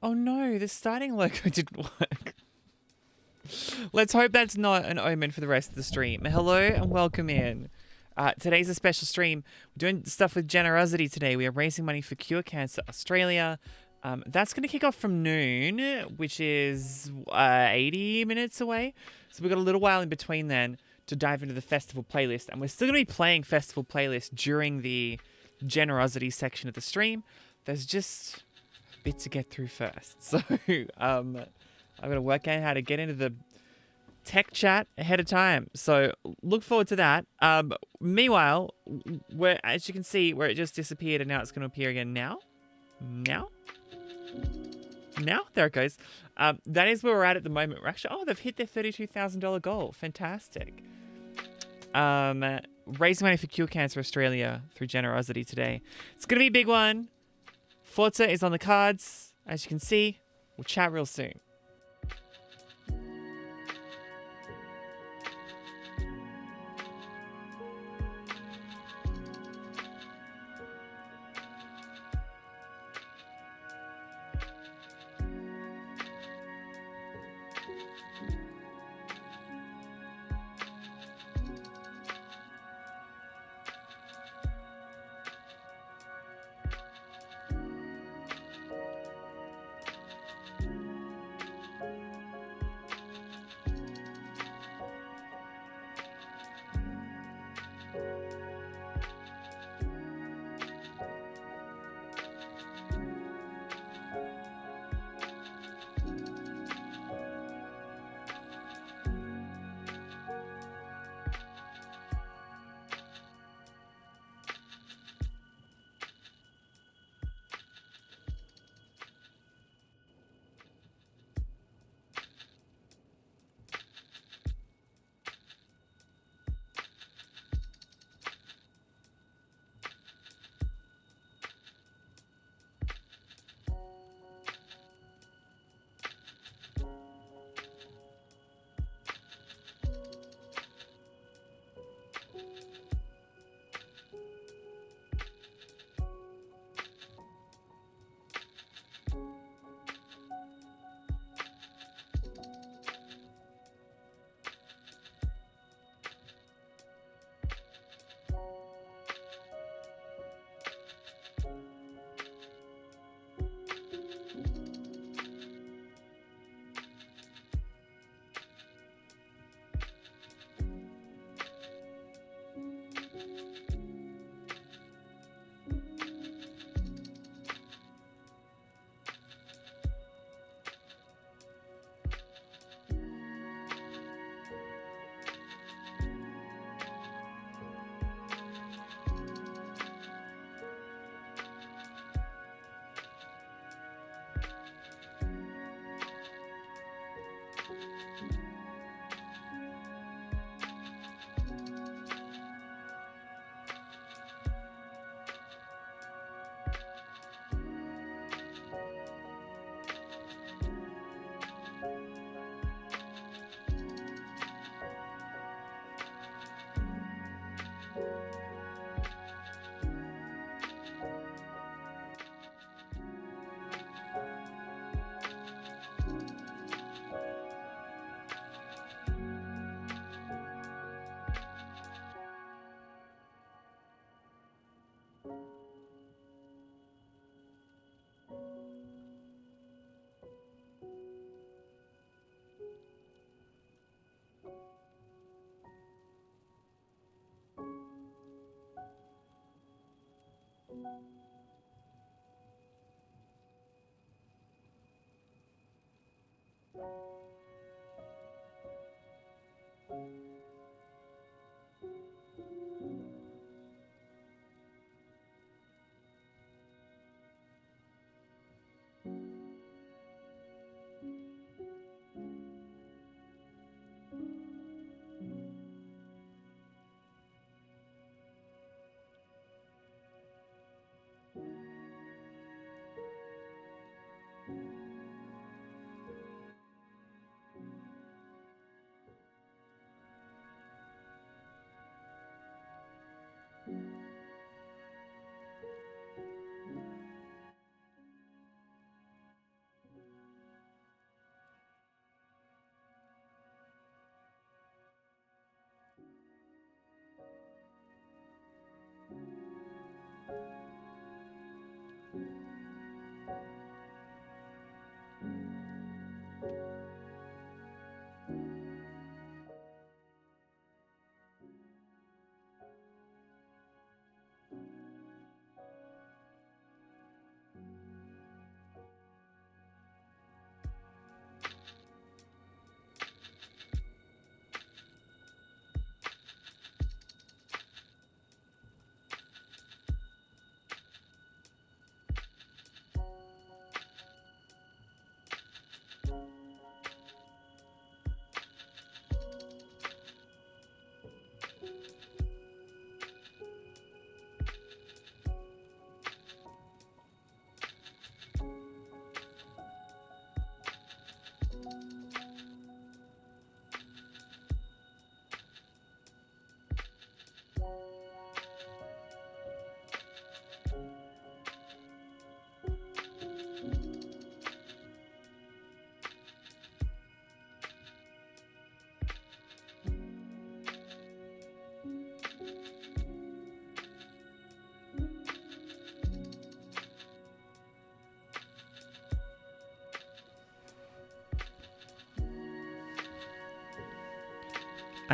Oh no, the starting logo didn't work. Let's hope that's not an omen for the rest of the stream. Hello and welcome in. Today's a special stream. We're doing stuff with GenerOZity today. We are raising money for Cure Cancer Australia. That's going to kick off from noon, which is 80 minutes away. So we've got a little while in between then to dive into the festival playlist. And we're still going to be playing festival playlist during the GenerOZity section of the stream. There's just a bit to get through first. So I'm going to work out how to get into the tech chat ahead of time. So look forward to that. Meanwhile, as you can see, where it just disappeared and now it's going to appear again now. Now, there it goes. That is where we're at the moment. We're actually, they've hit their $32,000 goal. Fantastic. Raising money for Cure Cancer Australia through GenerOZity today. It's going to be a big one. Forza is on the cards. As you can see, we'll chat real soon.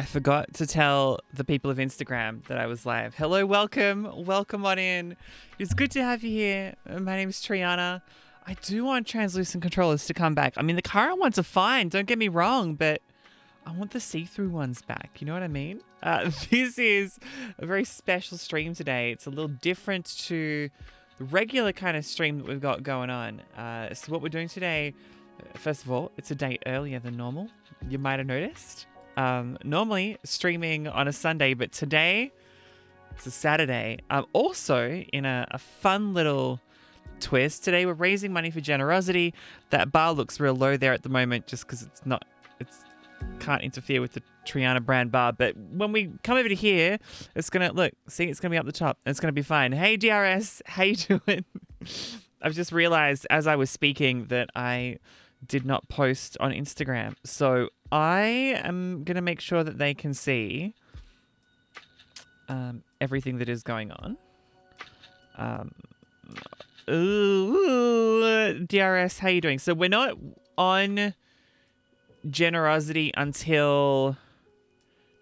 I forgot to tell the people of Instagram that I was live. Hello, welcome on in. It's good to have you here. My name is Triana. I do want translucent controllers to come back. I mean, the current ones are fine, don't get me wrong, but I want the see-through ones back. You know what I mean? This is a very special stream today. It's a little different to the regular kind of stream that we've got going on. So what we're doing today, first of all, it's a day earlier than normal. You might have noticed. Normally streaming on a Sunday, but today it's a Saturday. Also, in a fun little twist, today we're raising money for GenerOZity. That bar looks real low there at the moment just because it's can't interfere with the Triana brand bar. But when we come over to here, it's gonna it's gonna be up the top. It's gonna be fine. Hey DRS, how you doing? I've just realized as I was speaking that I did not post on Instagram. So I am going to make sure that they can see everything that is going on. DRS, how you doing? So we're not on GenerOZity until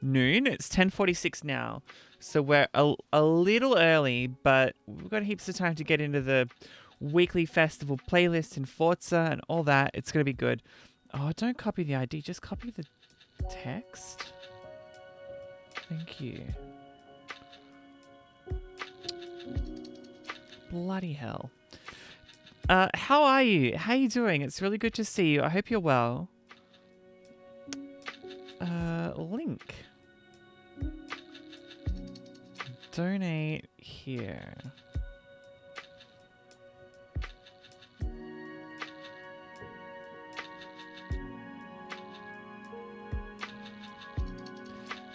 noon. It's 10:46 now. So we're a little early, but we've got heaps of time to get into the weekly festival playlist in Forza and all that. It's going to be good. Oh, don't copy the ID. Just copy the text. Thank you. Bloody hell. How are you? How are you doing? It's really good to see you. I hope you're well. Link. Donate here.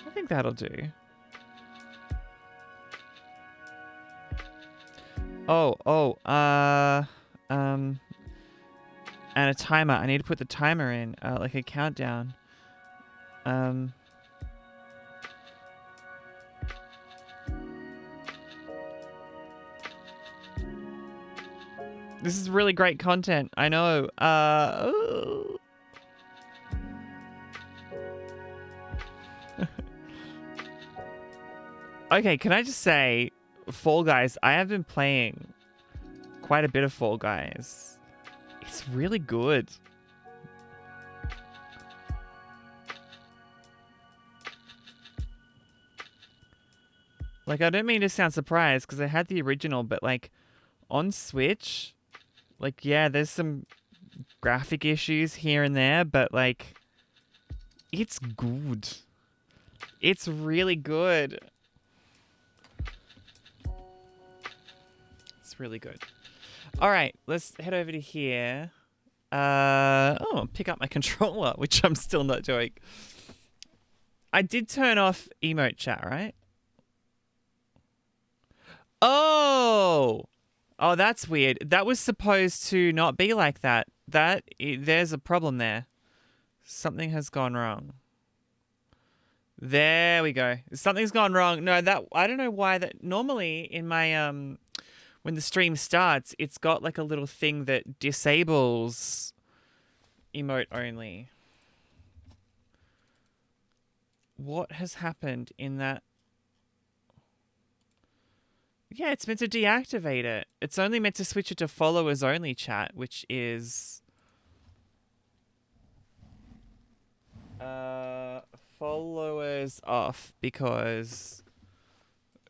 I think that'll do. And a timer. I need to put the timer in, like a countdown. This is really great content. I know. Okay, can I just say, Fall Guys, I have been playing quite a bit of Fall Guys. It's really good. Like, I don't mean to sound surprised, because I had the original, but, like, on Switch, like, yeah, there's some graphic issues here and there, but, like, it's good. It's really good. It's really good. All right, let's head over to here. Pick up my controller, which I'm still not doing. I did turn off emote chat, right? Oh, that's weird. That was supposed to not be like that. There's a problem there. Something has gone wrong. There we go. Something's gone wrong. No, I don't know why that. Normally in my when the stream starts, it's got like a little thing that disables emote only. What has happened in that? Yeah, it's meant to deactivate it. It's only meant to switch it to followers only chat, which is followers off, because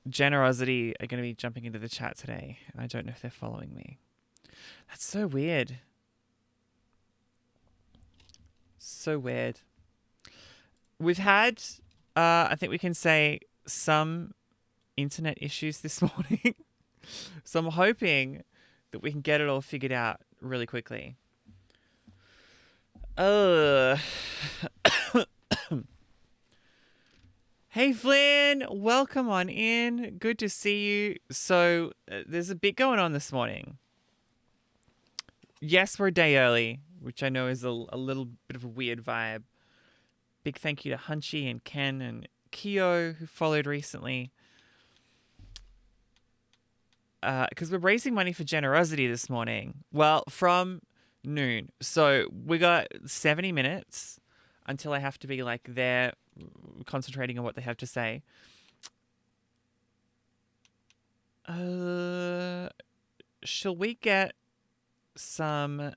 GenerOZity are going to be jumping into the chat today. I don't know if they're following me. That's so weird. So weird. We've had, I think we can say, some internet issues this morning. So I'm hoping that we can get it all figured out really quickly. Hey Flynn, welcome on in. Good to see you. So there's a bit going on this morning. Yes, we're a day early, which I know is a little bit of a weird vibe. Big thank you to Hunchy and Ken and Keo, who followed recently. Because we're raising money for GenerOZity this morning. Well, from noon. So we got 70 minutes. until I have to be like there concentrating on what they have to say. Shall we get some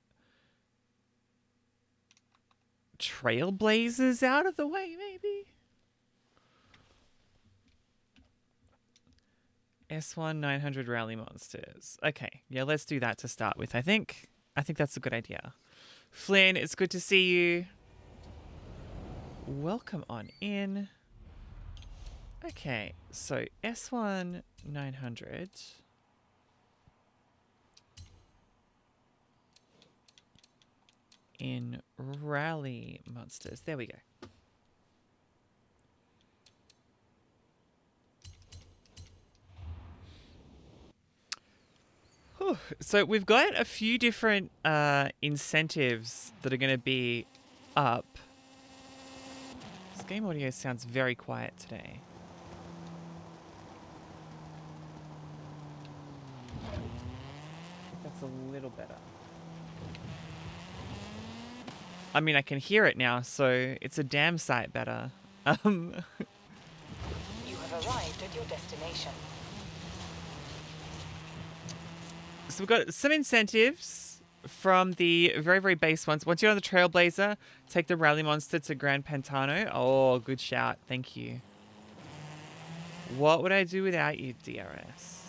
trailblazers out of the way, maybe? S1 900 rally monsters. Okay, yeah, let's do that to start with. I think that's a good idea. Flynn, it's good to see you. Welcome on in. Okay, so S1 900. In rally monsters. There we go. Whew. So we've got a few different incentives that are going to be up. This game audio sounds very quiet today. I think that's a little better. I mean, I can hear it now, so it's a damn sight better. You have arrived at your destination. So we've got some incentives from the very, very base ones. Once you're on the Trailblazer, take the Rally Monster to Grand Pantano. Oh, good shout. Thank you. What would I do without you, DRS?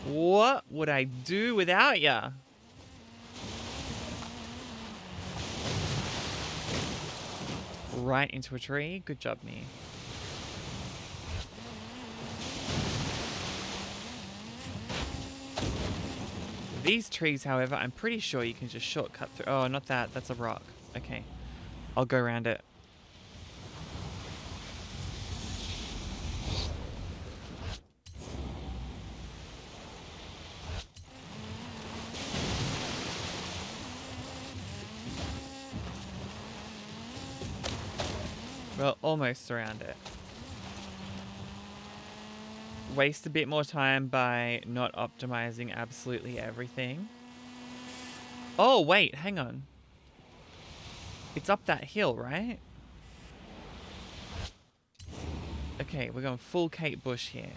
What would I do without ya? Right into a tree. Good job, me. These trees, however, I'm pretty sure you can just shortcut through. Oh, not that. That's a rock. Okay. I'll go around it. Well, almost around it. Waste a bit more time by not optimizing absolutely everything. Oh, wait, hang on. It's up that hill, right? Okay, we're going full Kate Bush here.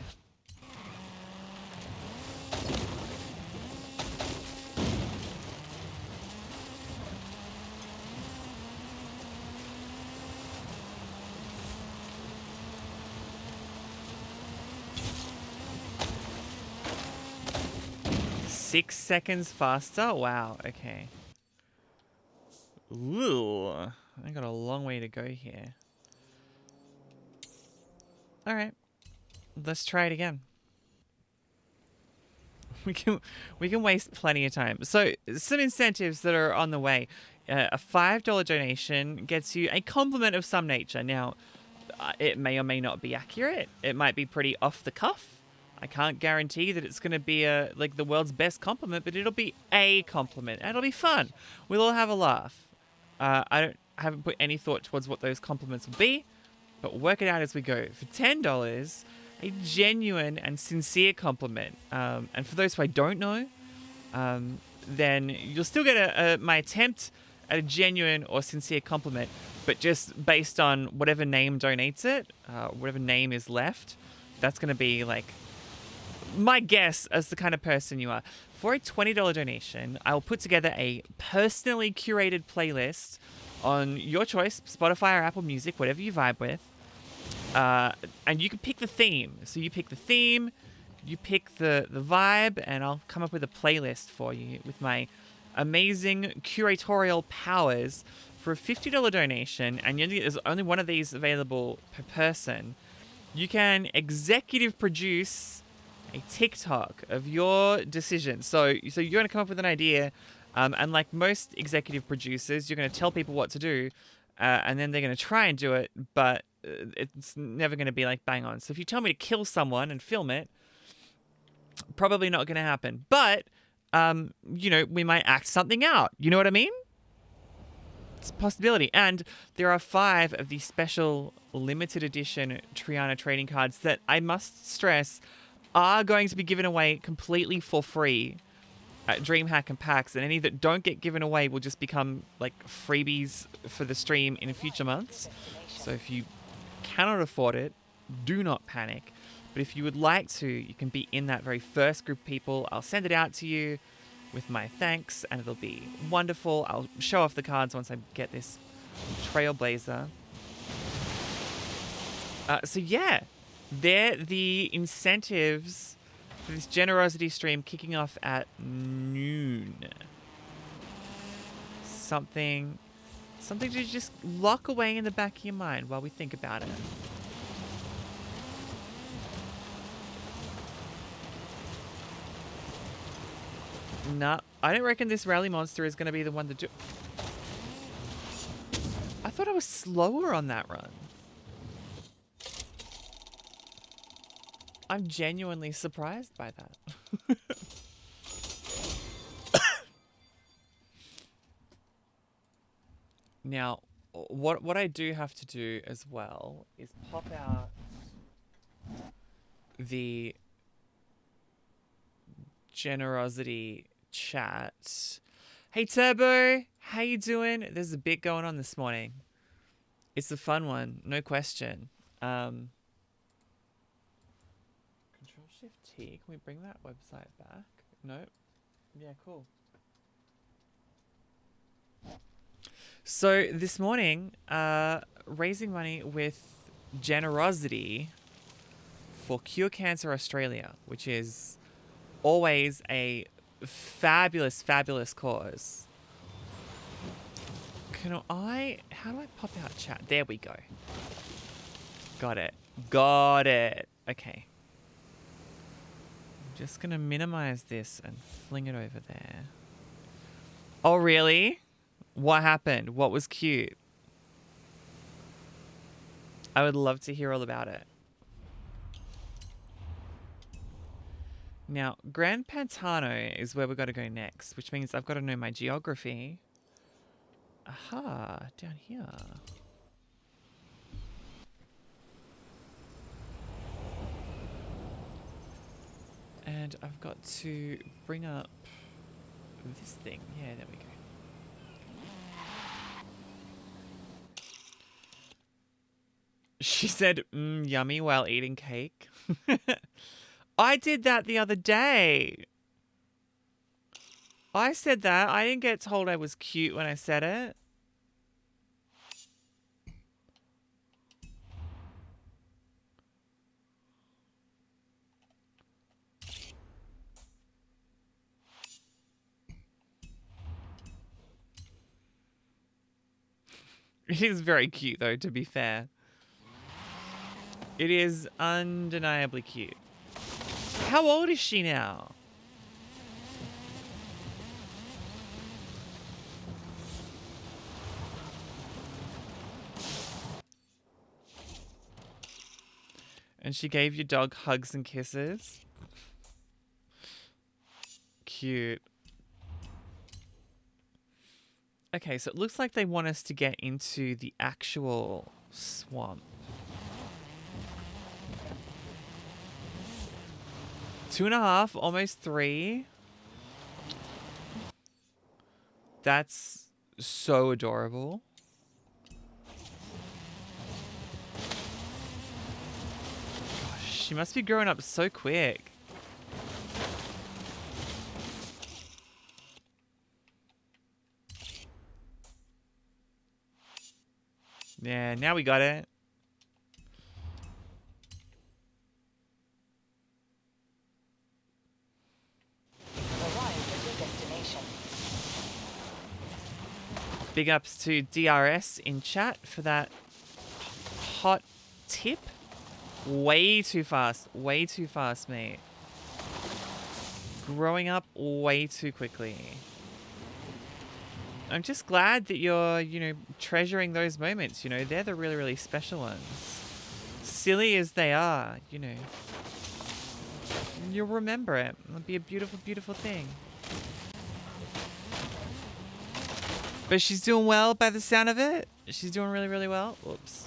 Six seconds faster? Wow, okay. Ooh, I got a long way to go here. Alright, let's try it again. We can waste plenty of time. So, some incentives that are on the way. A $5 donation gets you a compliment of some nature. Now, it may or may not be accurate. It might be pretty off the cuff. I can't guarantee that it's going to be like the world's best compliment, but it'll be a compliment. And it'll be fun. We'll all have a laugh. I haven't put any thought towards what those compliments will be, but work it out as we go. For $10, a genuine and sincere compliment. And for those who I don't know, then you'll still get my attempt at a genuine or sincere compliment, but just based on whatever name donates it, whatever name is left, that's going to be like my guess as the kind of person you are. For a $20 donation, I will put together a personally curated playlist on your choice, Spotify or Apple Music, whatever you vibe with. And you can pick the theme. So you pick the theme, you pick the vibe, and I'll come up with a playlist for you with my amazing curatorial powers for a $50 donation. And there's only one of these available per person. You can executive produce a TikTok of your decision. So you're going to come up with an idea, and like most executive producers, you're going to tell people what to do, and then they're going to try and do it, but it's never going to be like bang on. So if you tell me to kill someone and film it, probably not going to happen. But, we might act something out. You know what I mean? It's a possibility. And there are 5 of these special limited edition Triana trading cards that I must stress are going to be given away completely for free at DreamHack and packs, and any that don't get given away will just become like freebies for the stream in future months. So if you cannot afford it, do not panic. But if you would like to, you can be in that very first group of people. I'll send it out to you with my thanks, and it'll be wonderful. I'll show off the cards once I get this Trailblazer. So yeah, they're the incentives for this GenerOZity stream kicking off at noon. Something to just lock away in the back of your mind while we think about it. Nah, I don't reckon this rally monster is going to be the one to do. I thought I was slower on that run. I'm genuinely surprised by that. Now, what I do have to do as well is pop out the GenerOZity chat. Hey Turbo, how you doing? There's a bit going on this morning. It's a fun one, no question. Control Shift T. Can we bring that website back? Nope. Yeah, cool. So this morning, raising money with GenerOZity for Cure Cancer Australia, which is always a fabulous, fabulous cause. How do I pop out chat? There we go. Got it. Okay. I'm just going to minimize this and fling it over there. Oh, really? What happened? What was cute? I would love to hear all about it. Now, Grand Pantano is where we've got to go next, which means I've got to know my geography. Aha, down here. And I've got to bring up this thing. Yeah, there we go. She said, yummy while eating cake. I did that the other day. I said that. I didn't get told I was cute when I said it. It is very cute, though, to be fair. It is undeniably cute. How old is she now? And she gave your dog hugs and kisses. Cute. Okay, so it looks like they want us to get into the actual swamp. 2.5, almost 3. That's so adorable. Gosh, she must be growing up so quick. Yeah, now we got it. Big ups to DRS in chat for that hot tip. Way too fast, mate. Growing up way too quickly. I'm just glad that you're, treasuring those moments, They're the really, really special ones. Silly as they are, You'll remember it. It'll be a beautiful, beautiful thing. But she's doing well by the sound of it. She's doing really, really well. Oops.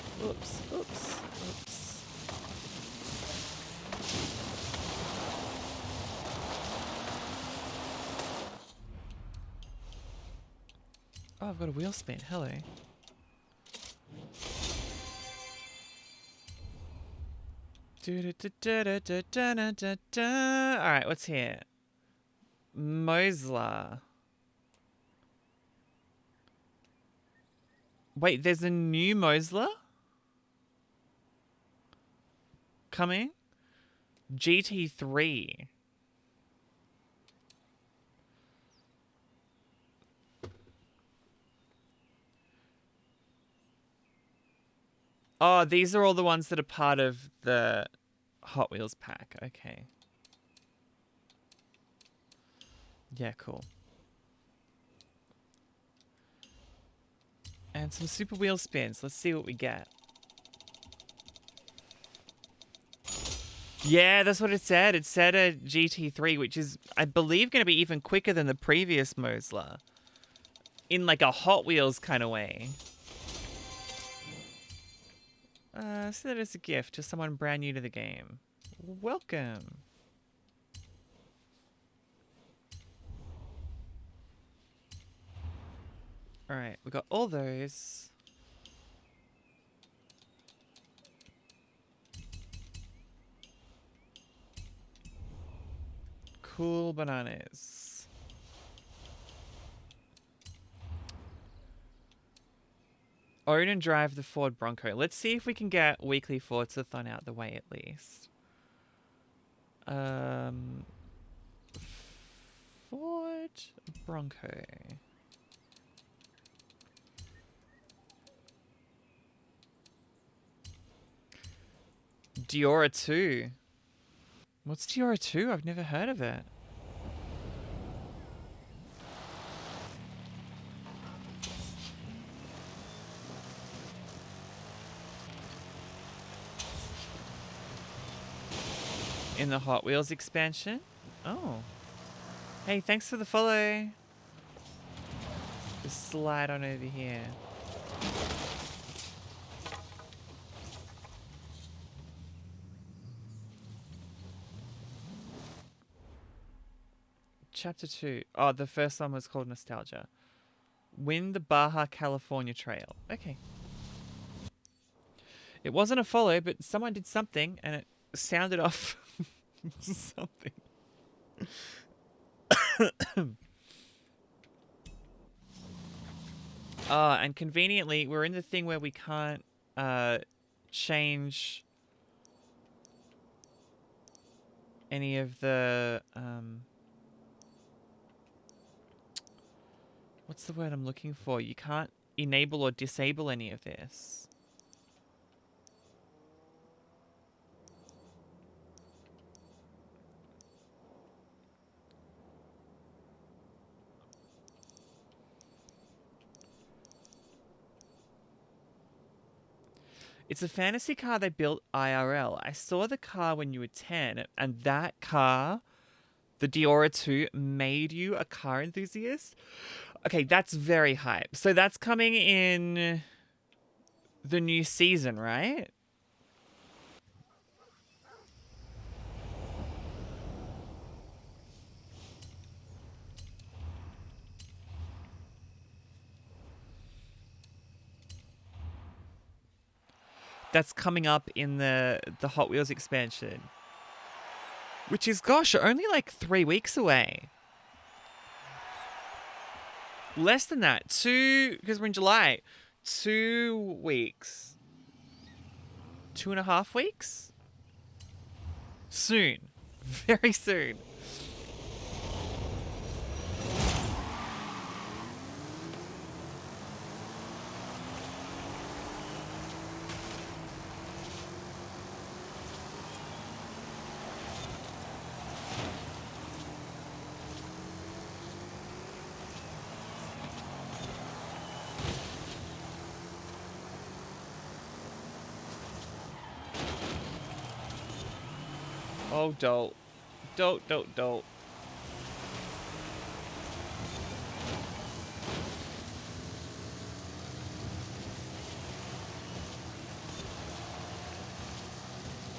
I've got a wheel spin. Hello. Alright, what's here? Mosler. Wait, there's a new Mosler? Coming? GT3. Oh, these are all the ones that are part of the Hot Wheels pack. Okay. Yeah, cool. And some super wheel spins. Let's see what we get. Yeah, that's what it said. It said a GT3, which is, I believe, going to be even quicker than the previous Mosler. In like a Hot Wheels kind of way. So that is a gift to someone brand new to the game. Welcome. Alright, we got all those. Cool bananas. Own and drive the Ford Bronco. Let's see if we can get weekly Forzathon out the way at least. Ford Bronco. Diora 2. What's Diora 2? I've never heard of it. In the Hot Wheels expansion? Oh. Hey, thanks for the follow. Just slide on over here. Chapter 2. Oh, the first one was called Nostalgia. Win the Baja California Trail. Okay. It wasn't a follow, but someone did something and it sounded off something. And conveniently, we're in the thing where we can't change any of the what's the word I'm looking for? You can't enable or disable any of this. It's a fantasy car they built IRL. I saw the car when you were 10, and that car, the Diora 2, made you a car enthusiast? Okay, that's very hype. So that's coming in the new season, right? That's coming up in the Hot Wheels expansion. Which is, gosh, only like 3 weeks away. Less than that. Because we're in July. 2 weeks. 2.5 weeks? Soon. Very soon. Oh, dolt. Dolt, dolt, dolt.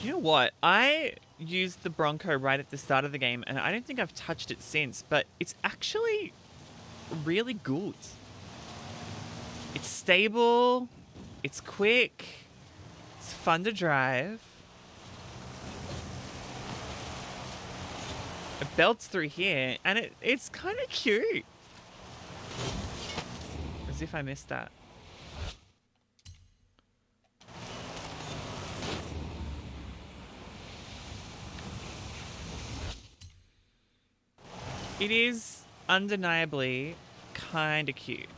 You know what? I used the Bronco right at the start of the game, and I don't think I've touched it since, but it's actually really good. It's stable. It's quick. It's fun to drive. It belts through here, and it's kind of cute. As if I missed that. It is undeniably kind of cute.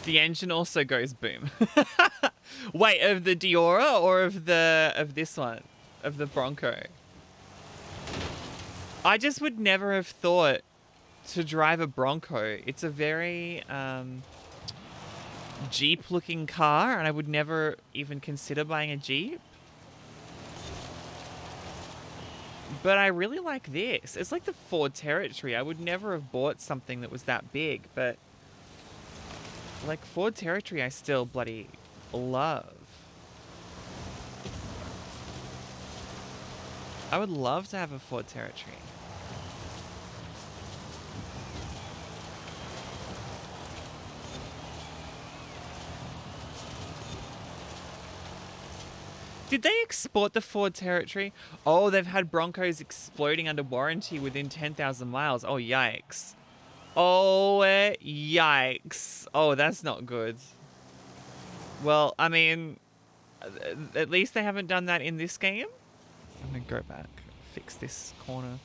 The engine also goes boom. Wait, of the Diora or of this one? Of the Bronco? I just would never have thought to drive a Bronco. It's a very Jeep looking car, and I would never even consider buying a Jeep. But I really like this. It's like the Ford Territory. I would never have bought something that was that big, but like Ford Territory I still bloody love. I would love to have a Ford Territory. Did they export the Ford Territory? Oh, they've had Broncos exploding under warranty within 10,000 miles. Oh, yikes. Oh, yikes. Oh, that's not good. Well, I mean, at least they haven't done that in this game. I'm going to go back, fix this corner.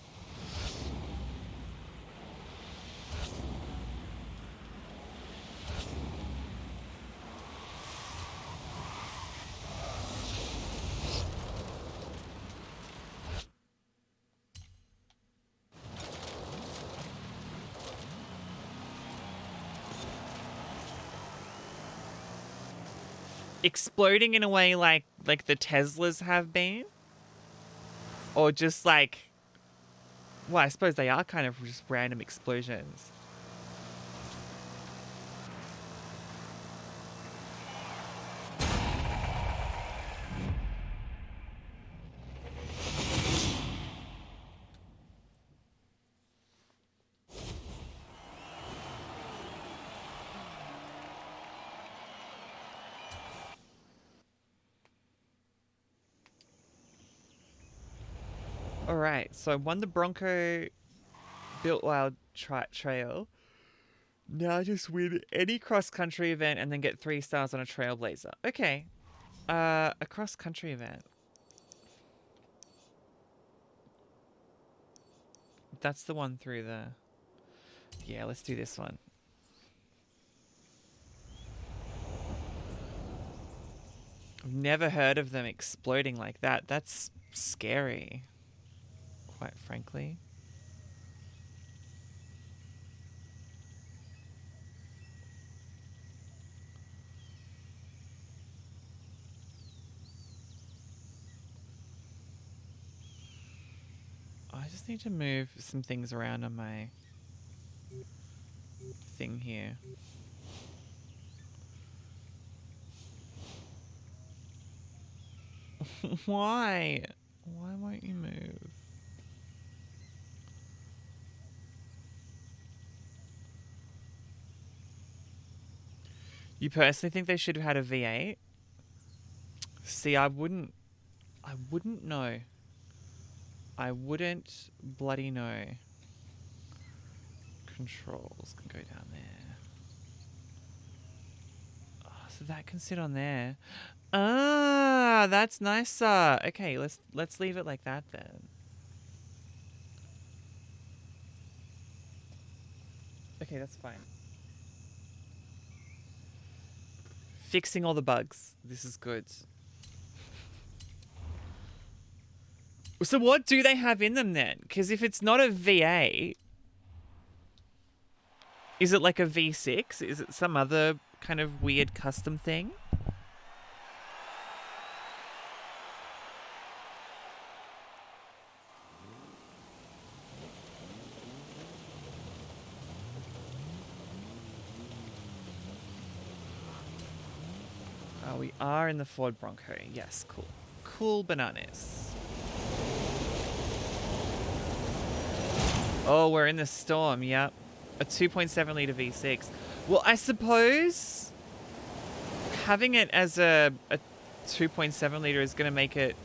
Exploding in a way like the Teslas have been? Or just like... Well, I suppose they are kind of just random explosions. Alright, so I won the Bronco Built Wild Trail. Now just win any cross-country event and then get 3 stars on a Trailblazer. Okay. A cross-country event. That's the one through the... Yeah, let's do this one. I've never heard of them exploding like that. That's scary, quite frankly. I just need to move some things around on my thing here. Why? Why won't you move? You personally think they should have had a V8? See, I wouldn't know. I wouldn't bloody know. Controls can go down there. Oh, so that can sit on there. Ah, that's nicer. Okay, let's leave it like that then. Okay, that's fine. Fixing all the bugs. This is good. So what do they have in them then? Because if it's not a V8, is it like a V6? Is it some other kind of weird custom thing? Oh, we are in the Ford Bronco. Yes, cool. cool bananas. Oh, we're in the storm. Yep. A 2.7 liter V6. Well, I suppose having it as a 2.7 liter is going to make it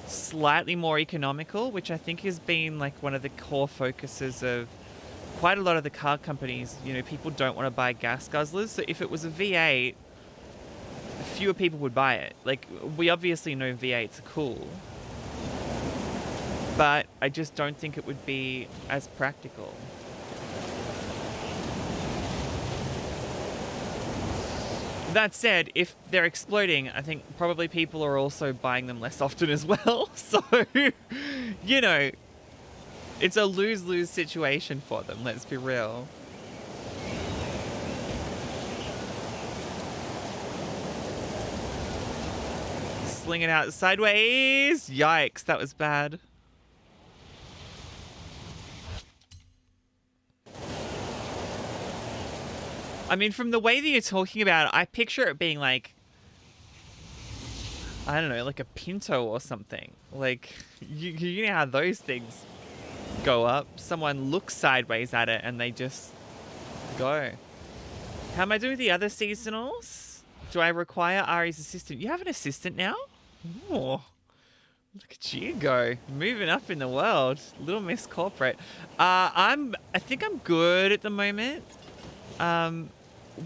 slightly more economical, which I think has been like one of the core focuses of quite a lot of the car companies. You know, people don't want to buy gas guzzlers. So if it was a V8, fewer people would buy it. Like, we obviously know V8s are cool, but I just don't think it would be as practical. That said, if they're exploding, I think probably people are also buying them less often as well. So, you know, it's a lose-lose situation for them, let's be real. Sling it out sideways. Yikes, that was bad. I mean, from the way that you're talking about it, I picture it being like, I don't know, like a Pinto or something. Like, you know how those things go up. Someone looks sideways at it and they just go. How am I doing with the other seasonals? Do I require Ari's assistant? You have an assistant now? Oh, look at you go. Moving up in the world. Little Miss Corporate. I think I'm good at the moment.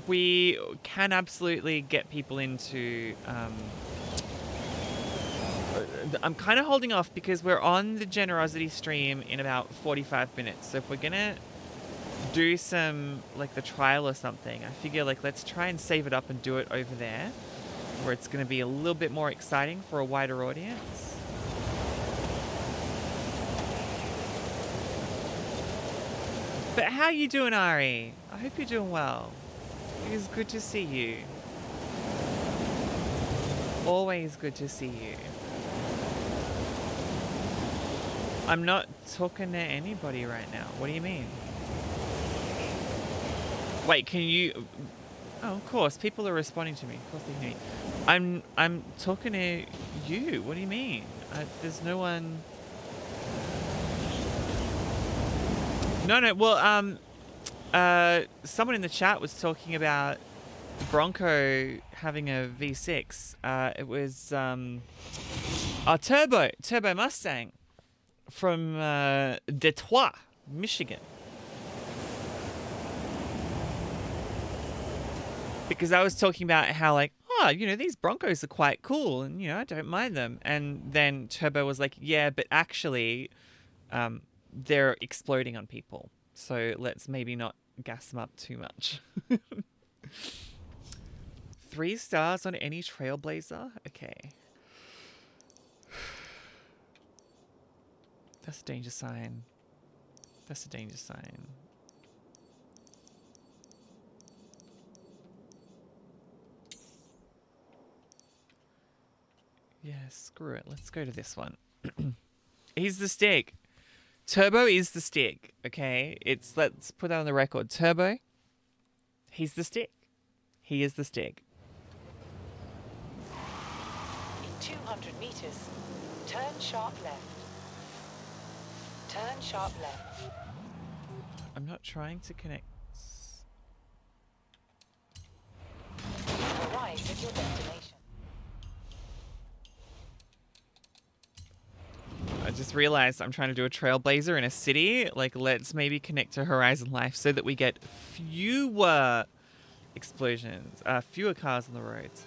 We can absolutely get people into... I'm kind of holding off because we're on the GenerOZity stream in about 45 minutes. So if we're going to do some, like, the trial or something, I figure, like, let's try and save it up and do it over there, where it's going to be a little bit more exciting for a wider audience. But how you doing, Ari? I hope you're doing well. It is good to see you. Always good to see you. I'm not talking to anybody right now. What do you mean? Wait, can you... Oh, of course. People are responding to me. Of course they hear me. I'm talking to you. What do you mean? There's no one... No. Well, someone in the chat was talking about Bronco having a V6. It was a Turbo Mustang from Detroit, Michigan. Because I was talking about how, like, oh, you know, these Broncos are quite cool and, you know, I don't mind them. And then Turbo was like, yeah, but actually they're exploding on people. So let's maybe not gas them up too much. 3 stars on any Trailblazer? Okay. That's a danger sign. That's a danger sign. Yeah, screw it. Let's go to this one. He's the stick. Turbo is the stick, okay? Let's put that on the record. Turbo, he's the stick. He is the stick. In 200 meters, turn sharp left. Turn sharp left. I'm not trying to connect. You've arrived at your destination. I just realized I'm trying to do a Trailblazer in a city. Like, let's maybe connect to Horizon Life so that we get fewer explosions, fewer cars on the roads.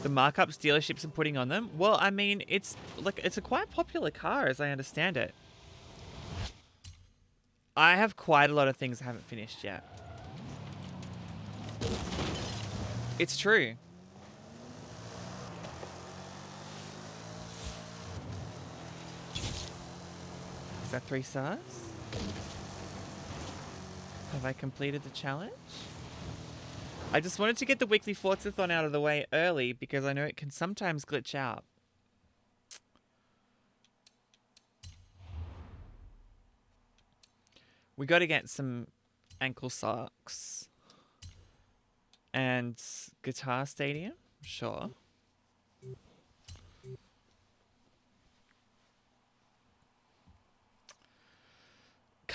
The markups dealerships are putting on them. Well, I mean, it's a quite popular car as I understand it. I have quite a lot of things I haven't finished yet. It's true. Is that 3 stars? Have I completed the challenge? I just wanted to get the weekly Forzathon out of the way early because I know it can sometimes glitch out. We got to get some ankle socks and Guitar Stadium, sure.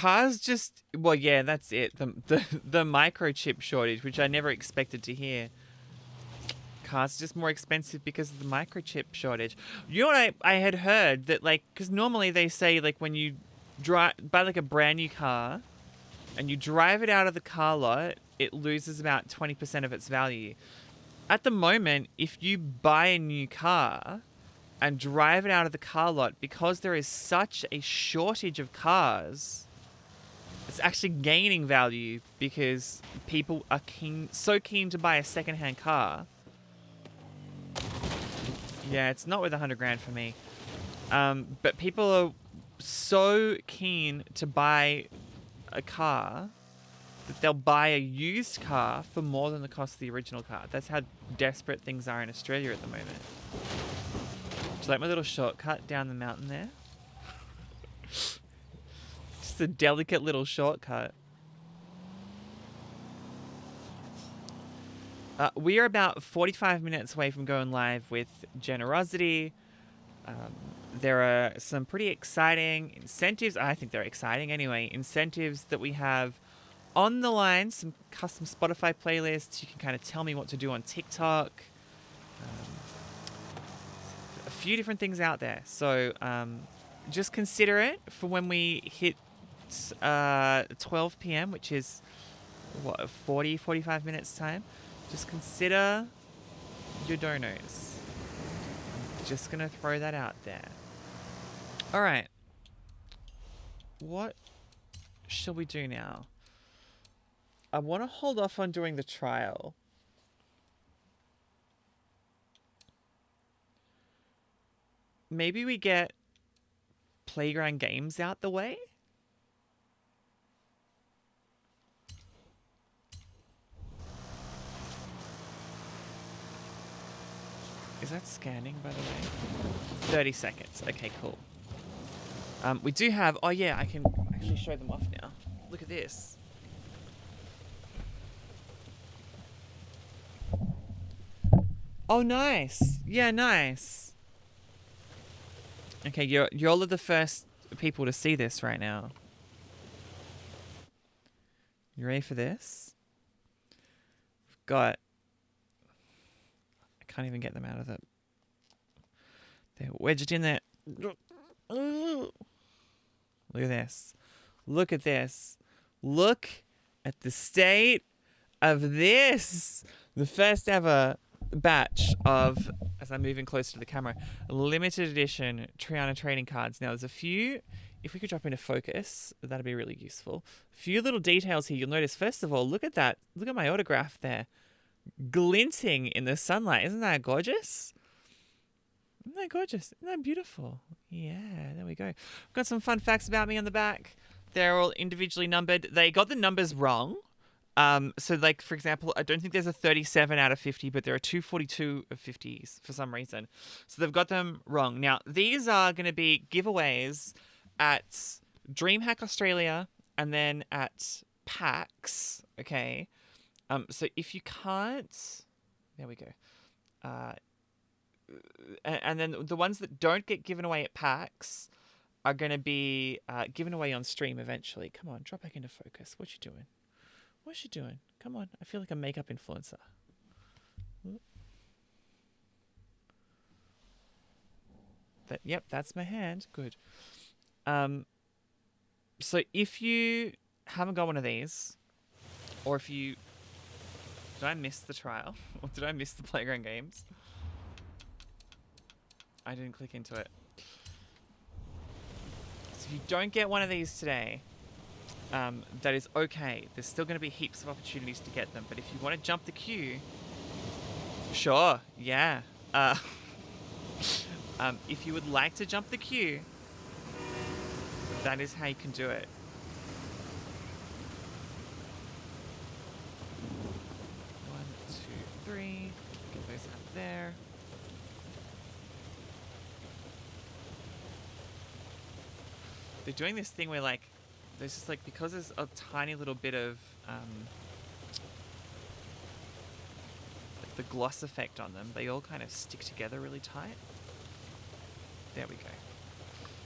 Cars just, well, yeah, that's it. The microchip shortage, which I never expected to hear. Cars are just more expensive because of the microchip shortage. You know what I had heard that, like, because normally they say, like, when you buy like a brand new car and you drive it out of the car lot, it loses about 20% of its value. At the moment, if you buy a new car and drive it out of the car lot, because there is such a shortage of cars, it's actually gaining value because people are so keen to buy a secondhand car. Yeah, it's not worth 100 grand for me. But people are so keen to buy a car that they'll buy a used car for more than the cost of the original car. That's how desperate things are in Australia at the moment. Do you like my little shortcut down the mountain there? Just a delicate little shortcut. We are about 45 minutes away from going live with GenerOZity. There are some pretty exciting incentives. I think they're exciting anyway. Incentives that we have on the line. Some custom Spotify playlists. You can kind of tell me what to do on TikTok. A few different things out there. So just consider it for when we hit 12 p.m., which is, what, 45 minutes time. Just consider your donos. I'm just going to throw that out there. All right. What shall we do now? I want to hold off on doing the trial. Maybe we get playground games out the way? Is that scanning, by the way? 30 seconds. Okay, cool. We do have... Oh, yeah, I can actually show them off now. Look at this. Oh, nice. Yeah, nice. Okay, you're the first people to see this right now. You ready for this? We've got... I can't even get them out of it. They're wedged in there. Look at this. Look at this. Look at the state of this. The first ever batch of, as I'm moving closer to the camera, limited edition Triana trading cards. Now, there's a few, if we could drop into focus, that'd be really useful. A few little details here. You'll notice, first of all, look at that. Look at my autograph there. Glinting in the sunlight. Isn't that gorgeous? Isn't that gorgeous? Isn't that beautiful? Yeah, there we go. Got some fun facts about me on the back. They're all individually numbered. They got the numbers wrong. So, like, for example, I don't think there's a 37 out of 50, but there are 242 of 50s for some reason. So they've got them wrong. Now, these are going to be giveaways at DreamHack Australia and then at PAX, okay? So if you can't... There we go. And then the ones that don't get given away at PAX are going to be given away on stream eventually. Come on, drop back into focus. What you doing? What's you doing? Come on. I feel like a makeup influencer. Yep, that's my hand. Good. So if you haven't got one of these, or if you... Did I miss the trial? Or did I miss the playground games? I didn't click into it. So if you don't get one of these today... that is okay. There's still going to be heaps of opportunities to get them. But if you want to jump the queue, sure, yeah. If you would like to jump the queue, that is how you can do it. One, two, three. Get those out there. They're doing this thing where, like, there's just, like, because there's a tiny little bit of like the gloss effect on them, they all kind of stick together really tight. There we go.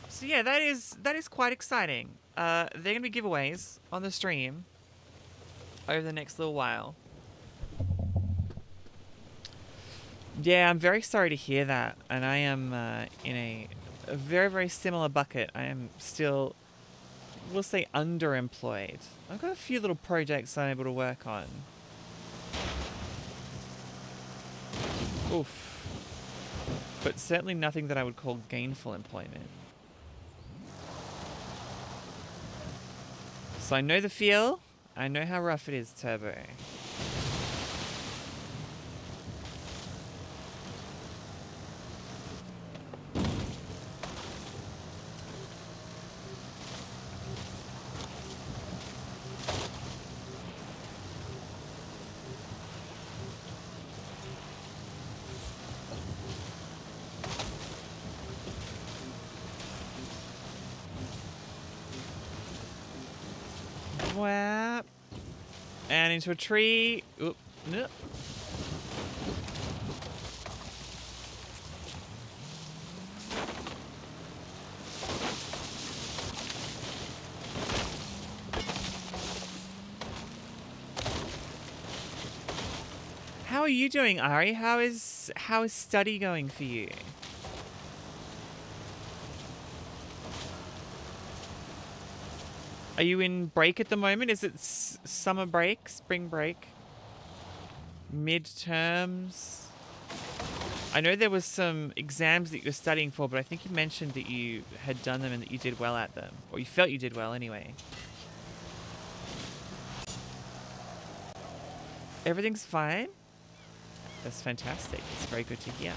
So yeah, that is quite exciting. they're gonna be giveaways on the stream over the next little while. Yeah, I'm very sorry to hear that, and I am in a very, very similar bucket. I am still, we'll say, underemployed. I've got a few little projects I'm able to work on. Oof. But certainly nothing that I would call gainful employment. So I know the feel. I know how rough it is, Turbo. Whap. And into a tree. Oop. No. How are you doing, Ari? How is study going for you? Are you in break at the moment? Is it summer break, spring break, midterms? I know there was some exams that you were studying for, but I think you mentioned that you had done them and that you did well at them, or you felt you did well anyway. Everything's fine? That's fantastic. It's very good to hear.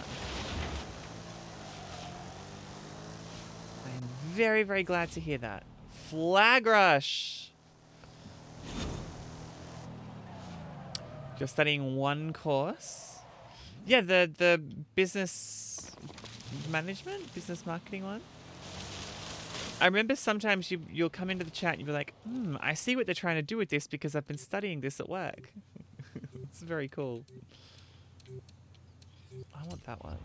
I'm very, very glad to hear that. Flag rush! You're studying one course? Yeah, the business management, business marketing one. I remember sometimes you'll come into the chat and you'll be like, I see what they're trying to do with this because I've been studying this at work. It's very cool. I want that one.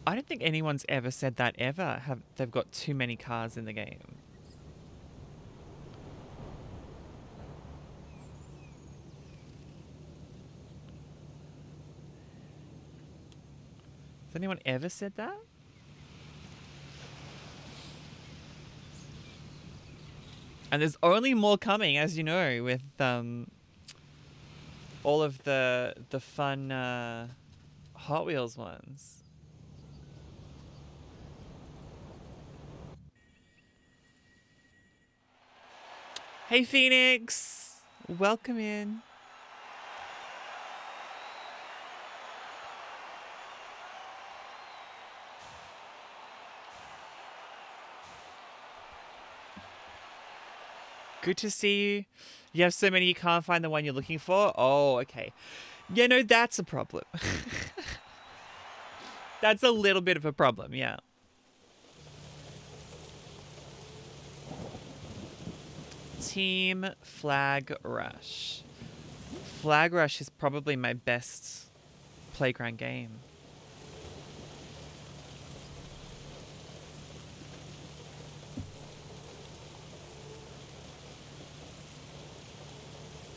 I don't think anyone's ever said that ever. They've got too many cars in the game. Has anyone ever said that? And there's only more coming, as you know, with all of the fun Hot Wheels ones. Hey, Phoenix! Welcome in. Good to see you. You have so many you can't find the one you're looking for? Oh, okay. Yeah, no, that's a problem. That's a little bit of a problem, yeah. Team Flag Rush. Flag Rush is probably my best playground game.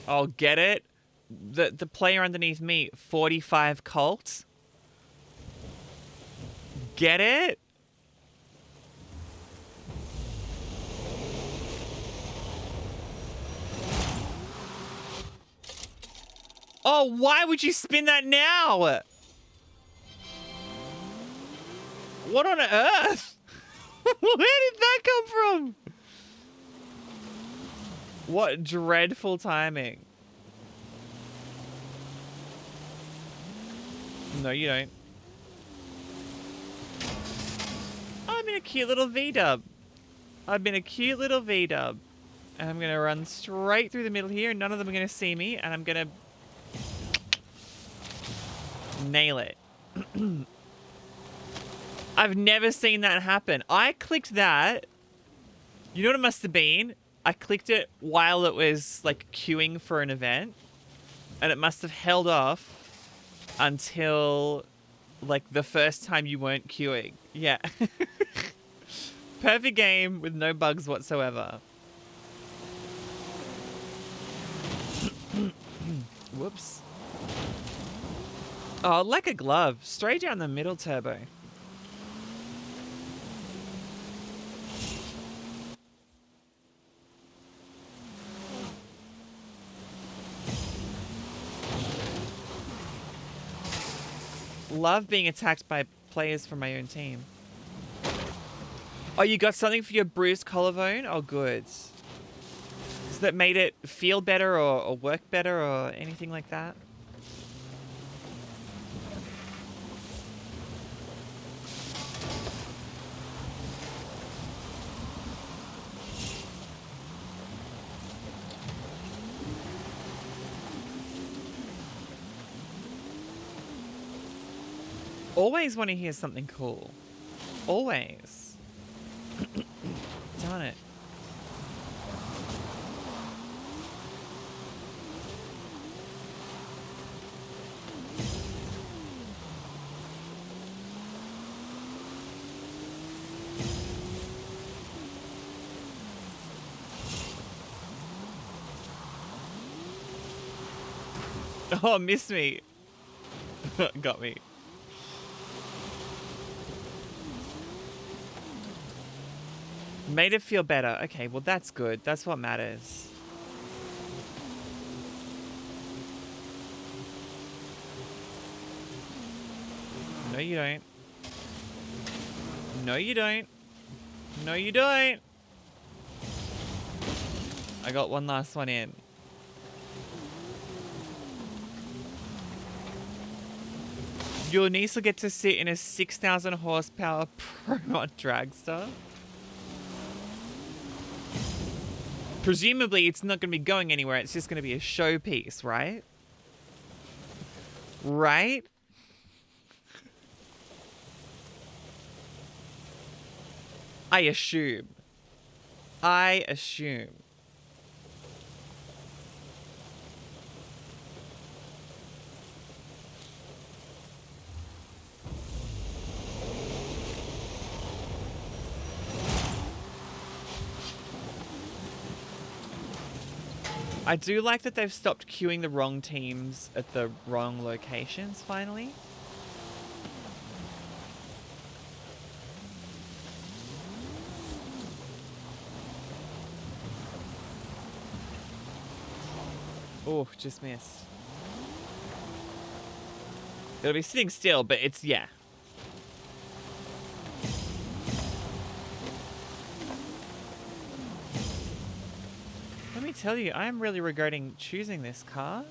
Oh, get it? The player underneath me, 45 Colt. Get it? Oh, why would you spin that now? What on earth? Where did that come from? What dreadful timing. No, you don't. I'm in a cute little V-dub. I've been a cute little V-dub. And I'm going to run straight through the middle here. None of them are going to see me. And I'm going to nail it. I've never seen that happen. I clicked that. You know what it must have been? I clicked it while it was like queuing for an event. And it must have held off until like the first time you weren't queuing. Yeah. Perfect game with no bugs whatsoever. Whoops. Oh, like a glove. Straight down the middle, Turbo. Love being attacked by players from my own team. Oh, you got something for your bruised collarbone? Oh, good. Has that made it feel better or work better or anything like that? Always want to hear something cool. Always. Darn it. Oh, missed me. Got me. Made it feel better. Okay, well that's good. That's what matters. No, you don't. No, you don't. No, you don't. I got one last one in. Your niece will get to sit in a 6,000 horsepower Promont dragster. Presumably, it's not going to be going anywhere. It's just going to be a showpiece, right? Right? I assume. I assume. I do like that they've stopped queuing the wrong teams at the wrong locations, finally. Oh, just missed. It'll be sitting still, but it's, yeah. Let me tell you, I am really regretting choosing this car.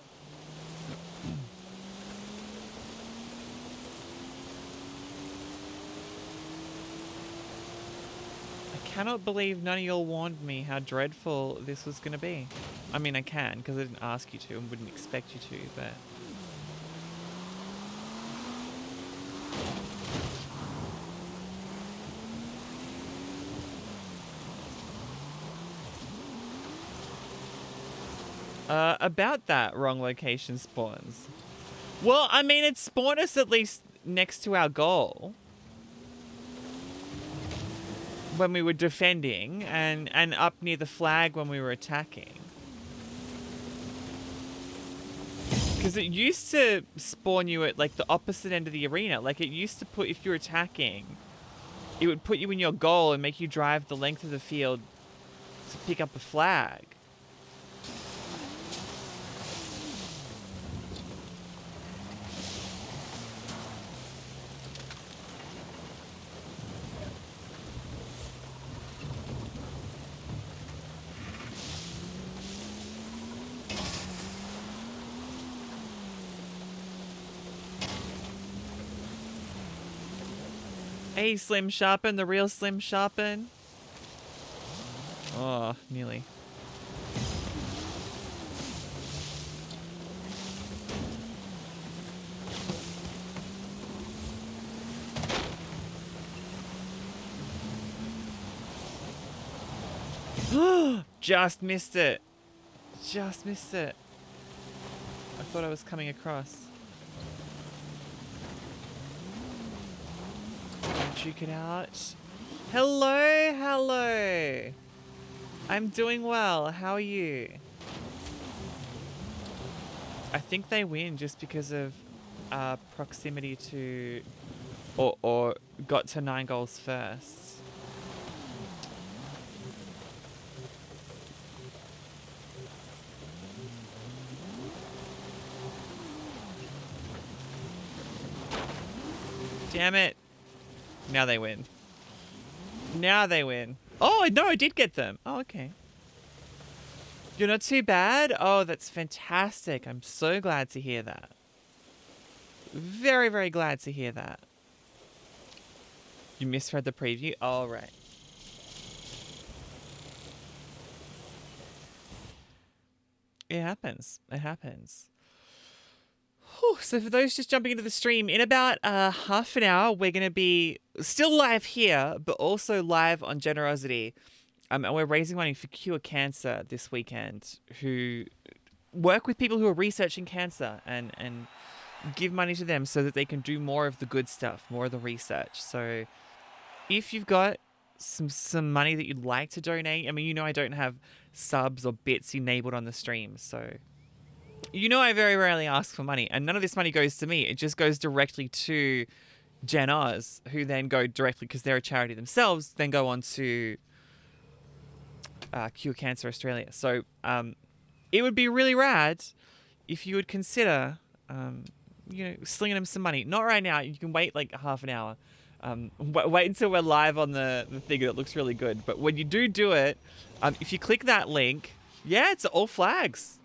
I cannot believe none of y'all warned me how dreadful this was going to be. I mean, I can, because I didn't ask you to and wouldn't expect you to, but... about that wrong location spawns. Well, I mean, it spawned us at least next to our goal. When we were defending, and up near the flag when we were attacking. Because it used to spawn you at, like, the opposite end of the arena. Like, it used to put, if you're attacking, it would put you in your goal and make you drive the length of the field to pick up a flag. Hey, Slim Sharpen, the real Slim Sharpen. Oh, nearly. Just missed it. Just missed it. I thought I was coming across. Juke it out. Hello, hello. I'm doing well. How are you? I think they win just because of proximity to, or got to 9 goals first. Damn it. Now they win. Now they win. Oh, no, I did get them. Oh, okay. You're not too bad? Oh, that's fantastic. I'm so glad to hear that. Very, very glad to hear that. You misread the preview? Oh, right. It happens. It happens. Whew, so for those just jumping into the stream, in about half an hour, we're going to be still live here, but also live on GenerOZity. And we're raising money for Cure Cancer this weekend, who work with people who are researching cancer and give money to them so that they can do more of the good stuff, more of the research. So if you've got some money that you'd like to donate, I mean, you know I don't have subs or bits enabled on the stream, so you know I very rarely ask for money, and none of this money goes to me. It just goes directly to Gen Oz, who then go directly, because they're a charity themselves, then go on to Cure Cancer Australia. So it would be really rad if you would consider, slinging them some money. Not right now. You can wait like half an hour. Wait until we're live on the thing that looks really good. But when you do it, if you click that link, yeah, it's all flags.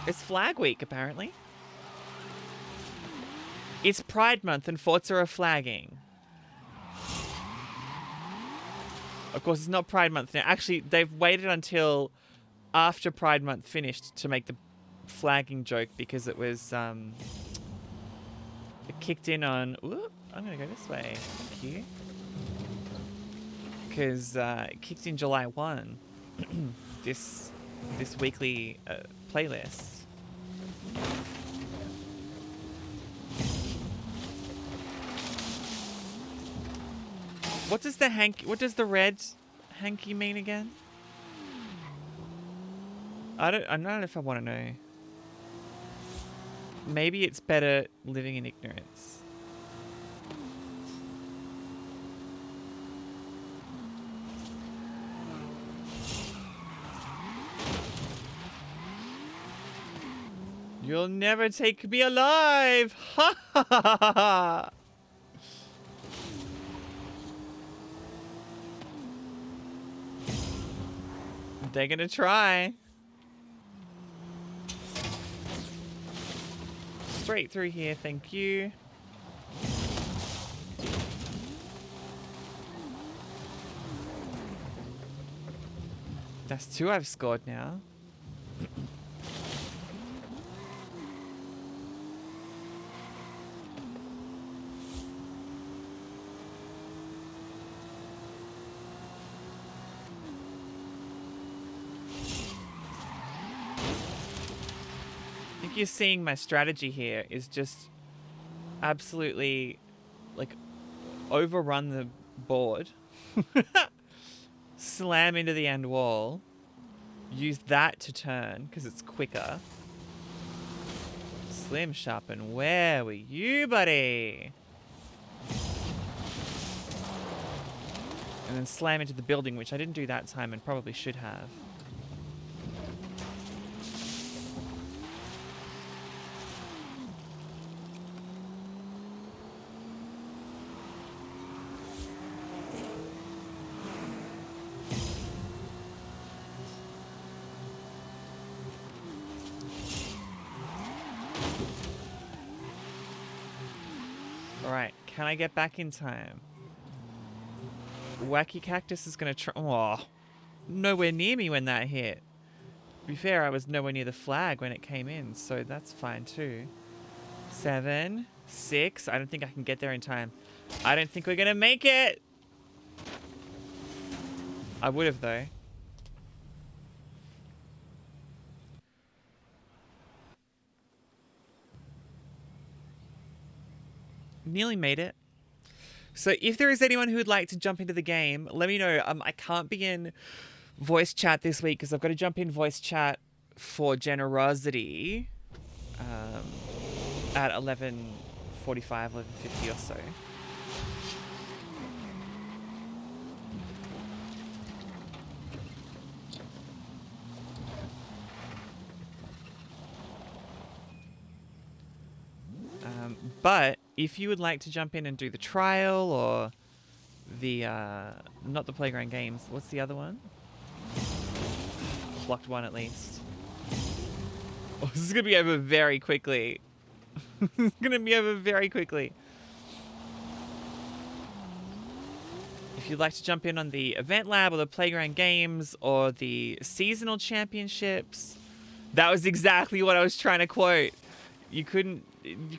It's Flag Week, apparently. It's Pride Month and Forza are flagging. Of course, it's not Pride Month now. Actually, they've waited until after Pride Month finished to make the flagging joke because it was it kicked in on. Ooh, I'm gonna go this way. Thank you. Because it kicked in July 1. this weekly playlist. What does the red hanky mean again? I don't know if I want to know. Maybe it's better living in ignorance. You'll never take me alive! Ha ha ha ha ha! They're gonna try. Straight through here, thank you. That's 2 I've scored now. I think you're seeing my strategy here is just absolutely like overrun the board, slam into the end wall, use that to turn because it's quicker. Slim Sharpen, where were you, buddy? And then slam into the building, which I didn't do that time and probably should have. Alright, can I get back in time? Wacky Cactus is gonna try. Oh, nowhere near me when that hit. To be fair, I was nowhere near the flag when it came in, so that's fine too. 7, 6. I don't think I can get there in time. I don't think we're gonna make it. I would have though. Nearly made it. So if there is anyone who would like to jump into the game, let me know. I can't be in voice chat this week because I've got to jump in voice chat for GenerOZity at 11:45, 11:50 or so. But if you would like to jump in and do the trial or the, not the playground games, what's the other one? Blocked one at least. Oh, this is going to be over very quickly. This is going to be over very quickly. If you'd like to jump in on the event lab or the playground games or the seasonal championships, that was exactly what I was trying to quote. You couldn't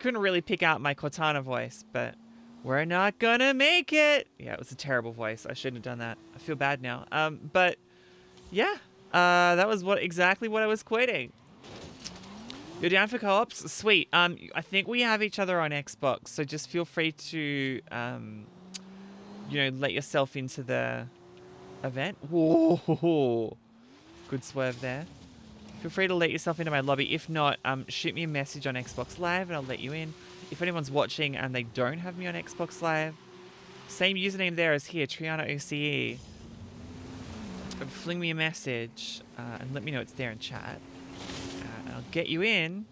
really pick out my Cortana voice, but we're not gonna make it. Yeah, it was a terrible voice. I shouldn't have done that. I feel bad now. But yeah, that was exactly what I was quoting. You're down for co-ops? Sweet. I think we have each other on Xbox, so just feel free to, let yourself into the event. Whoa, good swerve there. Feel free to let yourself into my lobby. If not, shoot me a message on Xbox Live and I'll let you in. If anyone's watching and they don't have me on Xbox Live, same username there as here, TrianaOCE. Fling me a message and let me know it's there in chat. And I'll get you in.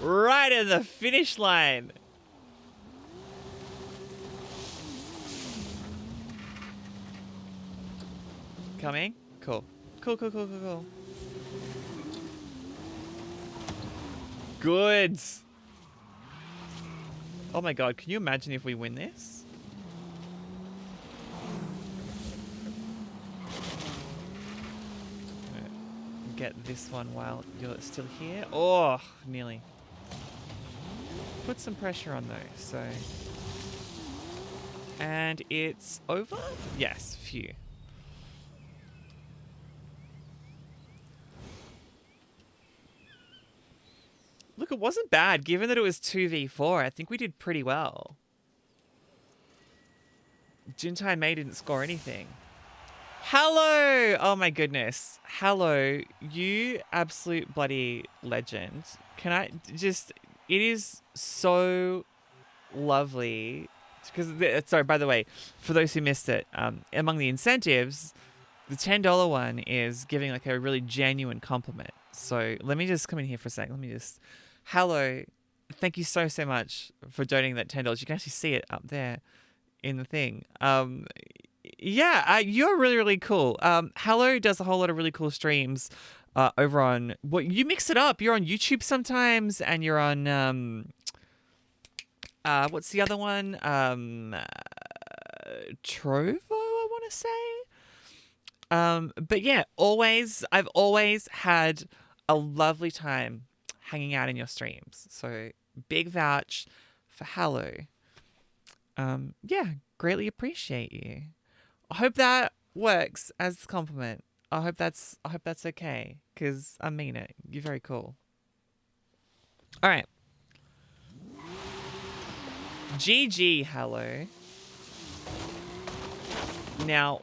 Right at the finish line. Coming? Cool. Cool. Good. Oh my god, can you imagine if we win this? Get this one while you're still here. Oh, nearly. Put some pressure on those, so. And it's over? Yes, phew. Look, it wasn't bad, given that it was 2v4. I think we did pretty well. Jintai Mei didn't score anything. Hello! Oh my goodness. Hello, you absolute bloody legend. Can I just... It is so lovely. Because, sorry, by the way, for those who missed it, among the incentives, the $10 one is giving like a really genuine compliment. So let me just come in here for a second. Let me just... Hello, thank you so much for donating that $10. You can actually see it up there in the thing. Yeah, you're really, really cool. Hello does a whole lot of really cool streams over on... Well, you mix it up. You're on YouTube sometimes, and you're on... what's the other one? Trovo, I want to say. But yeah, I've always had a lovely time hanging out in your streams. So big vouch for hello. Yeah, greatly appreciate you. I hope that works as a compliment. I hope that's okay, because I mean it. You're very cool. All right. GG, hello. Now,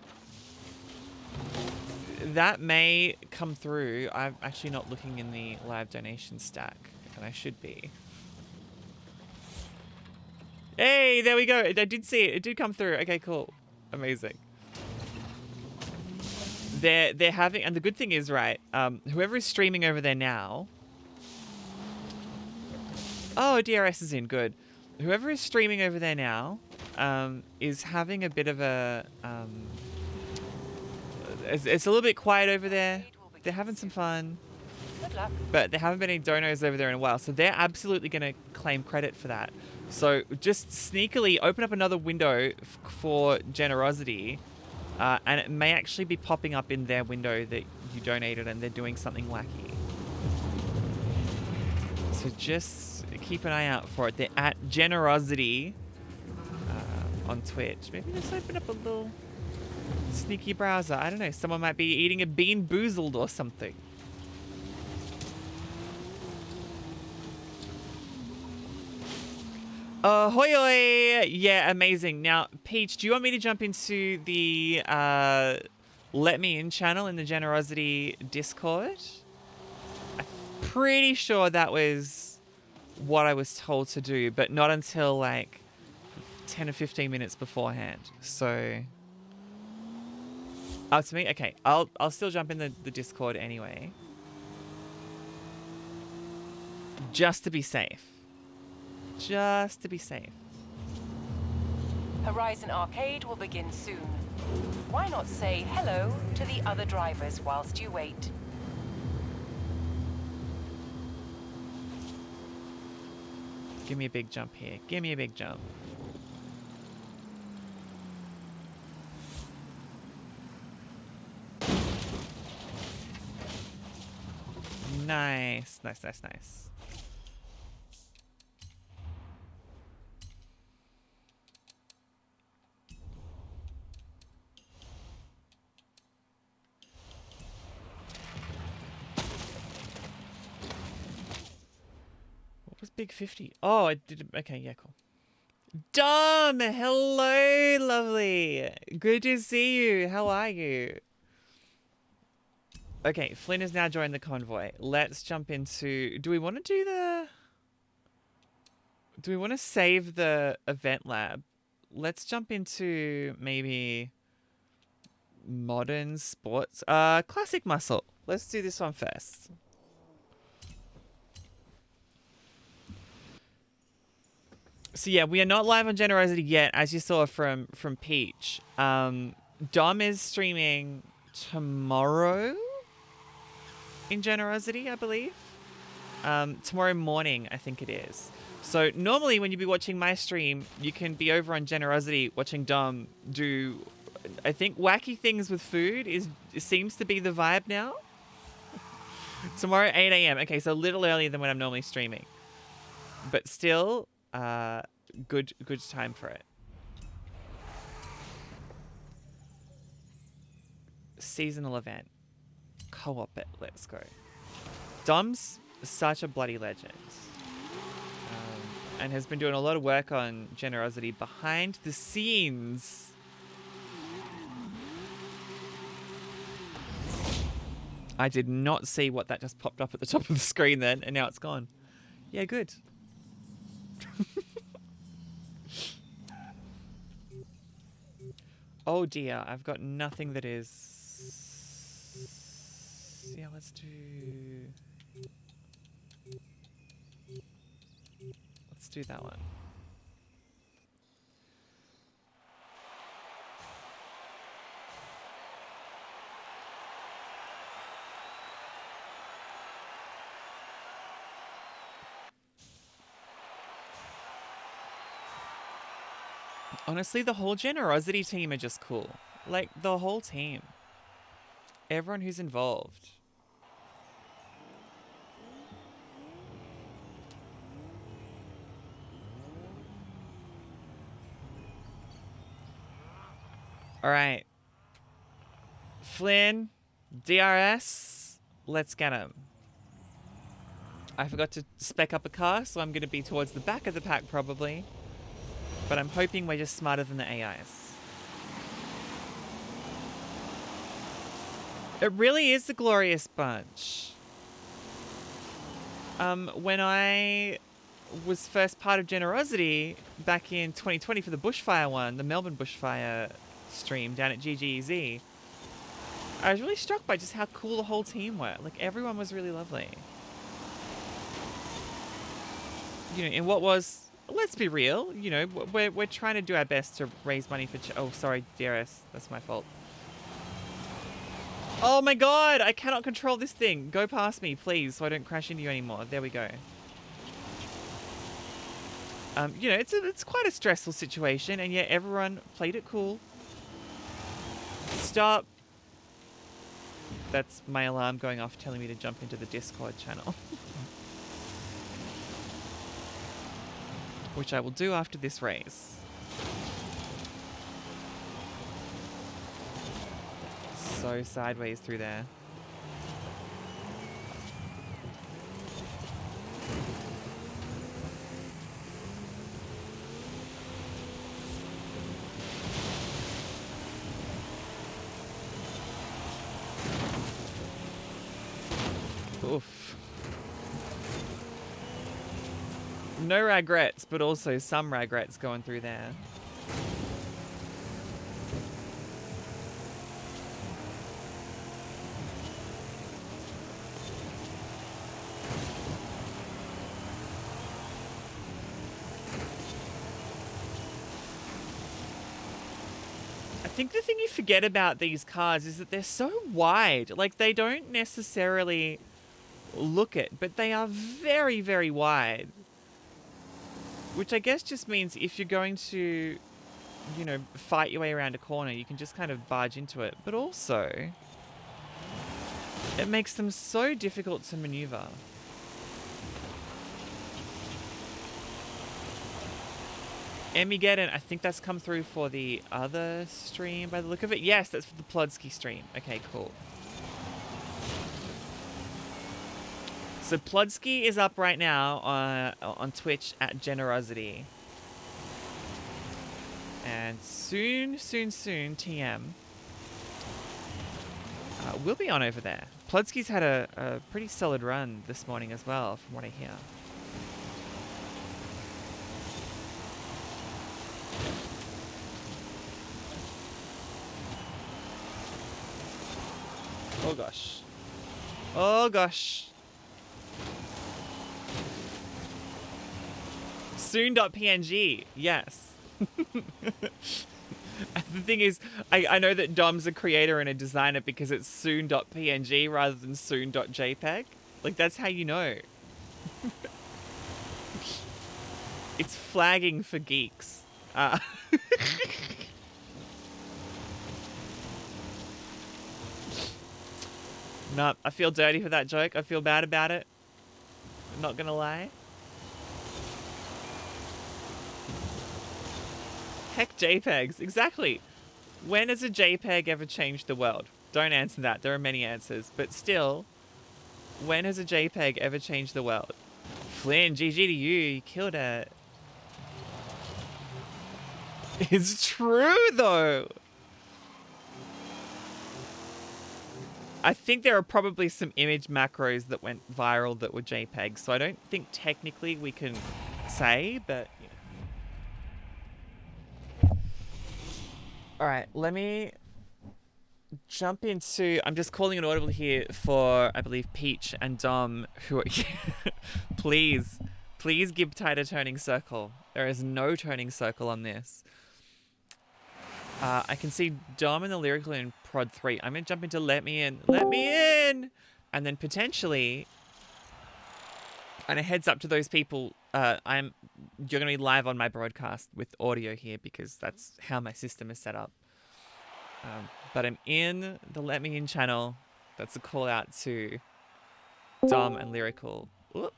that may come through. I'm actually not looking in the live donation stack, and I should be. Hey, there we go. I did see it. It did come through. Okay, cool. Amazing. They're having, and the good thing is, right, whoever is streaming over there now... Oh, DRS is in. Good. Whoever is streaming over there now is having a bit of a... It's a little bit quiet over there. They're having some fun. Good luck. But there haven't been any donos over there in a while, so they're absolutely going to claim credit for that. So just sneakily open up another window for GenerOZity, and it may actually be popping up in their window that you donated and they're doing something wacky. So just keep an eye out for it. They're at GenerOZity on Twitch. Maybe just open up a little sneaky browser. I don't know. Someone might be eating a bean boozled or something. Hoi hoi! Yeah, amazing. Now, Peach, do you want me to jump into the Let Me In channel in the GenerOZity Discord? I'm pretty sure that was what I was told to do, but not until like 10 or 15 minutes beforehand. So, up to me? Okay, I'll still jump in the Discord anyway. Just to be safe. Just to be safe. Horizon Arcade will begin soon. Why not say hello to the other drivers whilst you wait? Give me a big jump here. Give me a big jump. Nice, nice, nice, nice. What was Big 50? Oh, I did. Okay, yeah, cool. Dom, hello, lovely. Good to see you. How are you? Okay, Flynn has now joined the convoy. Let's jump into... Do we want to do the... Do we want to save the event lab? Let's jump into maybe modern sports. Classic muscle. Let's do this one first. So yeah, we are not live on GenerOZity yet, as you saw from Peach. Dom is streaming tomorrow in GenerOZity, I believe. Tomorrow morning, I think it is. So normally when you be watching my stream, you can be over on GenerOZity watching Dom do, I think, wacky things with food seems to be the vibe now. Tomorrow 8 a.m. Okay, so a little earlier than when I'm normally streaming. But still, good time for it. Seasonal event. Co-op it. Let's go. Dom's such a bloody legend. And has been doing a lot of work on GenerOZity behind the scenes. I did not see what that just popped up at the top of the screen then, and now it's gone. Yeah, good. Oh dear, I've got nothing that is... Yeah, let's do... Let's do that one. Honestly, the whole GenerOZity team are just cool. Like, the whole team. Everyone who's involved. Alright. Flynn, DRS, let's get him. I forgot to spec up a car, so I'm going to be towards the back of the pack probably. But I'm hoping we're just smarter than the AIs. It really is the glorious bunch. When I was first part of GenerOZity back in 2020 for the bushfire one, the Melbourne bushfire stream down at GenerOZity, I was really struck by just how cool the whole team were. Like, everyone was really lovely. You know, in what was... Let's be real, you know, we're trying to do our best to raise money for... Oh, sorry, DRS. That's my fault. Oh my god, I cannot control this thing. Go past me, please, so I don't crash into you anymore. There we go. You know, it's quite a stressful situation, and yet everyone played it cool. Stop. That's my alarm going off telling me to jump into the Discord channel. Which I will do after this race. So sideways through there. Oof. No regrets, but also some regrets going through there. I think the thing you forget about these cars is that they're so wide. Like, they don't necessarily look it, but they are very, very wide. Which I guess just means if you're going to, you know, fight your way around a corner, you can just kind of barge into it. But also, it makes them so difficult to maneuver. Emigeddon, I think that's come through for the other stream by the look of it. Yes, that's for the Plodsky stream. Okay, cool. So Plodsky is up right now on Twitch at GenerOZity. And soon, TM will be on over there. Plodsky's had a pretty solid run this morning as well, from what I hear. Oh gosh. Oh gosh. Soon.png, yes. The thing is, I know that Dom's a creator and a designer because it's soon.png rather than soon.jpg. Like, that's how you know. It's flagging for geeks. No, I feel dirty for that joke. I feel bad about it. I'm not gonna lie. Heck JPEGs, exactly. When has a JPEG ever changed the world? Don't answer that. There are many answers. But still, when has a JPEG ever changed the world? Flynn, GG to you. You killed it. It's true, though. I think there are probably some image macros that went viral that were JPEGs, so I don't think technically we can say, but... You know. Alright, let me jump into... I'm just calling an audible here for, I believe, Peach and Dom, who are... Please give Tide a turning circle. There is no turning circle on this. I can see Dom in the lyrical in prod 3. I'm going to jump into let me in. Let me in! And then potentially, and a heads up to those people, you're going to be live on my broadcast with audio here because that's how my system is set up. But I'm in the let me in channel. That's a call out to Dom and lyrical. Ooh.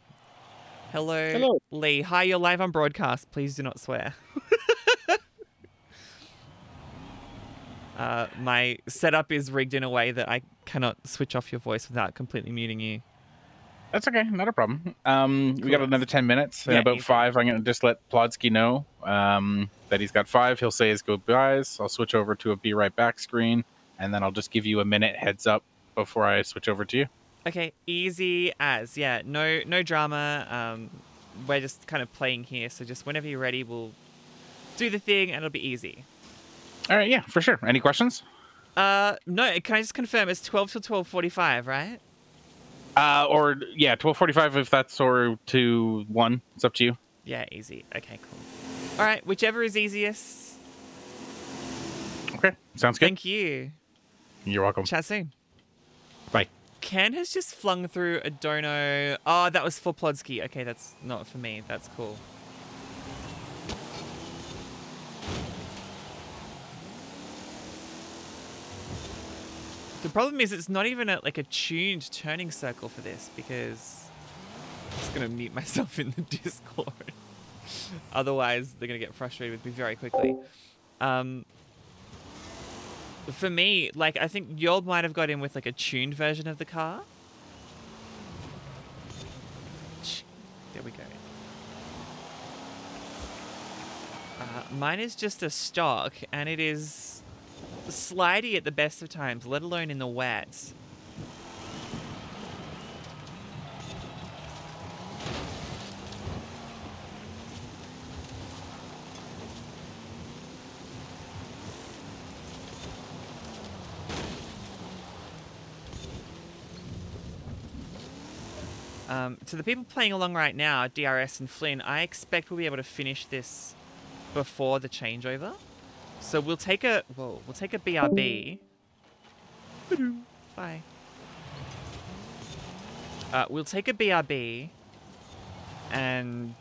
Hello, Lee. Hi, you're live on broadcast. Please do not swear. My setup is rigged in a way that I cannot switch off your voice without completely muting you. That's okay, not a problem. Cool. We got another 10 minutes. In about 5, I'm going to just let Plodsky know that he's got 5. He'll say his goodbyes. I'll switch over to a be right back screen, and then I'll just give you a minute heads up before I switch over to you. Okay, easy as. Yeah, no drama. We're just kind of playing here, so just whenever you're ready, we'll do the thing, and it'll be easy. All right, yeah, for sure. Any questions? No, can I just confirm it's 12 till 12:45, right? Or, yeah, 12:45 if that's, or to 1. It's up to you. Yeah, easy. Okay, cool. All right, whichever is easiest. Okay, sounds good. Thank you. You're welcome. Chat soon. Bye. Ken has just flung through a dono. Oh, that was for Plodsky. Okay, that's not for me. That's cool. The problem is it's not even a tuned turning circle for this because I'm just going to mute myself in the Discord. Otherwise, they're going to get frustrated with me very quickly. For me, I think Yold might have got in with a tuned version of the car. There we go. Mine is just a stock, and it is slidey at the best of times, let alone in the wet. To the people playing along right now, DRS and Flynn, I expect we'll be able to finish this before the changeover. So we'll take a BRB. Bye. We'll take a BRB and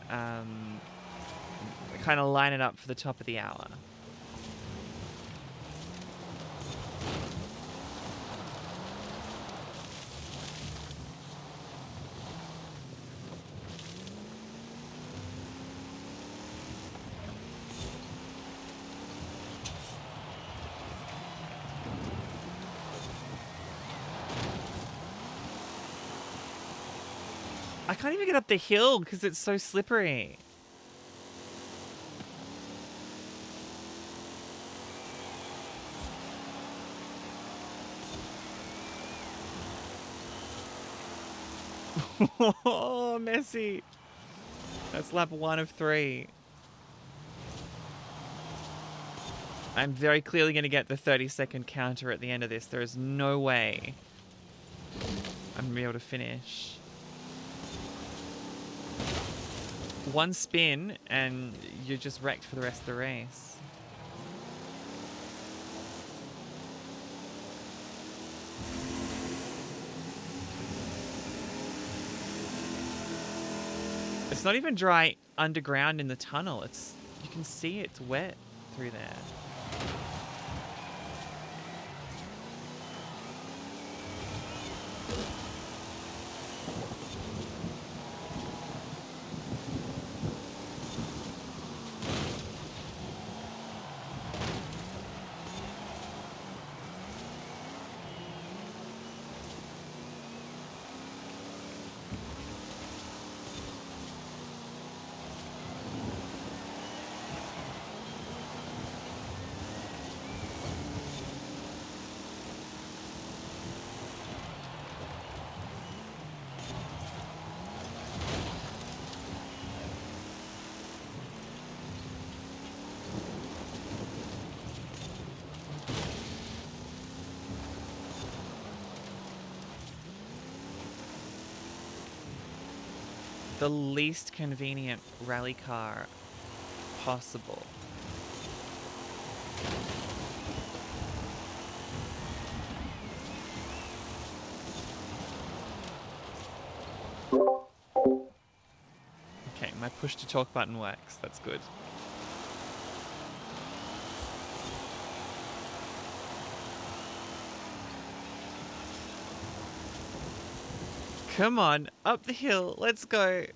kind of line it up for the top of the hour. I can't even get up the hill because it's so slippery. Oh, messy. That's lap 1 of 3. I'm very clearly going to get the 30-second counter at the end of this. There is no way I'm going to be able to finish. One spin and you're just wrecked for the rest of the race. It's not even dry underground in the tunnel. You can see it's wet through there. The least convenient rally car possible. Okay, my push to talk button works. That's good. Come on, up the hill. Let's go.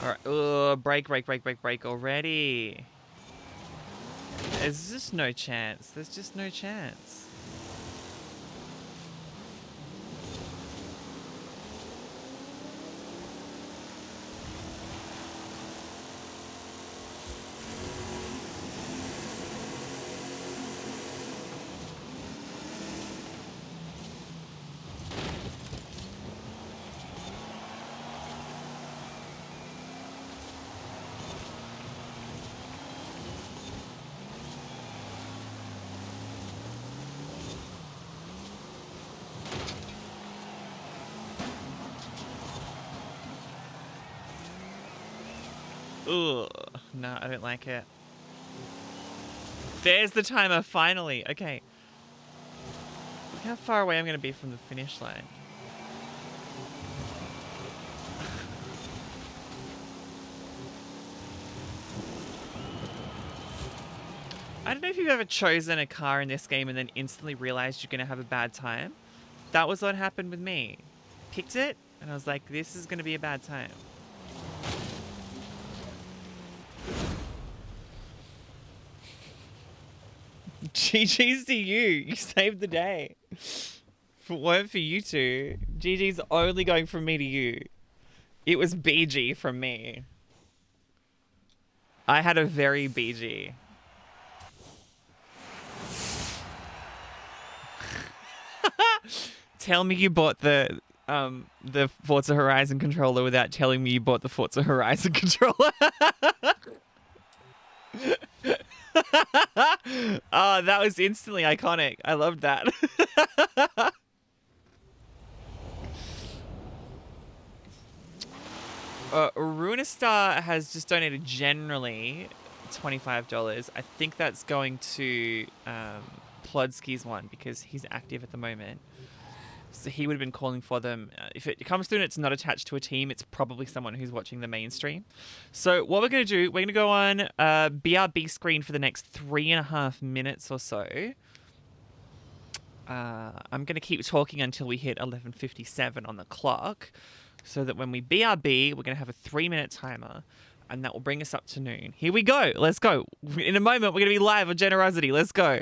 Alright, brake already. There's just no chance. There's just no chance. Ugh, no, I don't like it. There's the timer, finally. Okay. Look how far away I'm going to be from the finish line. I don't know if you've ever chosen a car in this game and then instantly realized you're going to have a bad time. That was what happened with me. Picked it, and I was like, this is going to be a bad time. GG's to you. You saved the day. If it weren't for you two, GG's only going from me to you. It was BG from me. I had a very BG. Tell me you bought the Forza Horizon controller without telling me you bought the Forza Horizon controller. Oh, that was instantly iconic. I loved that. Runistar has just donated generally $25. I think that's going to Plodsky's one because he's active at the moment. So he would have been calling for them. If it comes through and it's not attached to a team, it's probably someone who's watching the main stream. So what we're going to do, we're going to go on BRB screen for the next 3.5 minutes or so. I'm going to keep talking until we hit 11:57 on the clock, so that when we BRB, we're going to have a 3-minute timer, and that will bring us up to noon. Here we go. Let's go. In a moment, we're going to be live on GenerOZity. Let's go.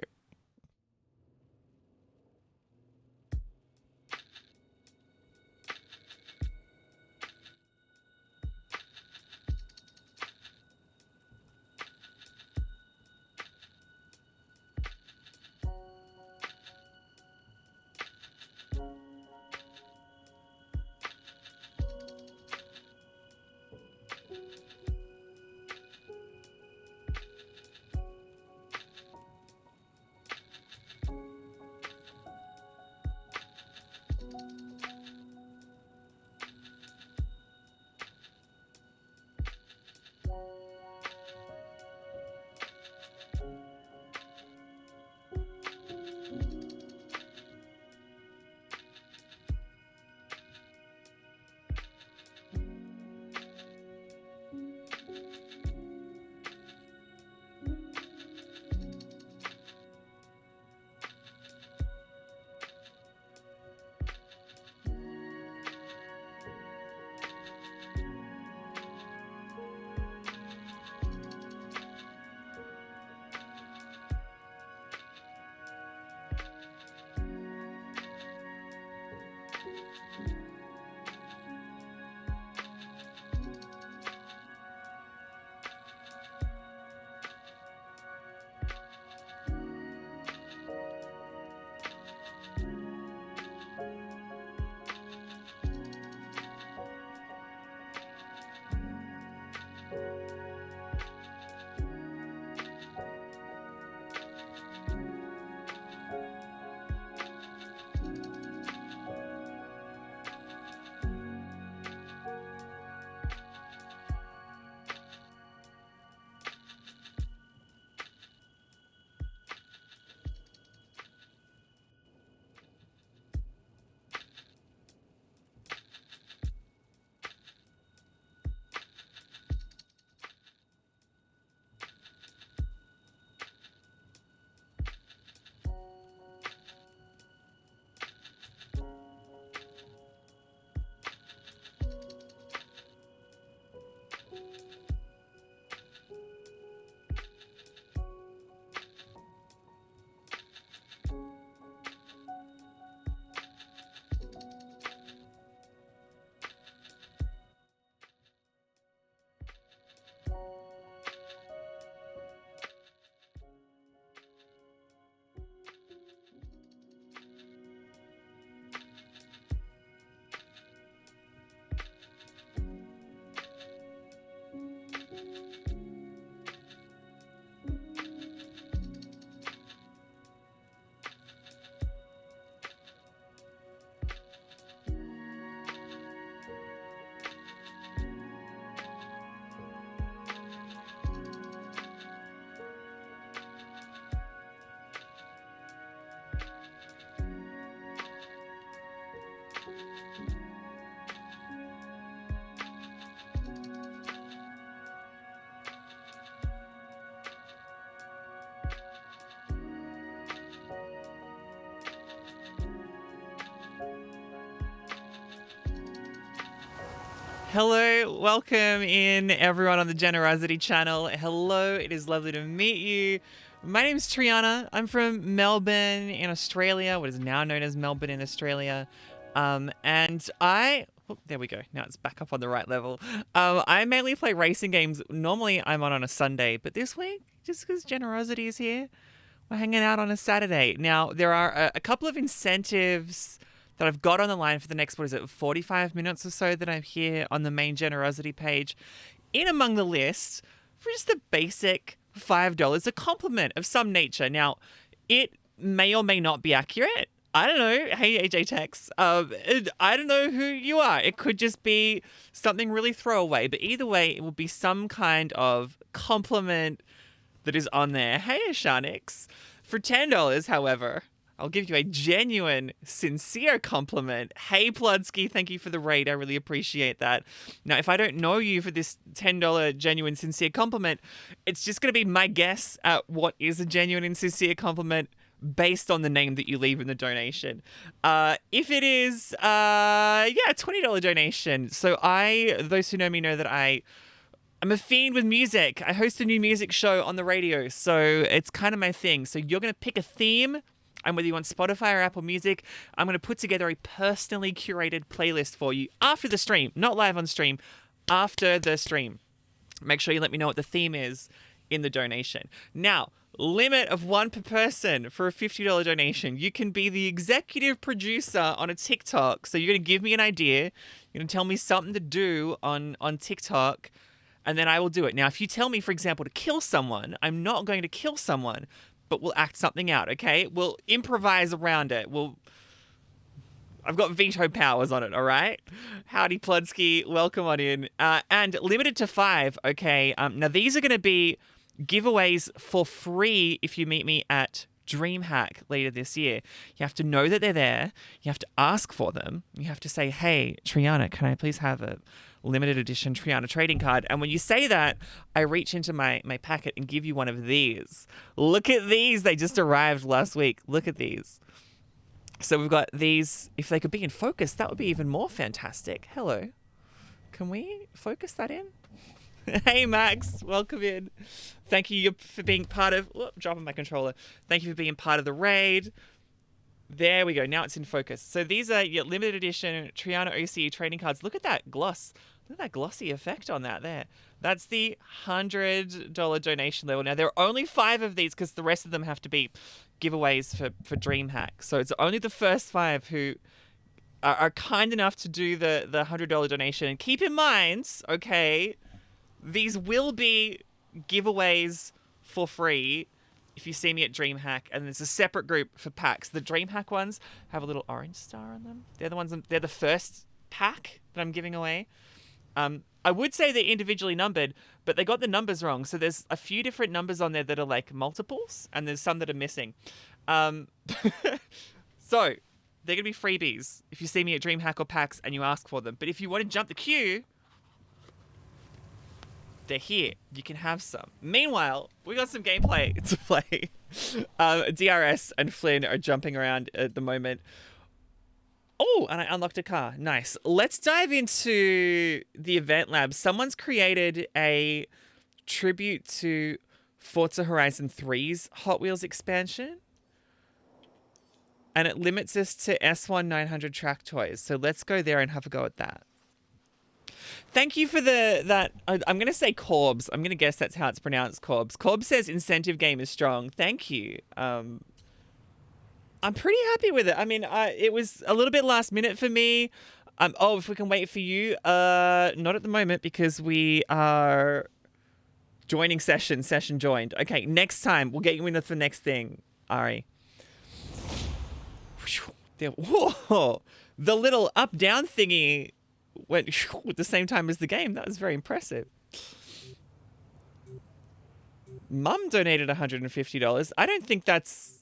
Hello, welcome in everyone on the GenerOZity channel. Hello, it is lovely to meet you. My name's Triana. I'm from Melbourne in Australia, what is now known as Melbourne in Australia. And there we go. Now it's back up on the right level. I mainly play racing games. Normally I'm on a Sunday, but this week, just because GenerOZity is here, we're hanging out on a Saturday. Now, there are a couple of incentives that I've got on the line for the next, 45 minutes or so that I'm here on the main GenerOZity page. In among the list, for just the basic $5, a compliment of some nature. Now, it may or may not be accurate. I don't know. Hey, AJ Tex. I don't know who you are. It could just be something really throwaway. But either way, it will be some kind of compliment that is on there. Hey, Ashanix. For $10, however, I'll give you a genuine, sincere compliment. Hey, Pludsky, thank you for the raid. I really appreciate that. Now, if I don't know you for this $10 genuine, sincere compliment, it's just going to be my guess at what is a genuine and sincere compliment based on the name that you leave in the donation. If it is, a $20 donation. So those who know me know that I'm a fiend with music. I host a new music show on the radio, so it's kind of my thing. So you're going to pick a theme, and whether you want Spotify or Apple Music, I'm going to put together a personally curated playlist for you after the stream, not live on stream, after the stream. Make sure you let me know what the theme is in the donation. Now, limit of one per person for a $50 donation. You can be the executive producer on a TikTok. So you're going to give me an idea. You're going to tell me something to do on TikTok, and then I will do it. Now, if you tell me, for example, to kill someone, I'm not going to kill someone, but we'll act something out, okay? We'll improvise around it. I've got veto powers on it, all right? Howdy, Pludsky. Welcome on in. And limited to 5, okay? Now, these are going to be giveaways for free if you meet me at DreamHack later this year. You have to know that they're there. You have to ask for them. You have to say, hey, Triana, can I please have a limited edition Triana trading card? And when you say that, I reach into my packet and give you one of these. Look at these. They just arrived last week. Look at these. So we've got these. If they could be in focus, that would be even more fantastic. Hello. Can we focus that in? Hey, Max. Welcome in. Thank you for being part of... dropping my controller. Thank you for being part of the raid. There we go. Now it's in focus. So these are your limited edition GenerOZity trading cards. Look at that gloss. Look at that glossy effect on that there. That's the $100 donation level. Now, there are only 5 of these because the rest of them have to be giveaways for DreamHack. So it's only the first 5 who are kind enough to do the $100 donation. And keep in mind, okay, these will be giveaways for free if you see me at DreamHack, and there's a separate group for packs. The DreamHack ones have a little orange star on them. They're the first pack that I'm giving away. I would say they're individually numbered, but they got the numbers wrong. So there's a few different numbers on there that are like multiples, and there's some that are missing. So they're going to be freebies if you see me at DreamHack or PAX and you ask for them. But if you want to jump the queue, they're here. You can have some. Meanwhile, we got some gameplay to play. DRS and Flynn are jumping around at the moment. Oh, and I unlocked a car. Nice. Let's dive into the event lab. Someone's created a tribute to Forza Horizon 3's Hot Wheels expansion. And it limits us to S1 900 track toys. So let's go there and have a go at that. Thank you for that. I'm going to say Corbs. I'm going to guess that's how it's pronounced, Corbs. Corbs says incentive game is strong. Thank you. I'm pretty happy with it. I mean, it was a little bit last minute for me. If we can wait for you. Not at the moment because we are joining session joined. Okay, next time we'll get you in for the next thing, Ari. Whoa, the little up-down thingy went at the same time as the game. That was very impressive. Mum donated $150. I don't think that's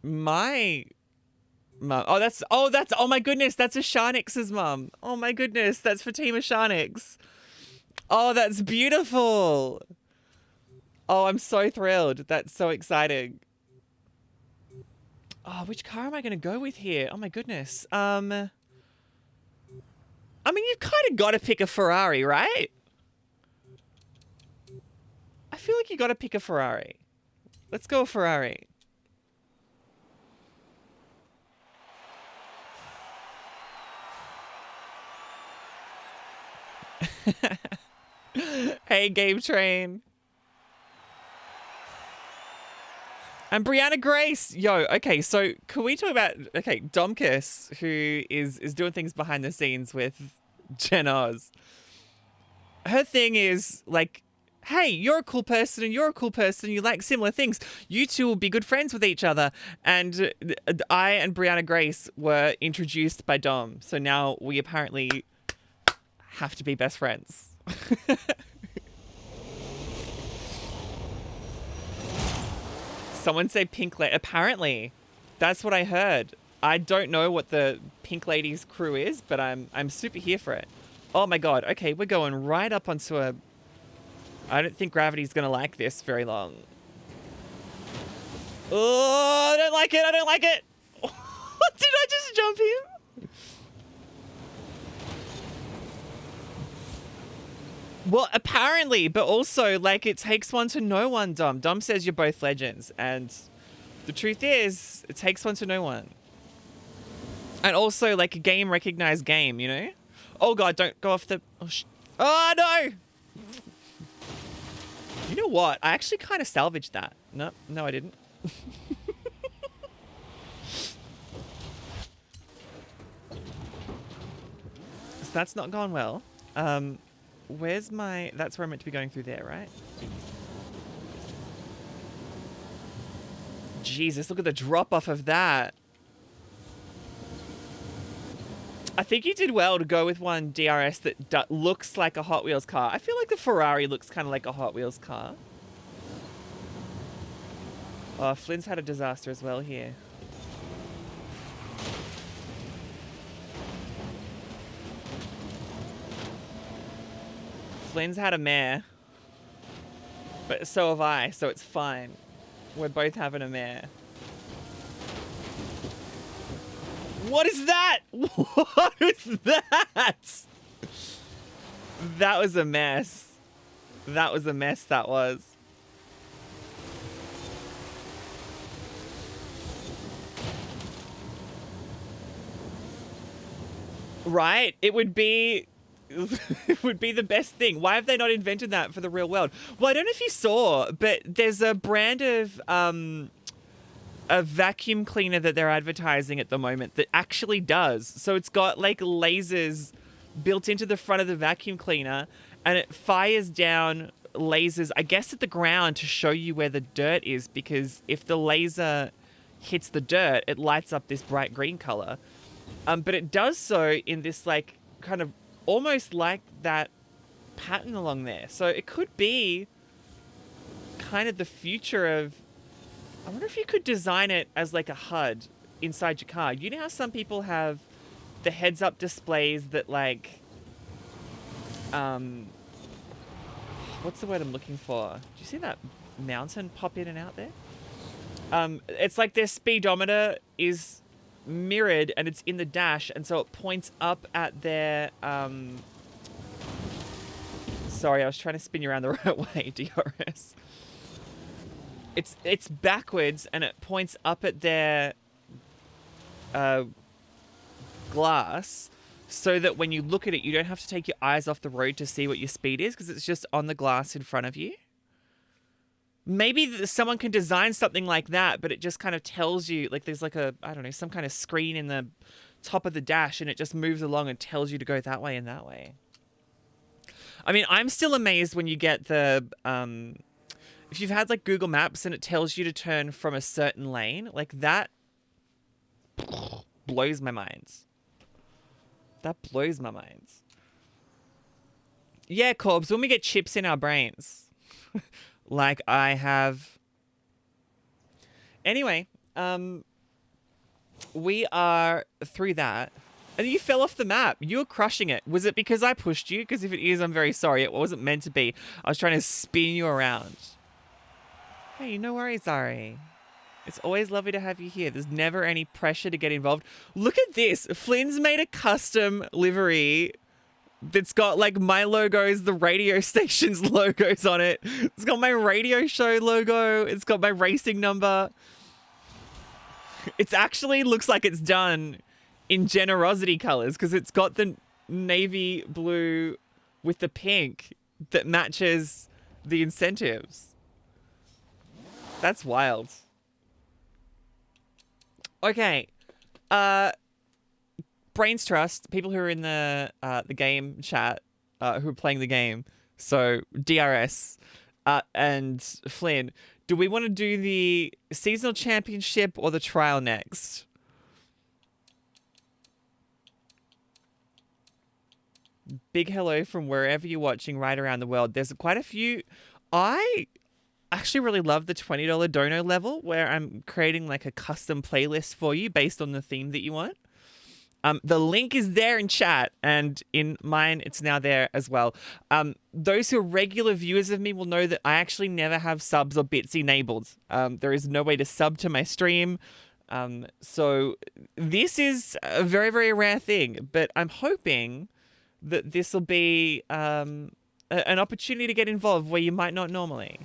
my mum. Oh my goodness, that's Ashanix's mum. Oh my goodness, that's Fatima Shanix. Oh, that's beautiful. Oh, I'm so thrilled. That's so exciting. Oh, which car am I going to go with here? Oh my goodness. I mean, you've kind of got to pick a Ferrari, right? I feel like you got to pick a Ferrari. Let's go Ferrari. Hey, Game Train. And Brianna Grace. Yo, okay, so can we talk about, okay, Domkis, who is doing things behind the scenes with Gen Oz. Her thing is, like, hey, you're a cool person and you're a cool person. You like similar things. You two will be good friends with each other. And I and Brianna Grace were introduced by Dom. So now we apparently have to be best friends. Someone said Pink Lady. Apparently, that's what I heard. I don't know what the Pink Lady's crew is, but I'm super here for it. Oh my god. Okay, we're going right up onto a... I don't think gravity's gonna like this very long. Oh, I don't like it. I don't like it. Did I just jump here? Well, apparently, but also, like, it takes one to know one, Dom. Dom says you're both legends, and the truth is, it takes one to know one. And also, like, a game recognized game, you know? Oh, God, don't go off the... Oh, no! You know what? I actually kind of salvaged that. No, I didn't. So that's not gone well. Where's my... That's where I'm meant to be going through there, right? Jesus, look at the drop-off of that. I think you did well to go with one DRS that looks like a Hot Wheels car. I feel like the Ferrari looks kind of like a Hot Wheels car. Oh, Flynn's had a disaster as well here. Flynn's had a mare. But so have I, so it's fine. We're both having a mare. What is that? What is that? That was a mess. That was a mess, that was. Right? It would be... It would be the best thing. Why have they not invented that for the real world? Well, I don't know if you saw, but there's a brand of a vacuum cleaner that they're advertising at the moment that actually does. So it's got like lasers built into the front of the vacuum cleaner, and it fires down lasers, I guess, at the ground to show you where the dirt is, because if the laser hits the dirt, it lights up this bright green color. But it does so in this like kind of almost like that pattern along there. So it could be kind of the future of... I wonder if you could design it as like a HUD inside your car. You know how some people have the heads-up displays that like... what's the word I'm looking for? Do you see that mountain pop in and out there? It's like their speedometer is mirrored and it's in the dash, and so it points up at their sorry, I was trying to spin you around the right way. DRS. It's backwards and it points up at their glass, so that when you look at it, you don't have to take your eyes off the road to see what your speed is, because it's just on the glass in front of you. Maybe someone can design something like that, but it just kind of tells you, like there's like a, I don't know, some kind of screen in the top of the dash, and it just moves along and tells you to go that way and that way. I mean, I'm still amazed when you get the, if you've had like Google Maps and it tells you to turn from a certain lane, like that blows my mind. That blows my mind. Yeah, Corbs, when we get chips in our brains. Like I have. Anyway, we are through that. And you fell off the map. You were crushing it. Was it because I pushed you? Because if it is, I'm very sorry. It wasn't meant to be. I was trying to spin you around. Hey, no worries, Ari. It's always lovely to have you here. There's never any pressure to get involved. Look at this. Flynn's made a custom livery that's got like my logos, the radio station's logos on it. It's got my radio show logo. It's got my racing number. It's actually looks like it's done in GenerOZity colors because it's got the navy blue with the pink that matches the incentives. That's wild. Okay. Brains Trust, people who are in the game chat, who are playing the game. So DRS and Flynn, do we want to do the seasonal championship or the trial next? Big hello from wherever you're watching right around the world. There's quite a few. I actually really love the $20 dono level where I'm creating like a custom playlist for you based on the theme that you want. The link is there in chat, and in mine, it's now there as well. Those who are regular viewers of me will know that I actually never have subs or bits enabled. There is no way to sub to my stream. So this is a very, very rare thing, but I'm hoping that this will be an opportunity to get involved where you might not normally.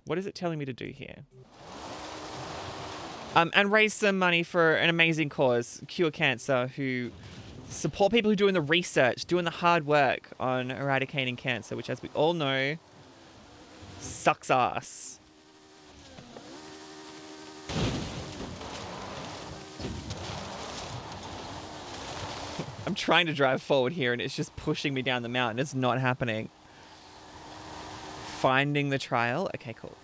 What is it telling me to do here? And raise some money for an amazing cause, Cure Cancer, who support people who are doing the research, doing the hard work on eradicating cancer, which, as we all know, sucks ass. I'm trying to drive forward here, and it's just pushing me down the mountain. It's not happening. Finding the trial. Okay, cool.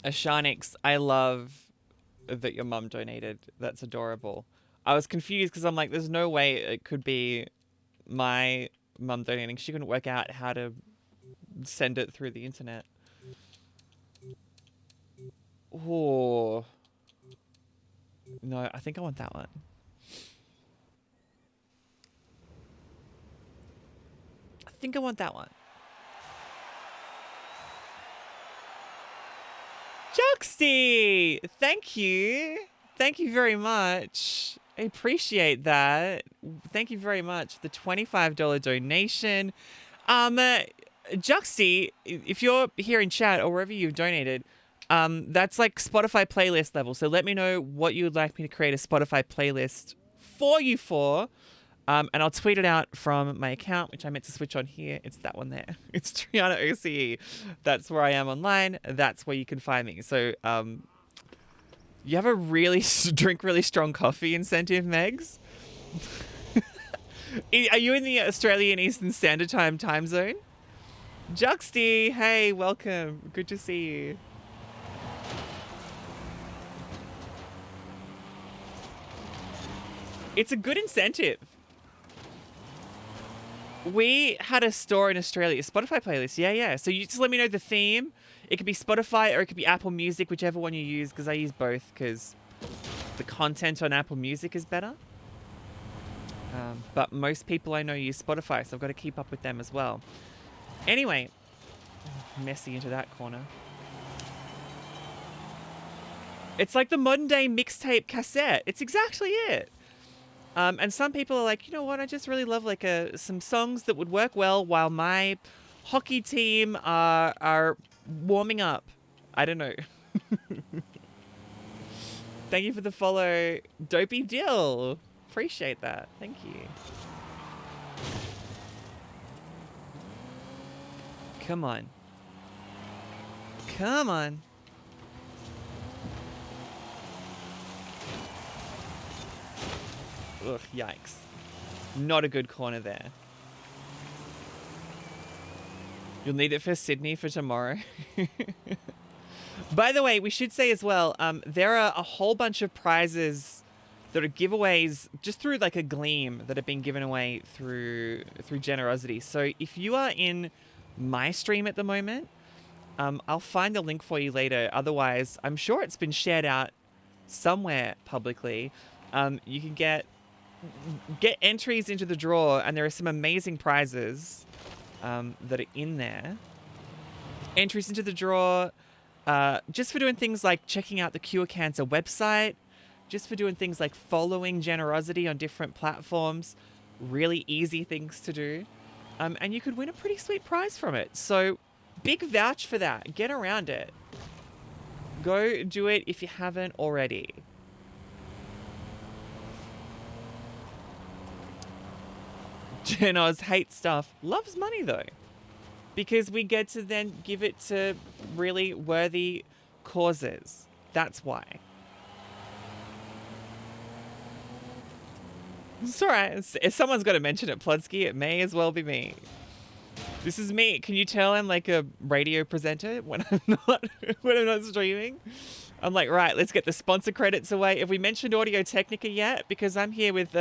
Ashanix, I love that your mum donated. That's adorable. I was confused because I'm like, there's no way it could be my mum donating. She couldn't work out how to send it through the internet. Oh. No, I think I want that one. I think I want that one. Juxty! Thank you. Thank you very much. I appreciate that. Thank you very much. The $25 donation. Juxty, if you're here in chat or wherever you've donated, that's like Spotify playlist level. So let me know what you would like me to create a Spotify playlist for you for. And I'll tweet it out from my account, which I meant to switch on here. It's that one there. It's GenerOZity. That's where I am online. That's where you can find me. So, you have a really drink really strong coffee incentive, Megs? Are you in the Australian Eastern Standard Time zone? Juxty, hey, welcome. Good to see you. It's a good incentive. We had a store in Australia, Spotify playlist. Yeah. So you just let me know the theme. It could be Spotify or it could be Apple Music, whichever one you use, because I use both because the content on Apple Music is better. But most people I know use Spotify, so I've got to keep up with them as well. Anyway, messy into that corner. It's like the modern day mixtape cassette. It's exactly it. And some people are like, you know what? I just really love like some songs that would work well while my hockey team are warming up. I don't know. Thank you for the follow, Dopey Dill. Appreciate that. Thank you. Come on. Come on. Ugh, yikes. Not a good corner there. You'll need it for Sydney for tomorrow. By the way, we should say as well, there are a whole bunch of prizes that are giveaways just through like a Gleam that have been given away through GenerOZity. So if you are in my stream at the moment, I'll find the link for you later. Otherwise, I'm sure it's been shared out somewhere publicly. You can get entries into the draw, and there are some amazing prizes that are in there. Entries into the draw, just for doing things like checking out the Cure Cancer website, just for doing things like following GenerOZity on different platforms. Really easy things to do. And you could win a pretty sweet prize from it. So big vouch for that. Get around it. Go do it if you haven't already. Genoz hates stuff. Loves money though. Because we get to then give it to really worthy causes. That's why. It's alright. If someone's got to mention it, Pludsky, it may as well be me. This is me. Can you tell I'm like a radio presenter when I'm not streaming? I'm like, right, let's get the sponsor credits away. Have we mentioned Audio Technica yet? Because I'm here with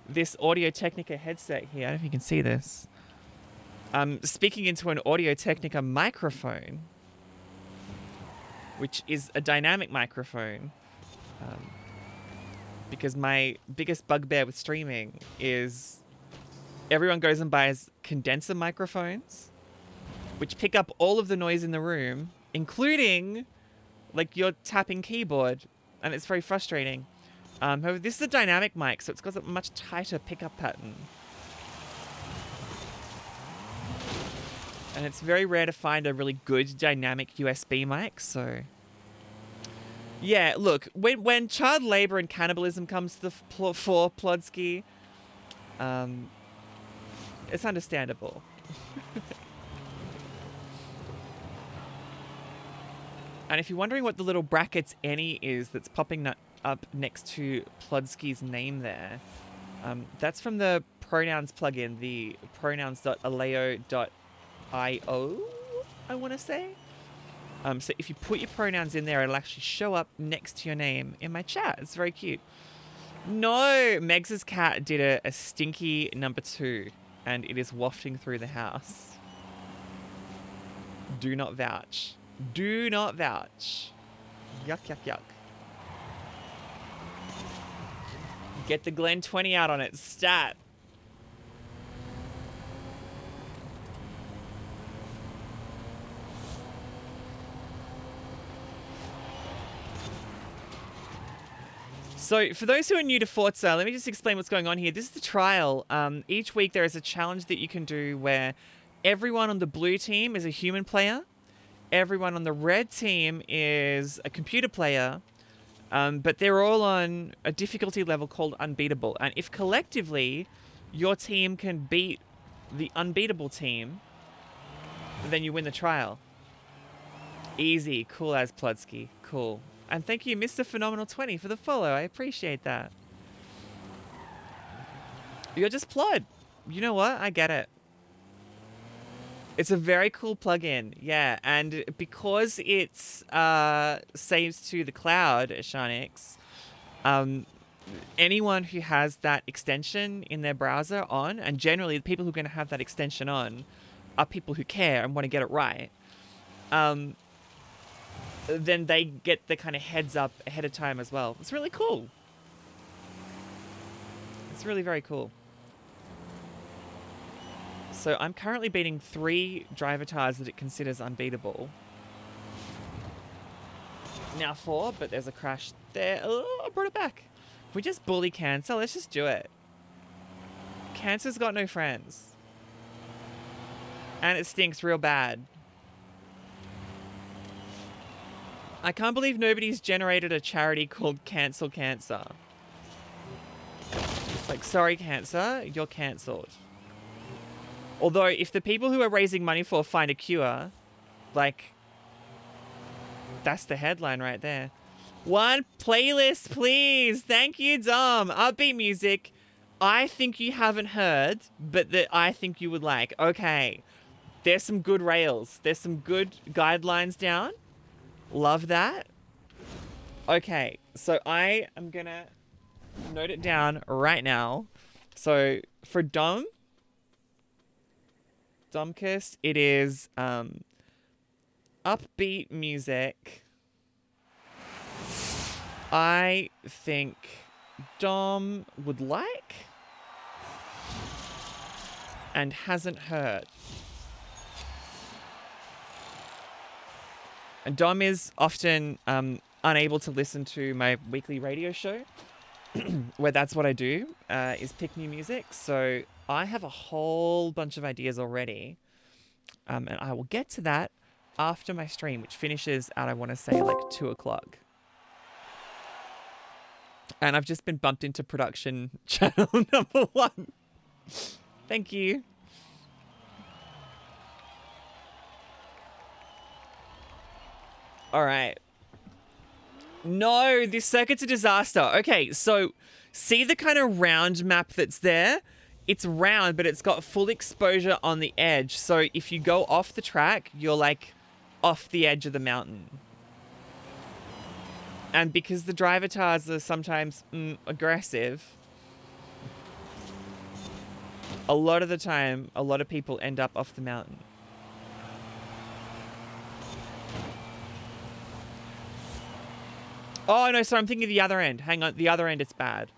this Audio Technica headset here. I don't know if you can see this. I'm speaking into an Audio Technica microphone, which is a dynamic microphone. Because my biggest bugbear with streaming is everyone goes and buys condenser microphones, which pick up all of the noise in the room, including like your tapping keyboard, and it's very frustrating. However, this is a dynamic mic, so it's got a much tighter pickup pattern. And it's very rare to find a really good dynamic USB mic, so... Yeah, look, when child labor and cannibalism comes to the fore, Plodsky, it's understandable. And if you're wondering what the little brackets any is that's popping up next to Plodsky's name there, that's from the pronouns plugin, the pronouns.aleo.io, I want to say. So if you put your pronouns in there, it'll actually show up next to your name in my chat. It's very cute. No, Megs' cat did a stinky number 2, and it is wafting through the house. Do not vouch. Do not vouch. Yuck, yuck, yuck. Get the Glen 20 out on it. Stat. So for those who are new to Forza, let me just explain what's going on here. This is the trial. Each week there is a challenge that you can do where everyone on the blue team is a human player. Everyone on the red team is a computer player. But they're all on a difficulty level called unbeatable. And if collectively your team can beat the unbeatable team, then you win the trial. Easy. Cool as Plodsky. Cool. And thank you, Mr. Phenomenal20, for the follow. I appreciate that. You're just Plod. You know what? I get it. It's a very cool plugin. Yeah, and because it's saves to the cloud, Shanix, anyone who has that extension in their browser on, and generally the people who are going to have that extension on are people who care and want to get it right, then they get the kind of heads up ahead of time as well. It's really cool. It's really very cool. So I'm currently beating 3 driver tires that it considers unbeatable. Now 4, but there's a crash there. Oh, I brought it back. If we just bully Cancer, let's just do it. Cancer's got no friends. And it stinks real bad. I can't believe nobody's generated a charity called Cancel Cancer. It's like, sorry, Cancer, you're cancelled. Although, if the people who are raising money for find a cure, like, that's the headline right there. 1 playlist, please. Thank you, Dom. Upbeat music. I think you haven't heard, but that I think you would like. Okay. There's some good rails. There's some good guidelines down. Love that. Okay. So I am going to note it down right now. So for Domcast, it is upbeat music. I think Dom would like. and hasn't heard. And Dom is often unable to listen to my weekly radio show, where that's what I do, is pick new music. So I have a whole bunch of ideas already, and I will get to that after my stream, which finishes at, I want to say, like 2 o'clock. And I've just been bumped into production channel number 1. Thank you. All right. No, this circuit's a disaster. Okay, so see the kind of round map that's there? It's round, but it's got full exposure on the edge. So if you go off the track, you're like off the edge of the mountain. And because the driver tars are sometimes aggressive, a lot of the time, a lot of people end up off the mountain. Oh, no, sorry, I'm thinking of the other end. Hang on, the other end, it's bad.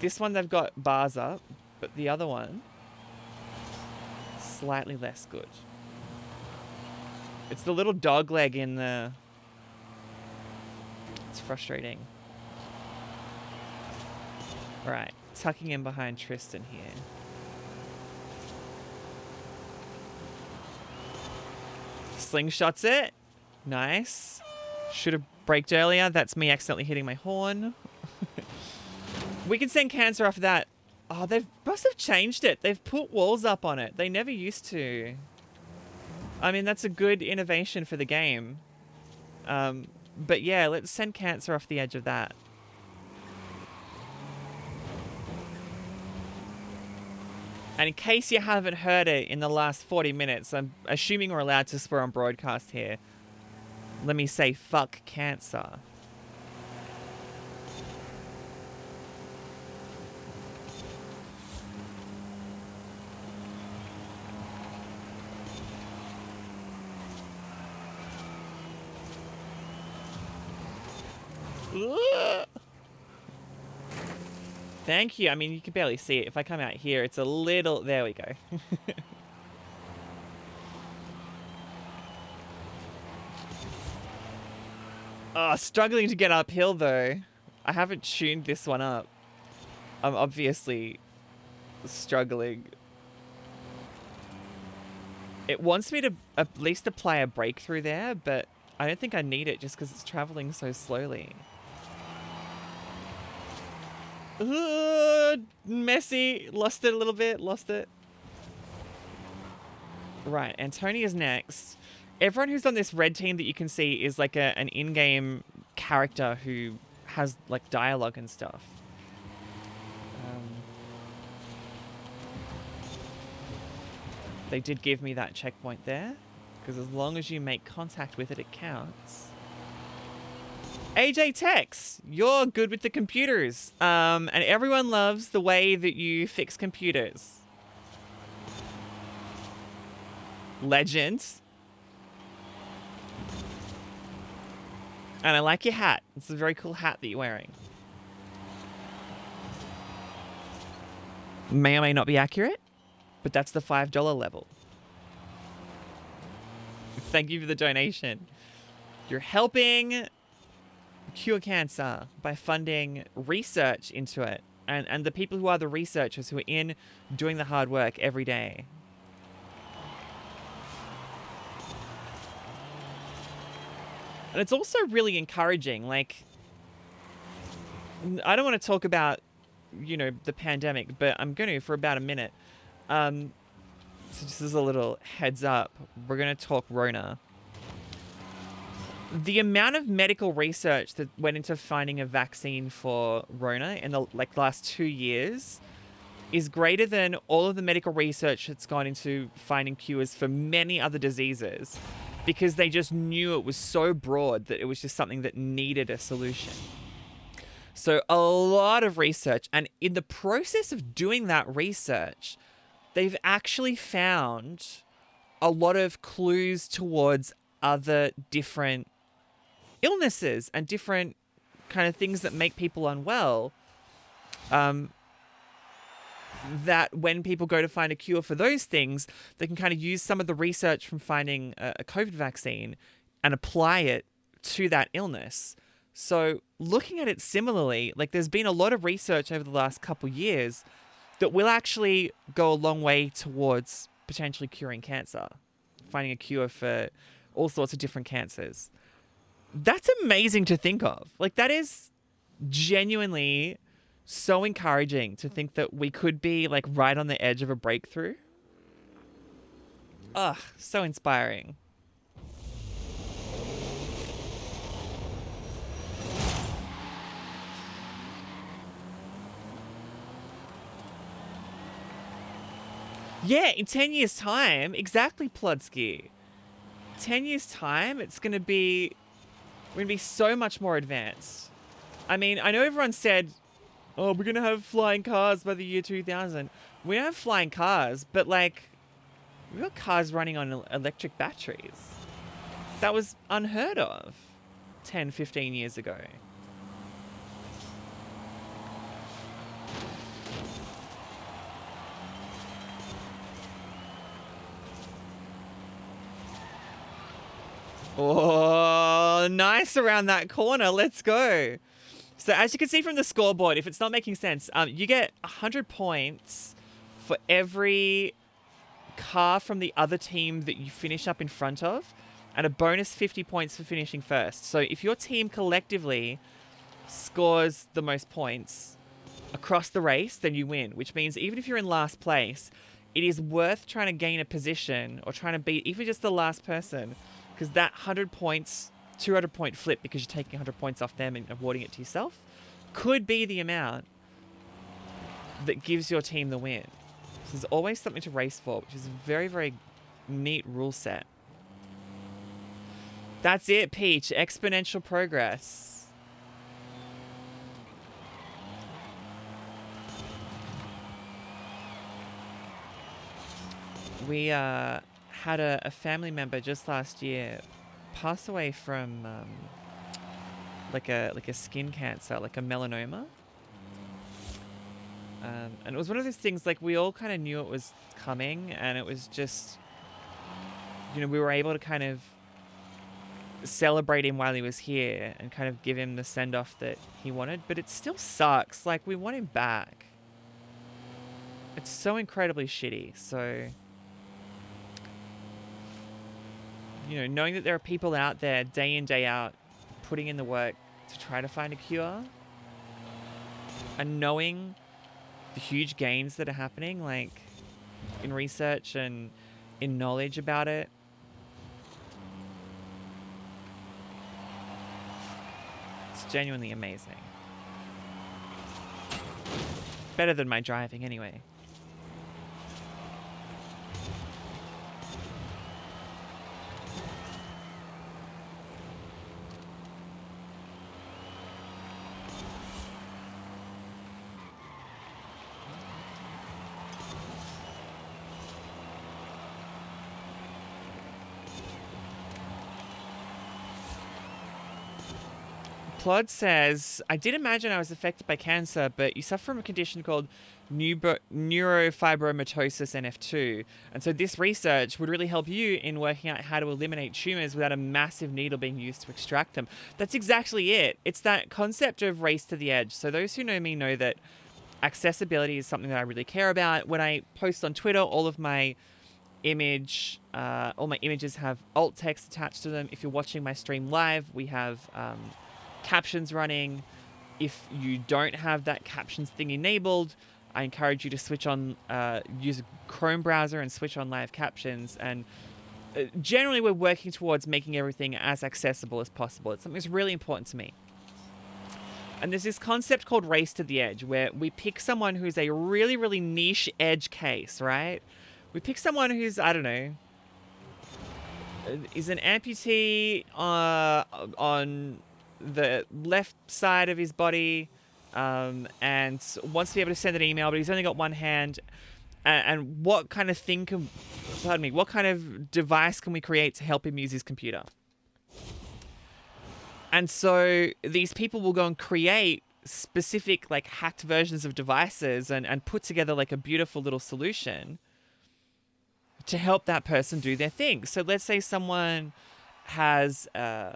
This one, they've got bars up, but the other one, slightly less good. It's the little dog leg in the... It's frustrating. All right, tucking in behind Tristan here. Slingshots it. Nice. Should have braked earlier. That's me accidentally hitting my horn. We can send cancer after that. Oh, they must have changed it. They've put walls up on it. They never used to. I mean, that's a good innovation for the game. But yeah, let's send cancer off the edge of that. And in case you haven't heard it in the last 40 minutes, I'm assuming we're allowed to swear on broadcast here. Let me say, fuck cancer. Thank you. I mean, you can barely see it. If I come out here, it's a little... There we go. Oh, struggling to get uphill, though. I haven't tuned this one up. I'm obviously struggling. It wants me to at least apply a brake through there, but I don't think I need it just because it's traveling so slowly. Messy. Lost it a little bit. Lost it. Right, Antonia's next. Everyone who's on this red team that you can see is like an in-game character who has like dialogue and stuff. They did give me that checkpoint there, because as long as you make contact with it, it counts. AJ Tex, you're good with the computers, and everyone loves the way that you fix computers. Legend. And I like your hat. It's a very cool hat that you're wearing. May or may not be accurate, but that's the $5 level. Thank you for the donation. You're helping cure cancer by funding research into it. And the people who are the researchers who are in doing the hard work every day. And it's also really encouraging. Like, I don't want to talk about, you know, the pandemic, but I'm going to for about a minute. So just as a little heads up, we're going to talk Rona. The amount of medical research that went into finding a vaccine for Rona in the last 2 years is greater than all of the medical research that's gone into finding cures for many other diseases, because they just knew it was so broad that it was just something that needed a solution. So a lot of research, and in the process of doing that research, they've actually found a lot of clues towards other different illnesses and different kind of things that make people unwell. that when people go to find a cure for those things, they can kind of use some of the research from finding a COVID vaccine and apply it to that illness. So looking at it similarly, like there's been a lot of research over the last couple years that will actually go a long way towards potentially curing cancer, finding a cure for all sorts of different cancers. That's amazing to think of. Like that is genuinely so encouraging to think that we could be like right on the edge of a breakthrough. Ugh, so inspiring. Yeah, in 10 years' time, exactly, Plodsky. 10 years' time, we're going to be so much more advanced. I mean, I know everyone said, oh, we're going to have flying cars by the year 2000. We don't have flying cars, but like, we've got cars running on electric batteries. That was unheard of 10, 15 years ago. Oh, nice around that corner. Let's go. So as you can see from the scoreboard, if it's not making sense, you get 100 points for every car from the other team that you finish up in front of, and a bonus 50 points for finishing first. So if your team collectively scores the most points across the race, then you win, which means even if you're in last place, it is worth trying to gain a position or trying to beat even just the last person, because that 100 points, 200 point flip, because you're taking 100 points off them and awarding it to yourself, could be the amount that gives your team the win. So there's always something to race for, which is a very, very neat rule set. That's it, Peach. Exponential progress. We had a family member just last year pass away from like a skin cancer, like a melanoma. And it was one of those things, like, we all kind of knew it was coming, and it was just, you know, we were able to kind of celebrate him while he was here and kind of give him the send-off that he wanted, but it still sucks. Like, we want him back. It's so incredibly shitty. So, you know, knowing that there are people out there day in, day out putting in the work to try to find a cure, and knowing the huge gains that are happening, like in research and in knowledge about it, it's genuinely amazing. Better than my driving anyway. Plod says, I did imagine I was affected by cancer, but you suffer from a condition called neurofibromatosis NF2. And so this research would really help you in working out how to eliminate tumors without a massive needle being used to extract them. That's exactly it. It's that concept of race to the edge. So those who know me know that accessibility is something that I really care about. When I post on Twitter, all my images have alt text attached to them. If you're watching my stream live, we have captions running. If you don't have that captions thing enabled, I encourage you to switch on, use a Chrome browser and switch on live captions. And generally, we're working towards making everything as accessible as possible. It's something that's really important to me. And there's this concept called race to the edge, where we pick someone who's a really, really niche edge case, right? We pick someone who's, I don't know, is an amputee on the left side of his body, and wants to be able to send an email, but he's only got one hand. And what kind of thing what kind of device can we create to help him use his computer? And so these people will go and create specific like hacked versions of devices and put together like a beautiful little solution to help that person do their thing. So let's say someone has, I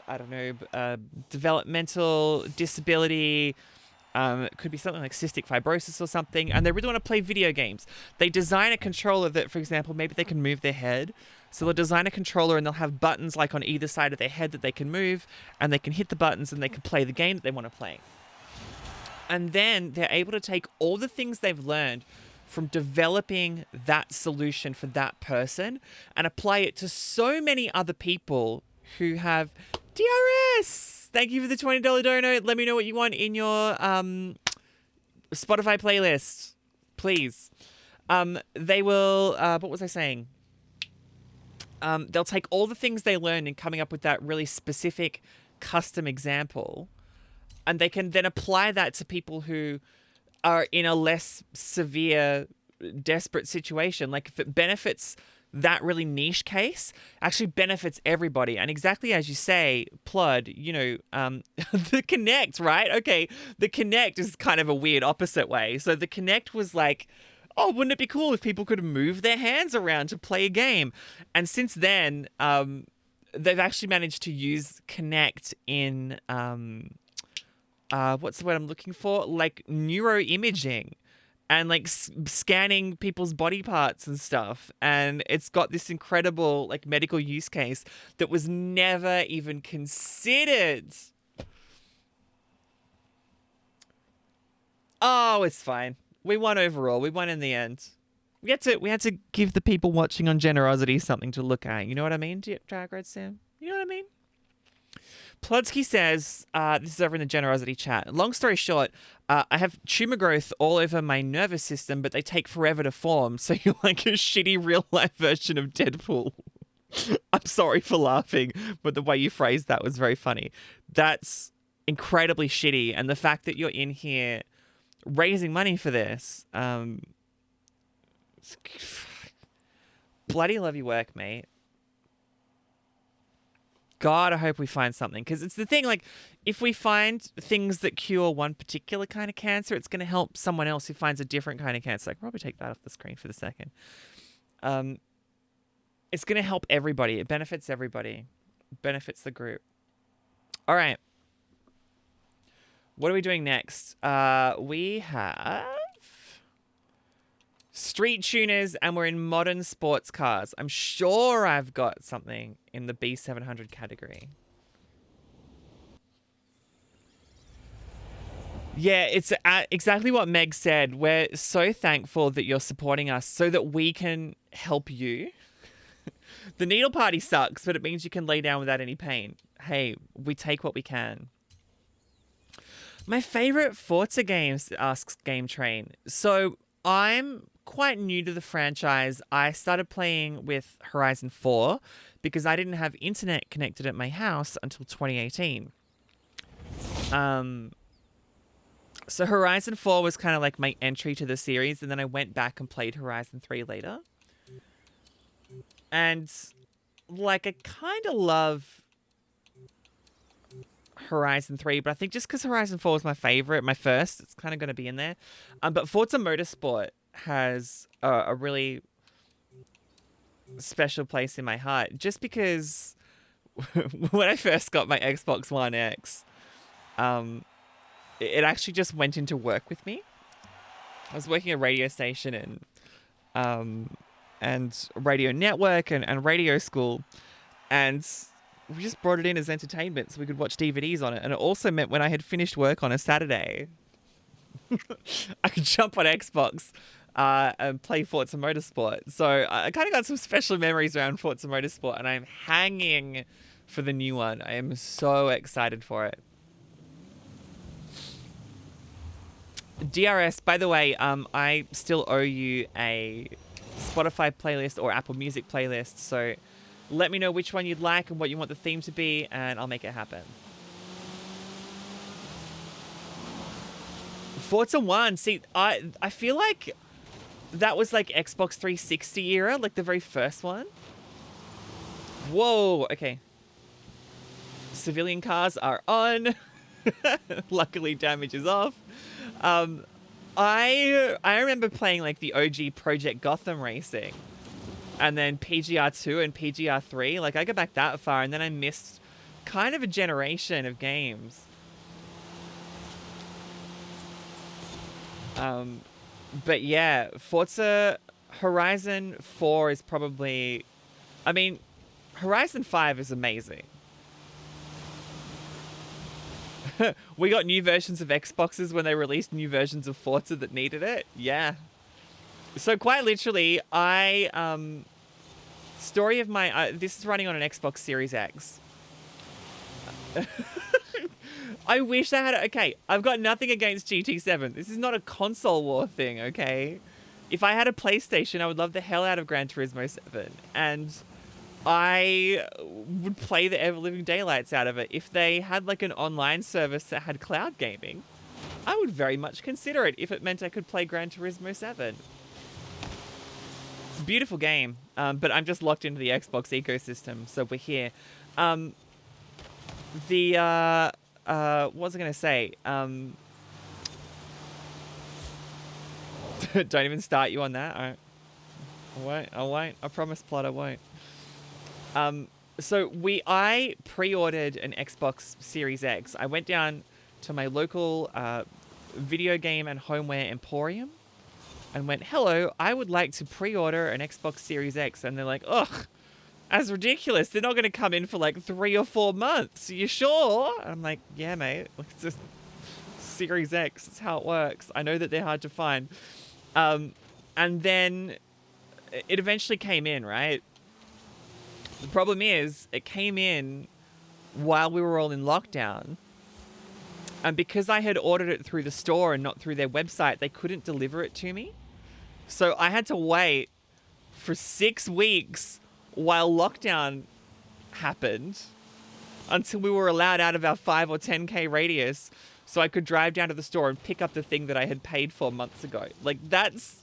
don't know, developmental disability. It could be something like cystic fibrosis or something, and they really want to play video games. They design a controller that, for example, maybe they can move their head. So they'll design a controller and they'll have buttons like on either side of their head that they can move, and they can hit the buttons and they can play the game that they want to play. And then they're able to take all the things they've learned from developing that solution for that person and apply it to so many other people who have DRS. Thank you for the $20 dono. Let me know what you want in your Spotify playlist, please. They will, what was I saying? They'll take all the things they learned in coming up with that really specific custom example, and they can then apply that to people who are in a less severe, desperate situation. Like if it benefits that really niche case, actually benefits everybody. And exactly as you say, Plud, you know, the Kinect, right? Okay, the Kinect is kind of a weird opposite way. So the Kinect was like, oh, wouldn't it be cool if people could move their hands around to play a game? And since then, they've actually managed to use Kinect in... what's the word I'm looking for? Like neuroimaging and like scanning people's body parts and stuff. And it's got this incredible like medical use case that was never even considered. Oh, it's fine. We won overall. We won in the end. We had to give the people watching on GenerOZity something to look at. You know what I mean, Drag Red Sam? You know what I mean? Plodsky says, this is over in the GenerOZity chat. Long story short, I have tumor growth all over my nervous system, but they take forever to form. So you're like a shitty real-life version of Deadpool. I'm sorry for laughing, but the way you phrased that was very funny. That's incredibly shitty. And the fact that you're in here raising money for this, bloody love your work, mate. God, I hope we find something. Because it's the thing, like, if we find things that cure one particular kind of cancer, it's going to help someone else who finds a different kind of cancer. I can probably take that off the screen for the second. It's going to help everybody. It benefits everybody. It benefits the group. All right. What are we doing next? We have... street tuners, and we're in modern sports cars. I'm sure I've got something in the B700 category. Yeah, it's exactly what Meg said. We're so thankful that you're supporting us so that we can help you. The needle party sucks, but it means you can lay down without any pain. Hey, we take what we can. My favorite Forza games, asks Game Train. So I'm quite new to the franchise. I started playing with Horizon 4 because I didn't have internet connected at my house until 2018. So Horizon 4 was kind of like my entry to the series, and then I went back and played Horizon 3 later. And like I kind of love Horizon 3, but I think just because Horizon 4 was my favorite, my first, it's kind of going to be in there. But Forza Motorsport has a really special place in my heart, just because when I first got my Xbox One X, it actually just went into work with me. I was working at a radio station and radio network and radio school, and we just brought it in as entertainment so we could watch DVDs on it. And it also meant when I had finished work on a Saturday, I could jump on Xbox and play Forza Motorsport. So I kind of got some special memories around Forza Motorsport, and I'm hanging for the new one. I am so excited for it. DRS, by the way, I still owe you a Spotify playlist or Apple Music playlist, so let me know which one you'd like and what you want the theme to be, and I'll make it happen. Forza 1, see, I feel like that was like Xbox 360 era, like the very first one. Whoa, okay. Civilian cars are on. Luckily, damage is off. I remember playing like the OG Project Gotham Racing, and then PGR2 and PGR3. Like I go back that far, and then I missed kind of a generation of games. But yeah, Forza Horizon 4 is probably, I mean, Horizon 5 is amazing. We got new versions of Xboxes when they released new versions of Forza that needed it. Yeah. So quite literally, story of my, this is running on an Xbox Series X. I wish I had, okay, I've got nothing against GT7. This is not a console war thing, okay? If I had a PlayStation, I would love the hell out of Gran Turismo 7. And I would play the ever-living daylights out of it. If they had like an online service that had cloud gaming, I would very much consider it if it meant I could play Gran Turismo 7. It's a beautiful game, but I'm just locked into the Xbox ecosystem, so we're here. What was I going to say? Don't even start you on that. I won't. I promise, Plot, I won't. So I pre-ordered an Xbox Series X. I went down to my local video game and homeware emporium and went, hello, I would like to pre-order an Xbox Series X. And they're like, ugh, that's ridiculous. They're not going to come in for like 3 or 4 months. Are you sure? And I'm like, yeah, mate. It's just Series X. That's how it works. I know that they're hard to find. And then it eventually came in, right? The problem is, it came in while we were all in lockdown. And because I had ordered it through the store and not through their website, they couldn't deliver it to me. So I had to wait for 6 weeks while lockdown happened until we were allowed out of our 5 or 10K radius so I could drive down to the store and pick up the thing that I had paid for months ago. Like, that's...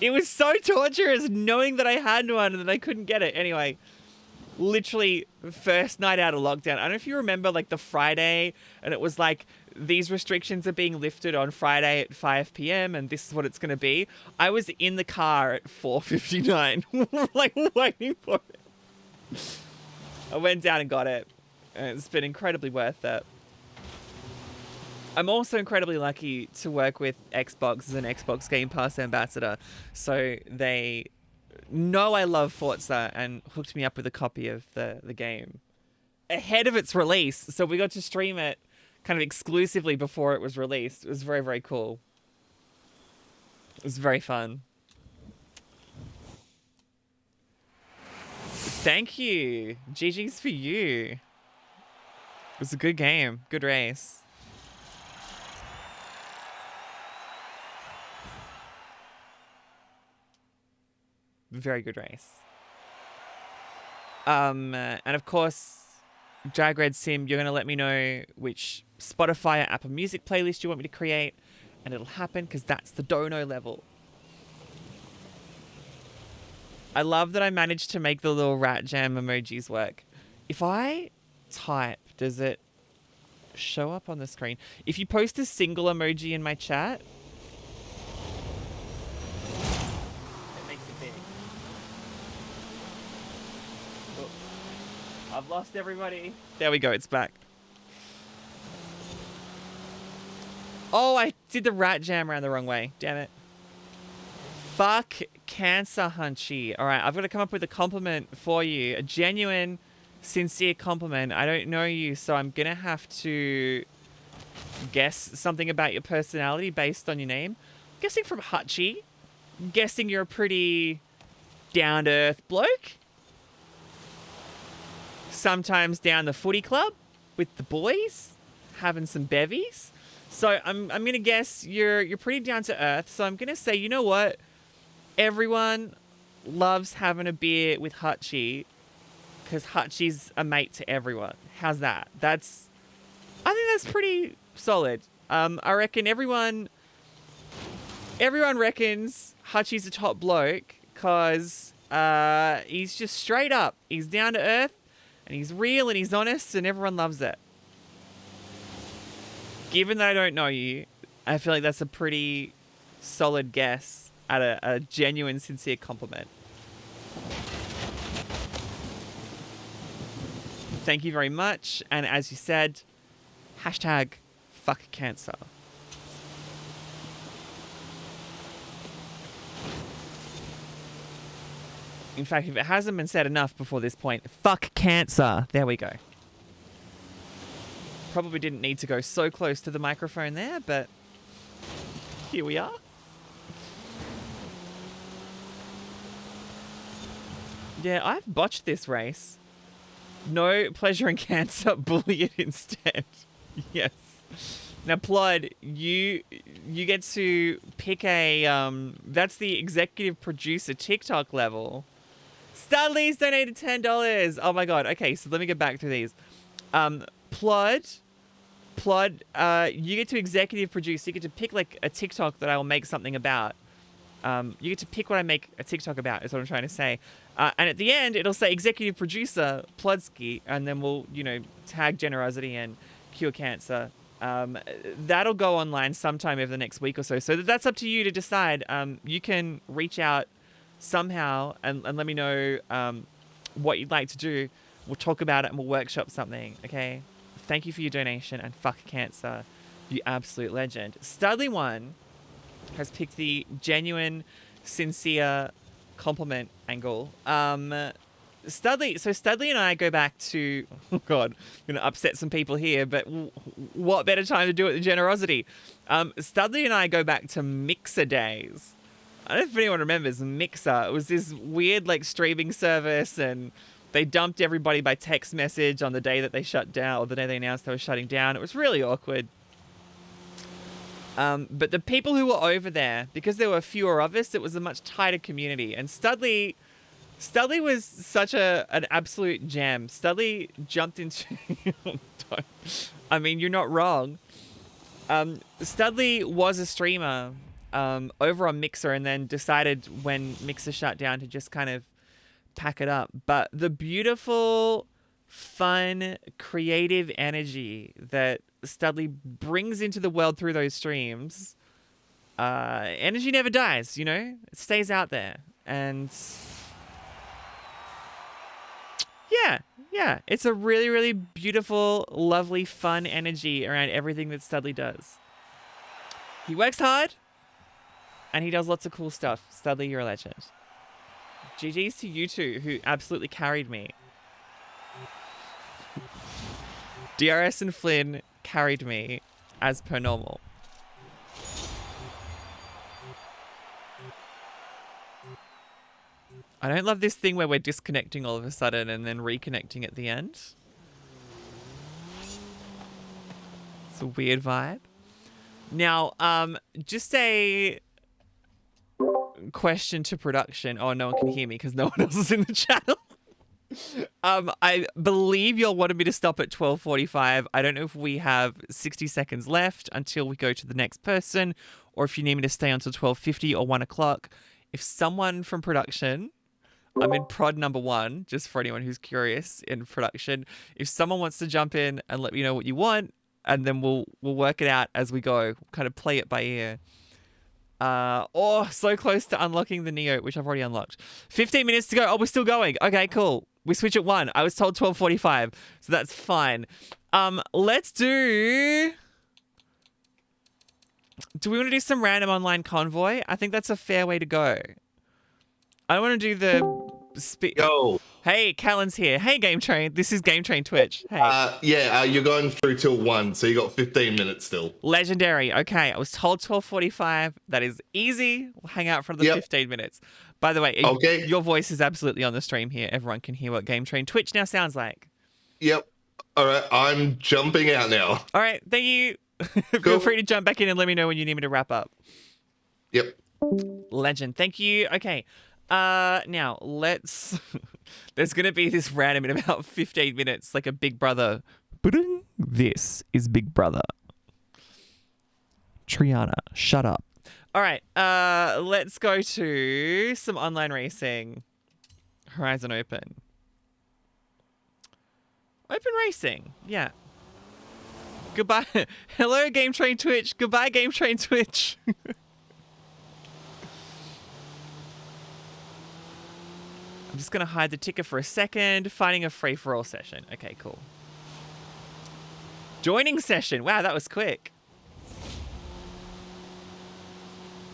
It was so torturous knowing that I had one and that I couldn't get it. Anyway, literally first night out of lockdown. I don't know if you remember like the Friday and it was like, these restrictions are being lifted on Friday at 5 p.m. and this is what it's going to be. I was in the car at 4:59, like waiting for it. I went down and got it. And it's been incredibly worth it. I'm also incredibly lucky to work with Xbox as an Xbox Game Pass ambassador. So they know I love Forza and hooked me up with a copy of the game ahead of its release. So we got to stream it kind of exclusively before it was released. It was very, very cool. It was very fun. Thank you. GG's for you. It was a good game. Good race. Very good race. And of course, Jag Red Sim, you're going to let me know which Spotify or Apple Music playlist you want me to create, and it'll happen because that's the dono level. I love that I managed to make the little rat jam emojis work. If I type, does it show up on the screen? If you post a single emoji in my chat, it makes it big. Oops. I've lost everybody. There we go, it's back. Oh, I did the rat jam around the wrong way. Damn it. Fuck Cancer Hunchy. All right, I've got to come up with a compliment for you. A genuine, sincere compliment. I don't know you, so I'm going to have to guess something about your personality based on your name. I'm guessing from Hutchie. I'm guessing you're a pretty down-to-earth bloke. Sometimes down the footy club with the boys, having some bevies. So I'm gonna guess you're pretty down to earth. So I'm gonna say, you know what? Everyone loves having a beer with Hutchie because Hutchie's a mate to everyone. How's that? I think that's pretty solid. I reckon everyone reckons Hutchie's a top bloke because he's just straight up. He's down to earth and he's real and he's honest and everyone loves it. Given that I don't know you, I feel like that's a pretty solid guess at a genuine, sincere compliment. Thank you very much. And as you said, hashtag fuck cancer. In fact, if it hasn't been said enough before this point, fuck cancer. There we go. Probably didn't need to go so close to the microphone there, but here we are. Yeah, I've botched this race. No pleasure in cancer, bully it instead. Yes. Now, Plod, you get to pick a that's the executive producer TikTok level. Studley's donated $10. Oh my god. Okay, so let me get back through these. Plod, you get to executive produce. You get to pick like a TikTok that I will make something about. You get to pick what I make a TikTok about, is what I'm trying to say. And at the end, it'll say executive producer Plodsky, and then we'll, tag GenerOZity and cure cancer. That'll go online sometime over the next week or so. So that's up to you to decide. You can reach out somehow and let me know what you'd like to do. We'll talk about it and we'll workshop something, okay? Thank you for your donation, and fuck cancer, you absolute legend. Studley1 has picked the genuine, sincere compliment angle. Studley and I go back to, oh god, I'm going to upset some people here, but what better time to do it than GenerOZity? Studley and I go back to Mixer days. I don't know if anyone remembers Mixer. It was this weird streaming service, and they dumped everybody by text message on the day that they shut down, or the day they announced they were shutting down. It was really awkward. But the people who were over there, because there were fewer of us, it was a much tighter community. And Studley was such an absolute gem. Studley jumped into... I mean, you're not wrong. Studley was a streamer over on Mixer, and then decided when Mixer shut down to just kind of pack it up. But the beautiful, fun, creative energy that Studley brings into the world through those streams, energy never dies, it stays out there. And yeah, it's a really, really beautiful, lovely, fun energy around everything that Studley does. He works hard and he does lots of cool stuff. Studley, you're a legend. GG's to you two, who absolutely carried me. DRS and Flynn carried me as per normal. I don't love this thing where we're disconnecting all of a sudden and then reconnecting at the end. It's a weird vibe. Now, just a question to production. Oh, no one can hear me because no one else is in the channel. I believe y'all wanted me to stop at 12:45. I don't know if we have 60 seconds left until we go to the next person, or if you need me to stay until 12:50 or 1 o'clock. If someone from production, I'm in prod number 1, just for anyone who's curious in production. If someone wants to jump in and let me know what you want, and then we'll work it out as we go, kind of play it by ear. So close to unlocking the Neo, which I've already unlocked. 15 minutes to go. Oh, we're still going. Okay, cool. We switch at 1. I was told 12:45, so that's fine. Let's do... Do we want to do some random online convoy? I think that's a fair way to go. I want to do the... Yo. Hey, Callan's here. Hey, Game Train. This is Game Train Twitch. Hey. You're going through till 1, so you got 15 minutes still. Legendary. Okay, I was told 12:45. That is easy. We'll hang out for the 15 minutes. By the way, okay. Your voice is absolutely on the stream here. Everyone can hear what Game Train Twitch now sounds like. Yep. All right, I'm jumping out now. All right, thank you. Feel free to jump back in and let me know when you need me to wrap up. Yep. Legend. Thank you. Okay. Now let's... There's going to be this random in about 15 minutes, like a Big Brother. This is Big Brother. Triana, shut up. All right. Let's go to some online racing. Horizon Open. Open racing. Yeah. Goodbye. Hello, Game Train Twitch. Goodbye, Game Train Twitch. I'm just going to hide the ticker for a second. Finding a free-for-all session. Okay, cool. Joining session. Wow, that was quick.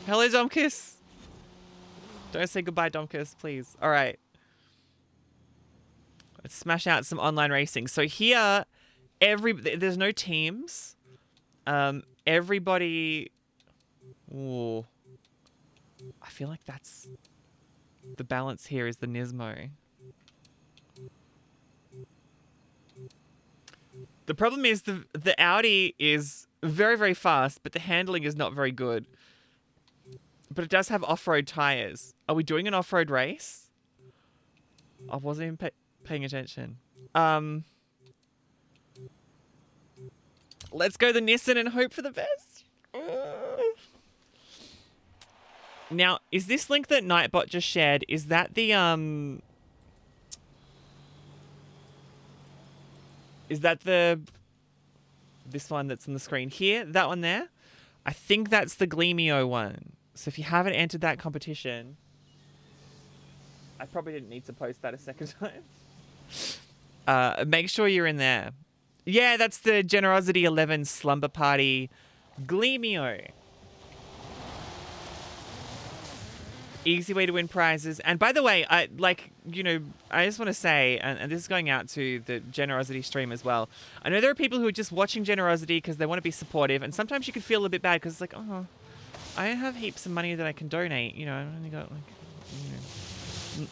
Hello, Domkis. Don't say goodbye, Domkis, please. All right. Let's smash out some online racing. So here, there's no teams. Everybody... Ooh. I feel like that's... The balance here is the Nismo. The problem is the Audi is very, very fast, but the handling is not very good. But it does have off-road tires. Are we doing an off-road race? I wasn't even paying attention. Let's go the Nissan and hope for the best. Now, is this link that Nightbot just shared, is that the, is that this one that's on the screen here? That one there? I think that's the Gleamio one. So if you haven't entered that competition, I probably didn't need to post that a second time. Make sure you're in there. Yeah, that's the GenerOZity 11 Slumber Party Gleamio. Easy way to win prizes. And by the way, I just want to say, and this is going out to the GenerOZity stream as well. I know there are people who are just watching GenerOZity because they want to be supportive, and sometimes you could feel a bit bad because it's like, oh, I don't have heaps of money that I can donate. You know, I've only got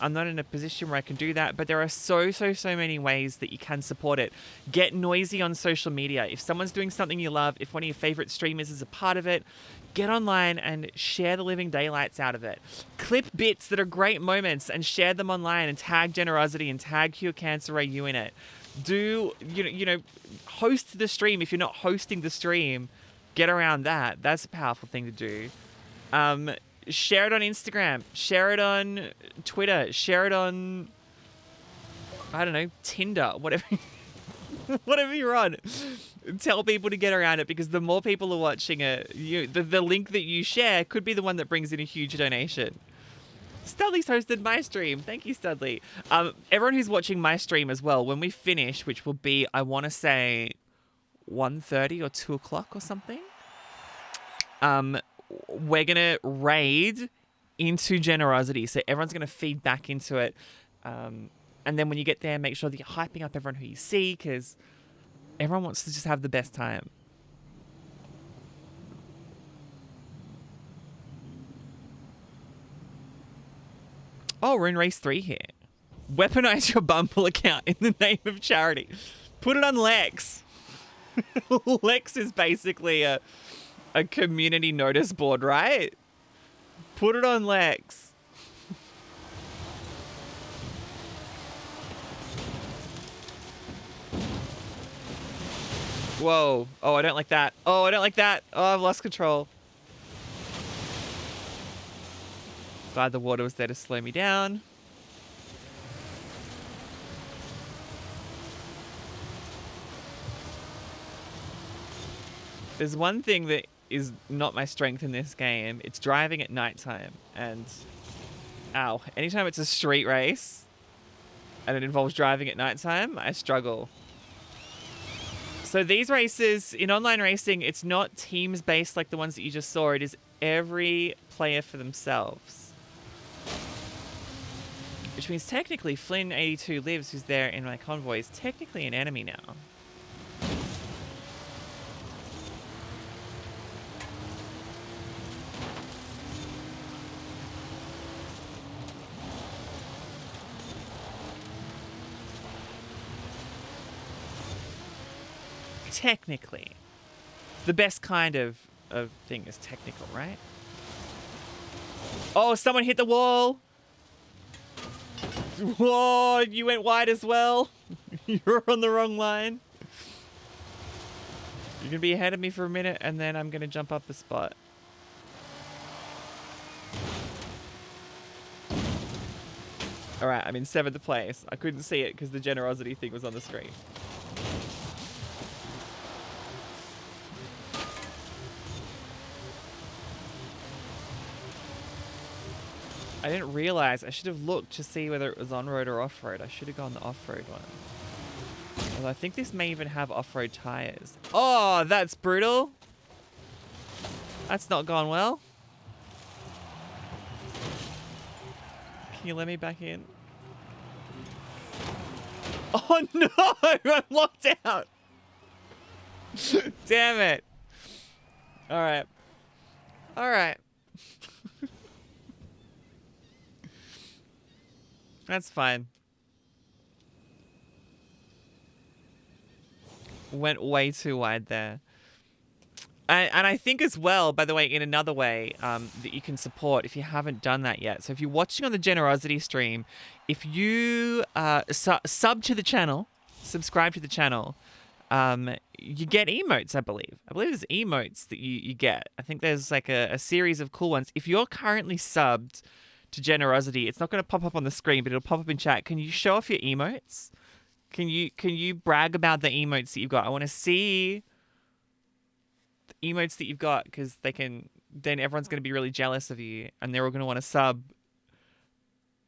I'm not in a position where I can do that, but there are so many ways that you can support it. Get noisy on social media. If someone's doing something you love, if one of your favorite streamers is a part of it, get online and share the living daylights out of it. Clip bits that are great moments and share them online and tag GenerOZity and tag Cure Cancer AU in it. Do, host the stream. If you're not hosting the stream, get around that. That's a powerful thing to do. Share it on Instagram. Share it on Twitter. Share it on, I don't know, Tinder, whatever. Whatever you're on. Tell people to get around it because the more people are watching it, the link that you share could be the one that brings in a huge donation. Studley's hosted my stream. Thank you, Studley. Everyone who's watching my stream as well, when we finish, which will be, I want to say, 1:30 or 2 o'clock or something, we're going to raid into GenerOZity. So everyone's going to feed back into it. And then when you get there, make sure that you're hyping up everyone who you see because everyone wants to just have the best time. Oh, we're in race 3 here. Weaponize your Bumble account in the name of charity. Put it on Lex. Lex is basically a community notice board, right? Put it on Lex. Whoa. Oh, I don't like that. Oh, I don't like that. Oh, I've lost control. Glad the water was there to slow me down. There's one thing that is not my strength in this game. It's driving at nighttime. And, ow, anytime it's a street race and it involves driving at nighttime, I struggle. So these races, in online racing, it's not teams-based like the ones that you just saw. It is every player for themselves. Which means technically Flynn82 Lives, who's there in my convoy, is technically an enemy now. Technically. The best kind of thing is technical, right? Oh, someone hit the wall! Whoa, you went wide as well. You're on the wrong line. You're gonna be ahead of me for a minute, and then I'm gonna jump up a spot. Alright, I'm in 7th place. I couldn't see it because the GenerOZity thing was on the screen. I didn't realize. I should have looked to see whether it was on-road or off-road. I should have gone the off-road one. Although I think this may even have off-road tires. Oh, that's brutal. That's not gone well. Can you let me back in? Oh no! I'm locked out! Damn it. Alright. Alright. That's fine. Went way too wide there. And I think as well, by the way, in another way that you can support if you haven't done that yet. So if you're watching on the GenerOZity stream, if you sub to the channel, subscribe to the channel, you get emotes, I believe. I believe there's emotes that you get. I think there's like a series of cool ones. If you're currently subbed to GenerOZity, it's not going to pop up on the screen, but it'll pop up in chat. Can you show off your emotes? Can you brag about the emotes that you've got? I want to see the emotes that you've got, because then everyone's going to be really jealous of you, and they're all going to want to sub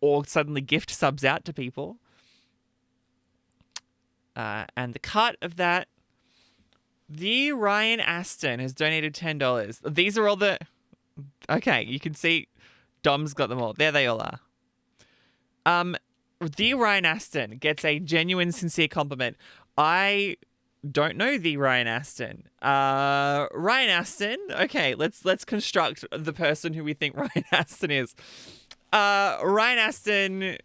or suddenly gift subs out to people. And the cut of that, the Ryan Aston has donated $10. These are all the... Okay, you can see Dom's got them all. There they all are. The Ryan Aston gets a genuine, sincere compliment. I don't know the Ryan Aston. Ryan Aston. Okay, let's construct the person who we think Ryan Aston is. Ryan Aston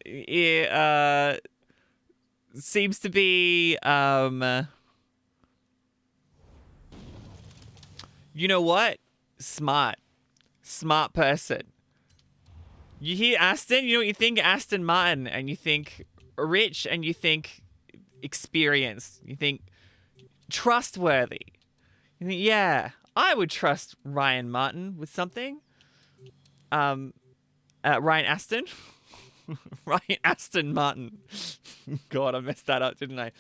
seems to be you know what? Smart person. You hear Aston, you know what you think? Aston Martin, and you think rich, and you think experienced. You think trustworthy. You think, yeah, I would trust Ryan Martin with something. Ryan Aston. Ryan Aston Martin. God, I messed that up, didn't I?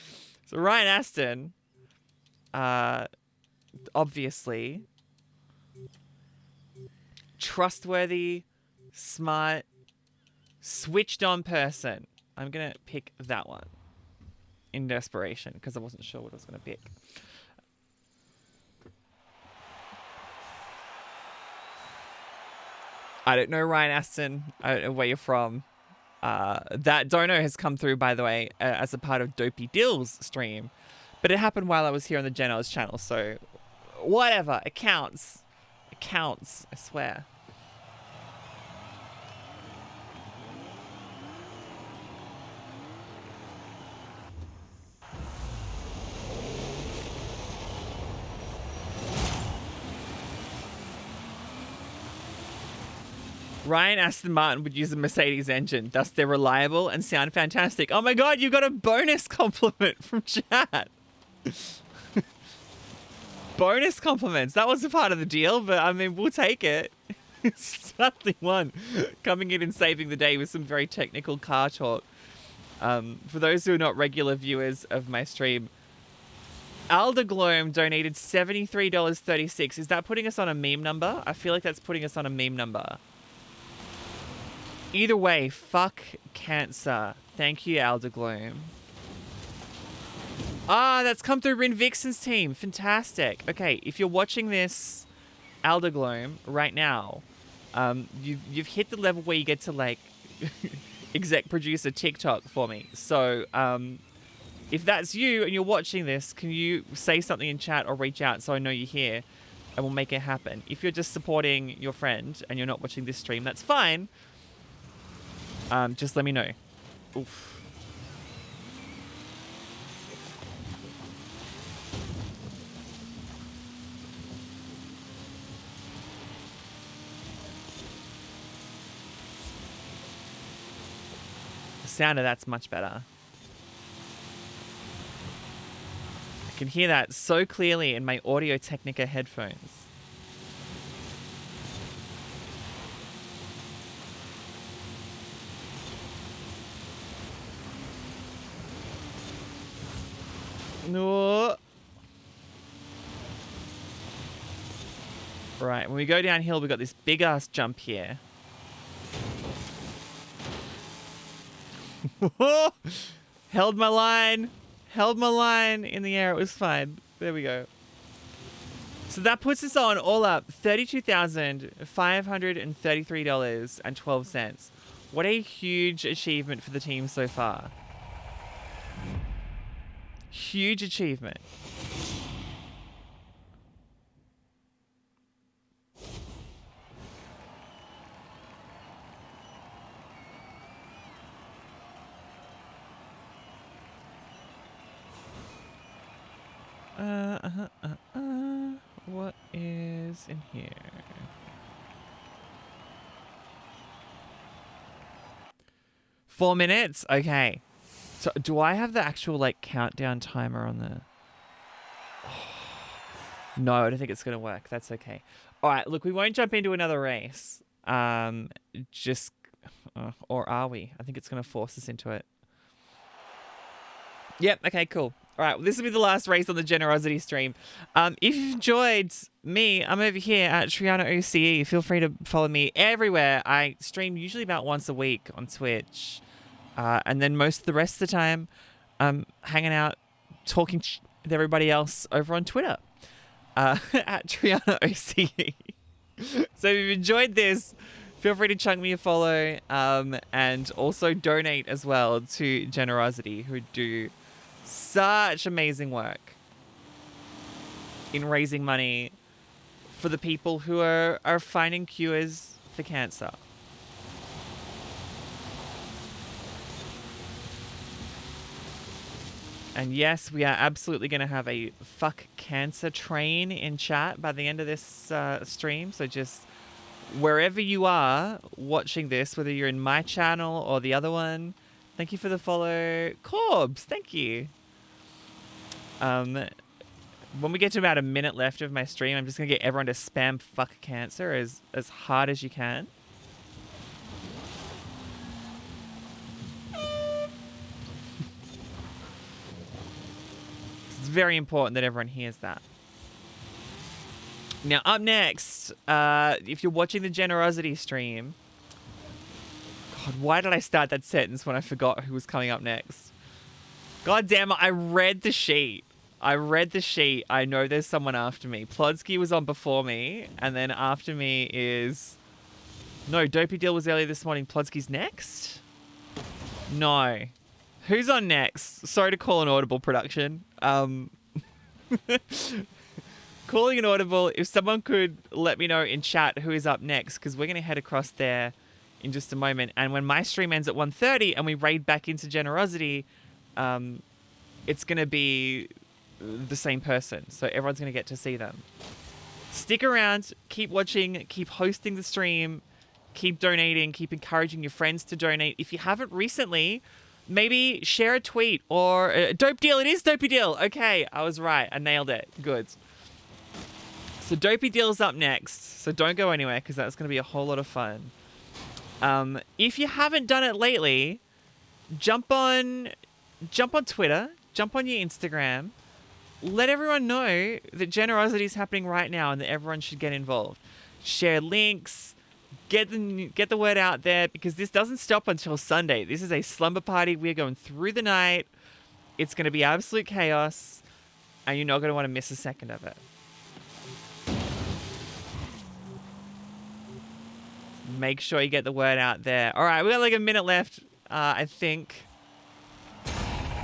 So Ryan Aston, obviously, trustworthy, smart, switched on person. I'm going to pick that one in desperation because I wasn't sure what I was going to pick. I don't know Ryan Aston. I don't know where you're from. That dono has come through, by the way, as a part of Dopey Dill's stream. But it happened while I was here on the Geno's channel, so whatever. It counts. It counts, I swear. Ryan Aston Martin would use a Mercedes engine, thus they're reliable and sound fantastic. Oh my god, you got a bonus compliment from chat. Bonus compliments. That was a part of the deal, but I mean, we'll take it. Something one coming in and saving the day with some very technical car talk. For those who are not regular viewers of my stream, Aldergloom donated $73.36. Is that putting us on a meme number? I feel like that's putting us on a meme number. Either way, fuck cancer. Thank you, Aldergloom. Ah, that's come through Rin Vixen's team. Fantastic. Okay, if you're watching this, Aldergloom, right now, you've hit the level where you get to, like, exec producer TikTok for me. So, if that's you and you're watching this, can you say something in chat or reach out so I know you're here and we'll make it happen? If you're just supporting your friend and you're not watching this stream, that's fine. Just let me know. Oof. The sound of that's much better. I can hear that so clearly in my Audio Technica headphones. No. Right, when we go downhill, we've got this big ass jump here. Held my line. Held my line in the air. It was fine. There we go. So that puts us on all up $32,533.12. What a huge achievement for the team so far. Huge achievement. What is in here? Four minutes? Okay. So do I have the actual like countdown timer on the... No, I don't think it's going to work. That's okay. All right, look, we won't jump into another race. Just... or are we? I think it's going to force us into it. Yep, okay, cool. All right, well, this will be the last race on the GenerOZity stream. If you've enjoyed me, I'm over here at GenerOZity. Feel free to follow me everywhere. I stream usually about once a week on Twitch. And then most of the rest of the time, I'm hanging out, talking with everybody else over on Twitter. At GenerOZity. So if you've enjoyed this, feel free to chunk me a follow. And also donate as well to GenerOZity, who do such amazing work in raising money for the people who are finding cures for cancer. And yes, we are absolutely going to have a fuck cancer train in chat by the end of this stream. So just wherever you are watching this, whether you're in my channel or the other one, thank you for the follow. Corbs, thank you. When we get to about a minute left of my stream, I'm just going to get everyone to spam fuck cancer as hard as you can. It's very important that everyone hears that. Now, up next, if you're watching the GenerOZity stream... God, why did I start that sentence when I forgot who was coming up next? God damn it, I read the sheet. I know there's someone after me. Plodsky was on before me, and then after me is... No, Dopey Deal was earlier this morning. Plodsky's next? No. Who's on next? Sorry to call an audible production. Calling an audible, if someone could let me know in chat who is up next, because we're going to head across there in just a moment. And when my stream ends at 1:30 and we raid back into GenerOZity, it's going to be the same person. So everyone's going to get to see them. Stick around, keep watching, keep hosting the stream, keep donating, keep encouraging your friends to donate. If you haven't recently, maybe share a tweet or Dope Deal. It is Dopey Deal. Okay, I was right. I nailed it. Good. So Dopey Deal's up next. So don't go anywhere because that's going to be a whole lot of fun. If you haven't done it lately, jump on Twitter, jump on your Instagram, let everyone know that GenerOZity is happening right now and that everyone should get involved. Share links, get the word out there, because this doesn't stop until Sunday. This is a slumber party. We're going through the night. It's going to be absolute chaos, and you're not going to want to miss a second of it. Make sure you get the word out there. All right, we got like a minute left, I think.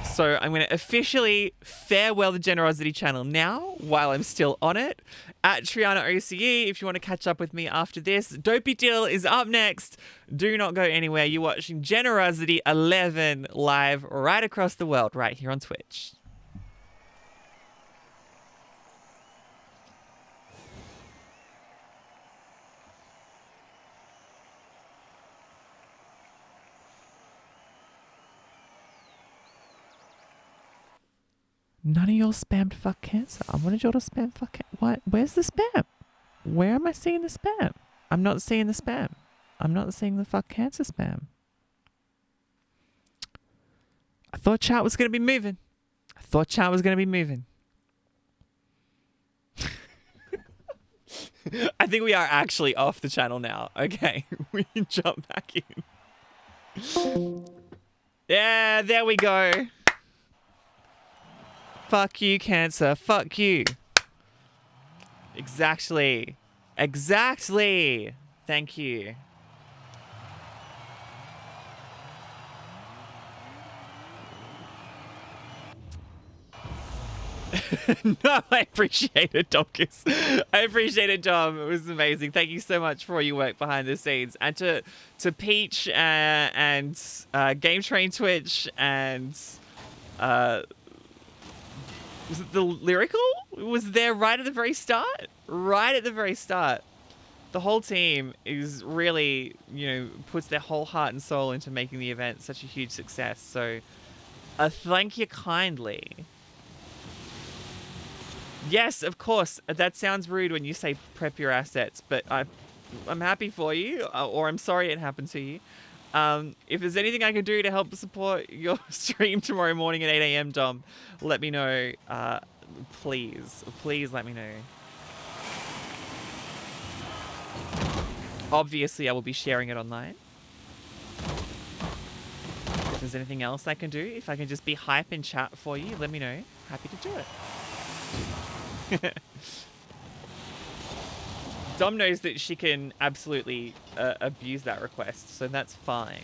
So I'm going to officially farewell the GenerOZity channel now, while I'm still on it, at GenerOZity. If you want to catch up with me after this, Dopey Deal is up next. Do not go anywhere. You're watching GenerOZity 11 live right across the world, right here on Twitch. None of y'all spammed fuck cancer. I wanted y'all to spam fuck cancer. What? Where's the spam? Where am I seeing the spam? I'm not seeing the spam. I'm not seeing the fuck cancer spam. I thought chat was going to be moving. I think we are actually off the channel now. Okay, we can jump back in. Yeah, there we go. Fuck you, cancer. Fuck you. Exactly. Exactly. Thank you. No, I appreciate it, Domkus. I appreciate it, Dom. It was amazing. Thank you so much for all your work behind the scenes. And to Peach and Game Train Twitch and was it the Lyrical? It was there right at the very start? Right at the very start. The whole team is really, puts their whole heart and soul into making the event such a huge success. So, thank you kindly. Yes, of course. That sounds rude when you say prep your assets, but I'm happy for you, or I'm sorry it happened to you. If there's anything I can do to help support your stream tomorrow morning at 8 a.m., Dom, let me know. Please let me know. Obviously, I will be sharing it online. If there's anything else I can do, if I can just be hype in chat for you, let me know. Happy to do it. Dom knows that she can absolutely abuse that request, so that's fine.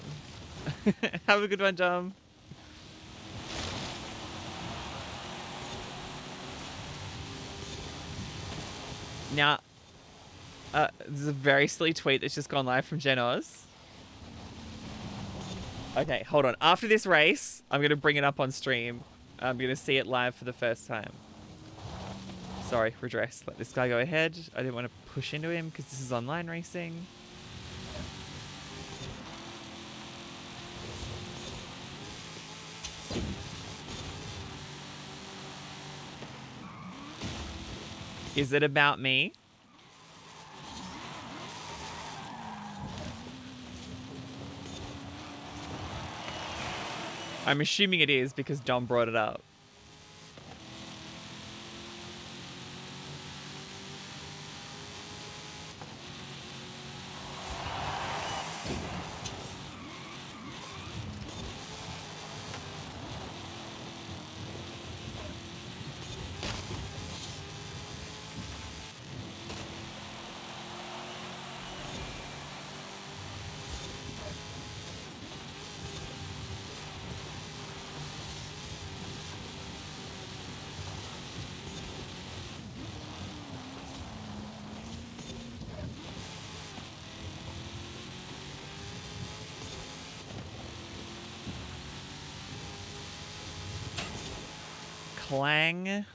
Have a good one, Dom. Now, there's a very silly tweet that's just gone live from GenerOZity. Okay, hold on. After this race, I'm going to bring it up on stream. I'm going to see it live for the first time. Sorry, redress. Let this guy go ahead. I didn't want to push into him because this is online racing. Is it about me? I'm assuming it is because Dom brought it up. Clang.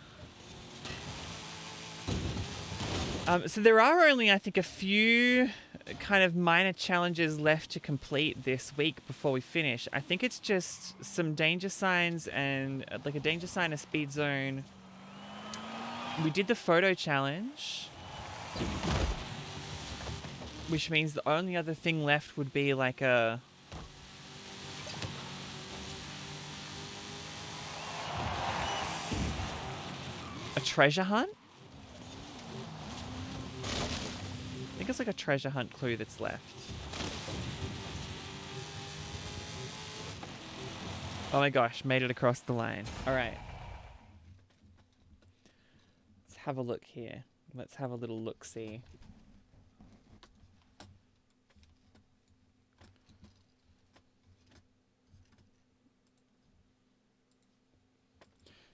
So there are only, I think, a few kind of minor challenges left to complete this week before we finish. I think it's just some danger signs and like a danger sign, a speed zone. We did the photo challenge, which means the only other thing left would be like a treasure hunt. I think it's like a treasure hunt clue that's left. Oh my gosh, made it across the line. All right. Let's have a look here. Let's have a little look-see.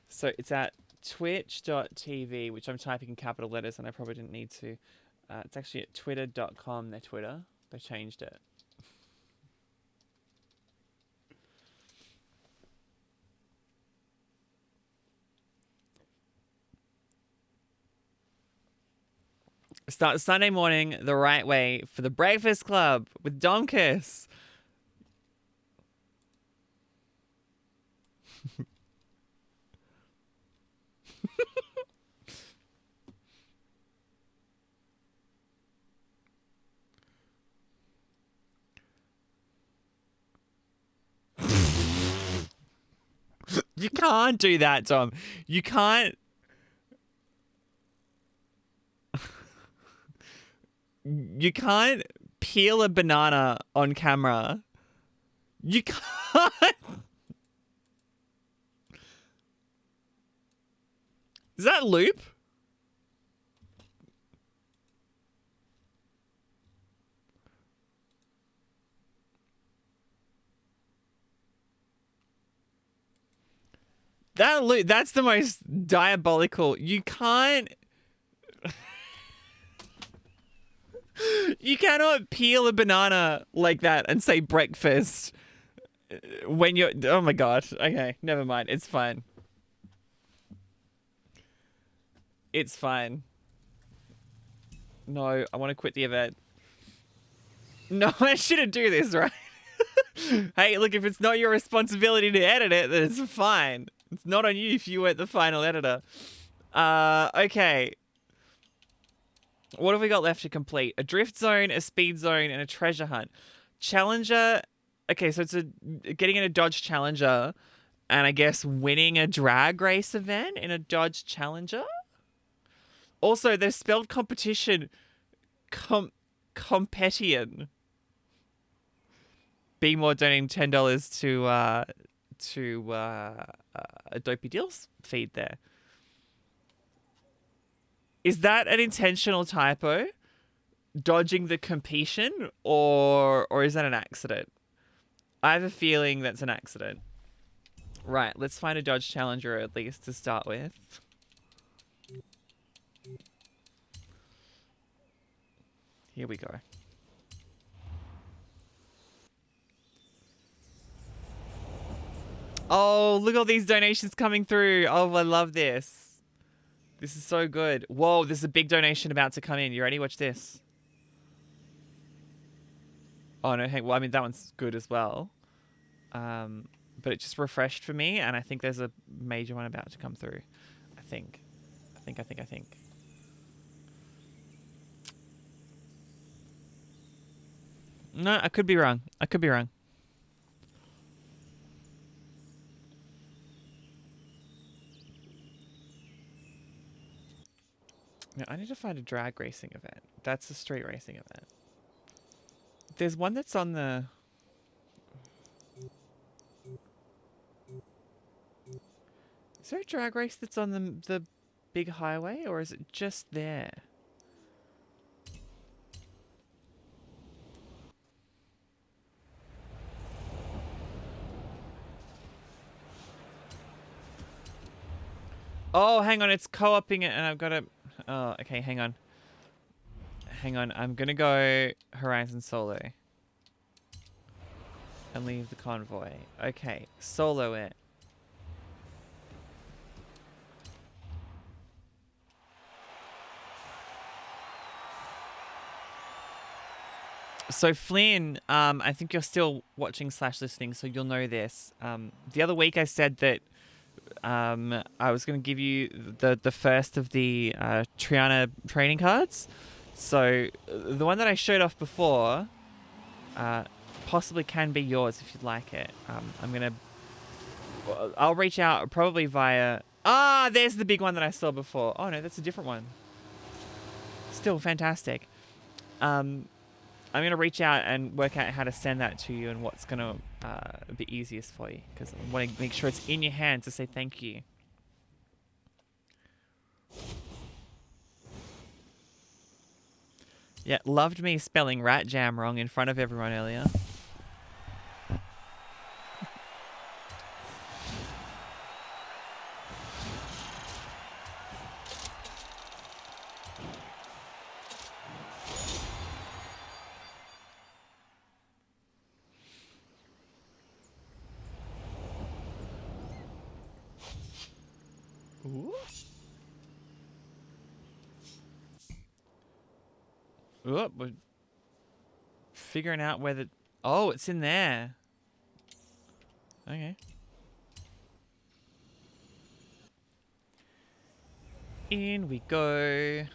So it's at twitch.tv, which I'm typing in capital letters and I probably didn't need to. It's actually at twitter.com, their Twitter. They changed it. Start Sunday morning the right way for the Breakfast Club with Domkus. You can't do that, Tom. You can't. You can't peel a banana on camera. You can't. Is that loop? That's the most diabolical. You can't. You cannot peel a banana like that and say breakfast when you're. Oh my god. Okay, never mind. It's fine. It's fine. No, I want to quit the event. No, I shouldn't do this, right? Hey, look, if it's not your responsibility to edit it, then it's fine. It's not on you if you weren't the final editor. Okay. What have we got left to complete? A drift zone, a speed zone, and a treasure hunt. Challenger. Okay, so it's getting in a Dodge Challenger, and I guess winning a drag race event in a Dodge Challenger. Also, they've spelled competition competition. Be more donating $10 to a Dopey Deals feed there. Is that an intentional typo? Dodging the competition, or is that an accident? I have a feeling that's an accident. Right, let's find a Dodge Challenger at least to start with. Here we go. Oh, look at all these donations coming through. Oh, I love this. This is so good. Whoa, there's a big donation about to come in. You ready? Watch this. Oh, no, hey, well, I mean, that one's good as well. But it just refreshed for me, and I think there's a major one about to come through. I think. No, I could be wrong. No, I need to find a drag racing event. That's a street racing event. There's one that's on the... Is there a drag race that's on the big highway, or is it just there? Oh, hang on, it's co-oping it, and I've got to... Oh, okay, hang on. I'm gonna go Horizon Solo. And leave the convoy. Okay, solo it. So Flynn, I think you're still watching / listening, so you'll know this. The other week I said that I was going to give you the first of the Triana training cards. So the one that I showed off before possibly can be yours if you'd like it. I'll reach out probably via... Ah, there's the big one that I saw before. Oh no, that's a different one. Still fantastic. I'm going to reach out and work out how to send that to you and what's going to be easiest for you, because I want to make sure it's in your hand to say thank you. Yeah, loved me spelling rat jam wrong in front of everyone earlier. Ooh. Ooh, we're figuring out where the... Oh, it's in there. Okay. In we go.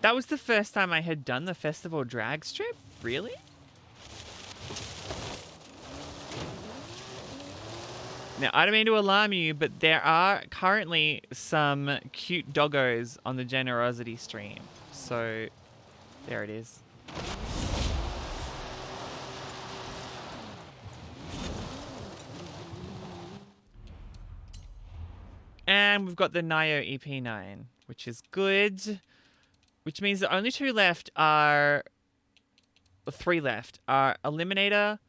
That was the first time I had done the festival drag strip? Really? Now, I don't mean to alarm you, but there are currently some cute doggos on the GenerOZity stream. So, there it is. And we've got the Nio EP9, which is good. Which means the only two left are... Three left are Eliminator,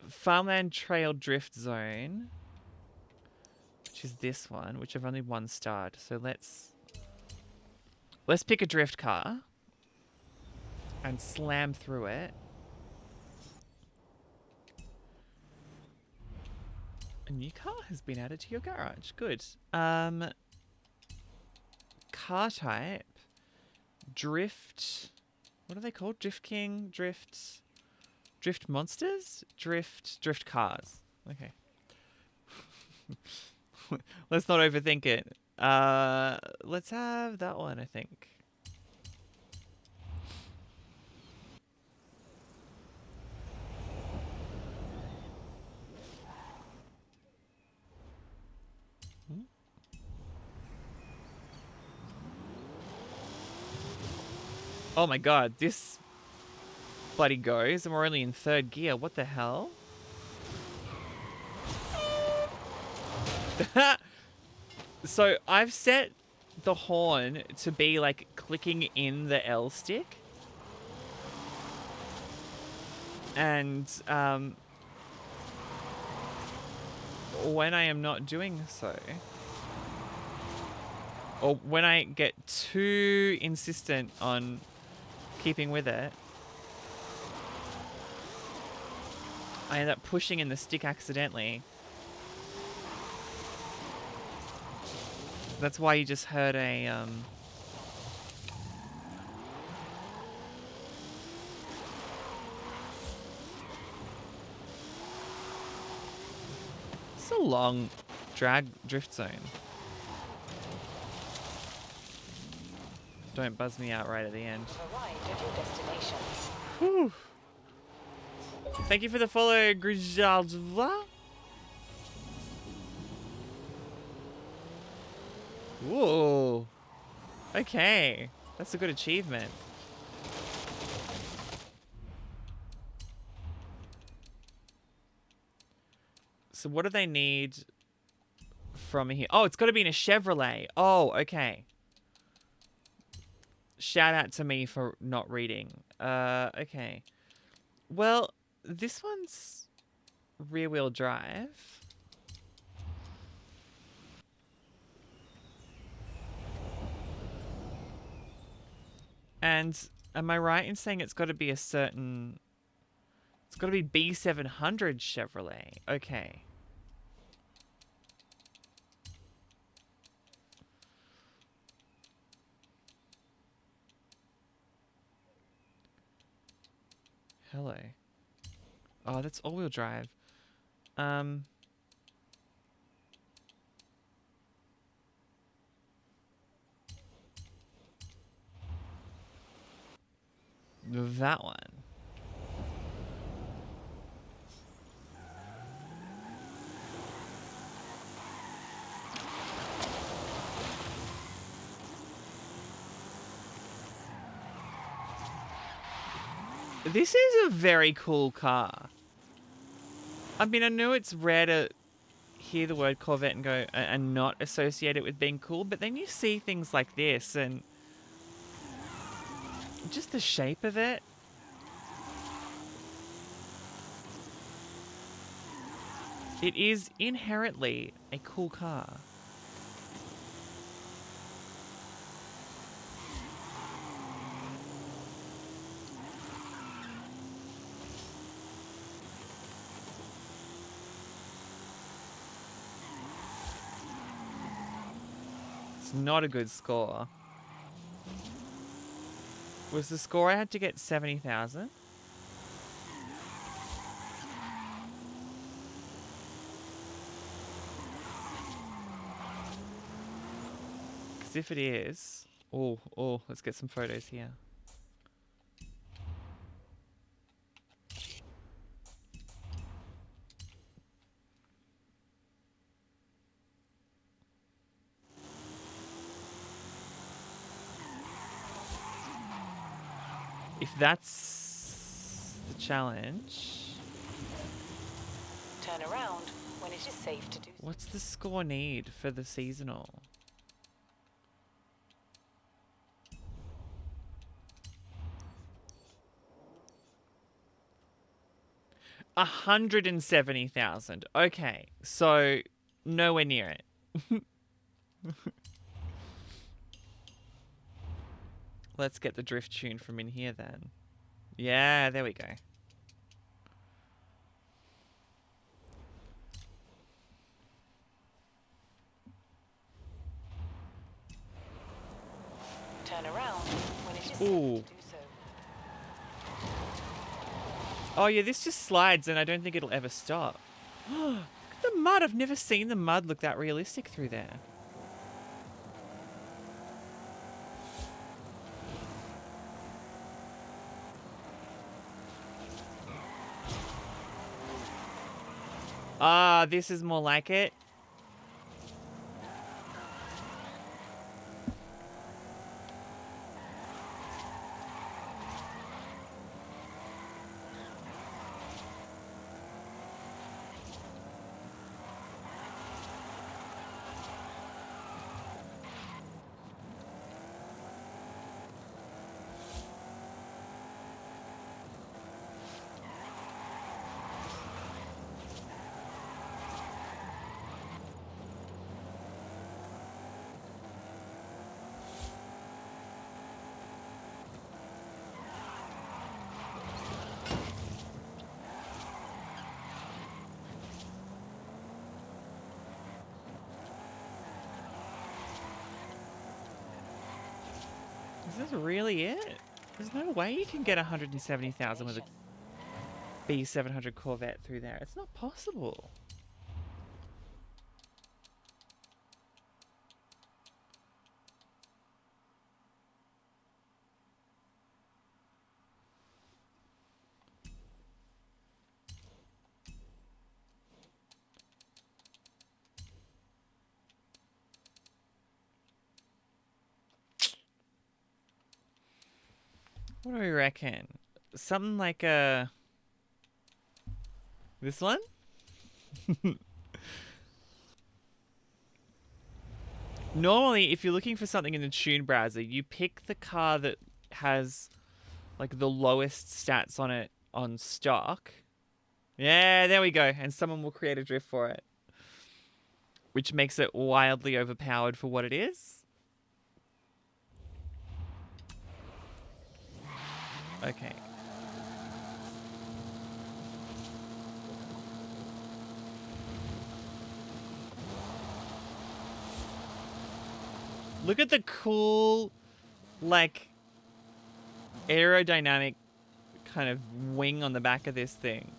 Farmland Trail Drift Zone, which is this one, which I've only one starred. So let's pick a drift car and slam through it. A new car has been added to your garage. Good. Car type. Drift. What are they called? Drift King? Drift Monsters? Drift Cars. Okay. Let's not overthink it. Let's have that one, I think. Oh my god, this bloody goes, and we're only in third gear. What the hell? So I've set the horn to be like clicking in the L stick. And when I am not doing so, or when I get too insistent on keeping with it, I end up pushing in the stick accidentally. That's why you just heard a it's a long drag drift zone. Don't buzz me out right at the end. Arrived at your destination. Whew. Thank you for the follow, Grijalva. Whoa. Okay. That's a good achievement. So what do they need from here? Oh, it's got to be in a Chevrolet. Oh, okay. Shout out to me for not reading. Okay. Well, this one's rear-wheel drive. And am I right in saying it's got to be a certain... It's got to be B700 Chevrolet. Okay. Hello. Oh, that's all-wheel drive. That one. This is a very cool car. I mean, I know it's rare to hear the word Corvette and go and not associate it with being cool, but then you see things like this and just the shape of it. It is inherently a cool car. It's not a good score. Was the score I had to get 70,000? Because if it is... Oh, let's get some photos here. If that's the challenge... Turn around when it is safe to do so. What's the score need for the seasonal? $170,000. Okay, so nowhere near it. Let's get the drift tune from in here then. Yeah, there we go. Turn around when it is Ooh. safe to do so. Oh yeah, this just slides and I don't think it'll ever stop. Look at the mud. I've never seen the mud look that realistic through there. Ah, this is more like it. Is this really it? There's no way you can get 170,000 with a B700 Corvette through there. It's not possible. What do we reckon? Something like this one? Normally, if you're looking for something in the tune browser, you pick the car that has like the lowest stats on it on stock. Yeah, there we go. And someone will create a drift for it, which makes it wildly overpowered for what it is. Okay. Look at the cool, like, aerodynamic kind of wing on the back of this thing.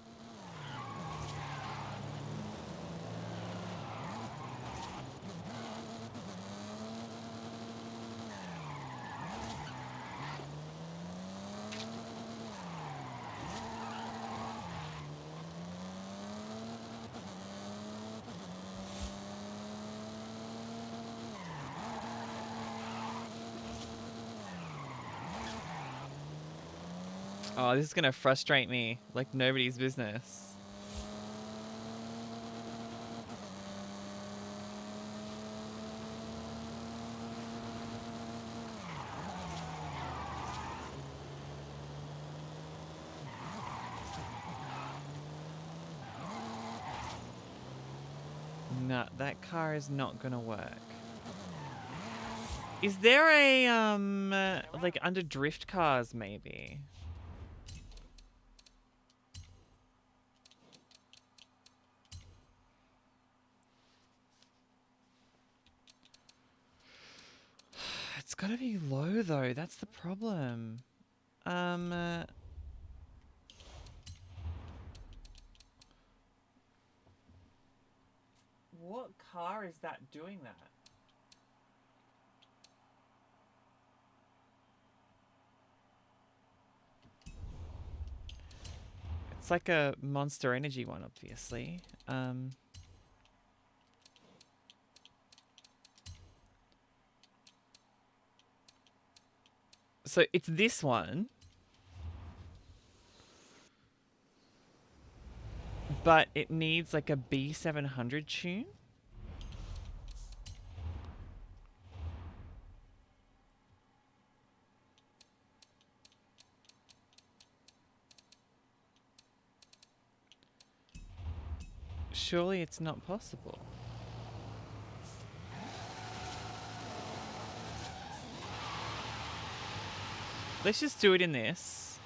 Oh, this is gonna frustrate me like nobody's business. No, that car is not gonna work. Is there a like under drift cars maybe? It's gotta be low though. That's the problem. What car is that doing that? It's like a Monster Energy one, obviously. So it's this one. but it needs like a B700 tune. Surely it's not possible. Let's just do it in this.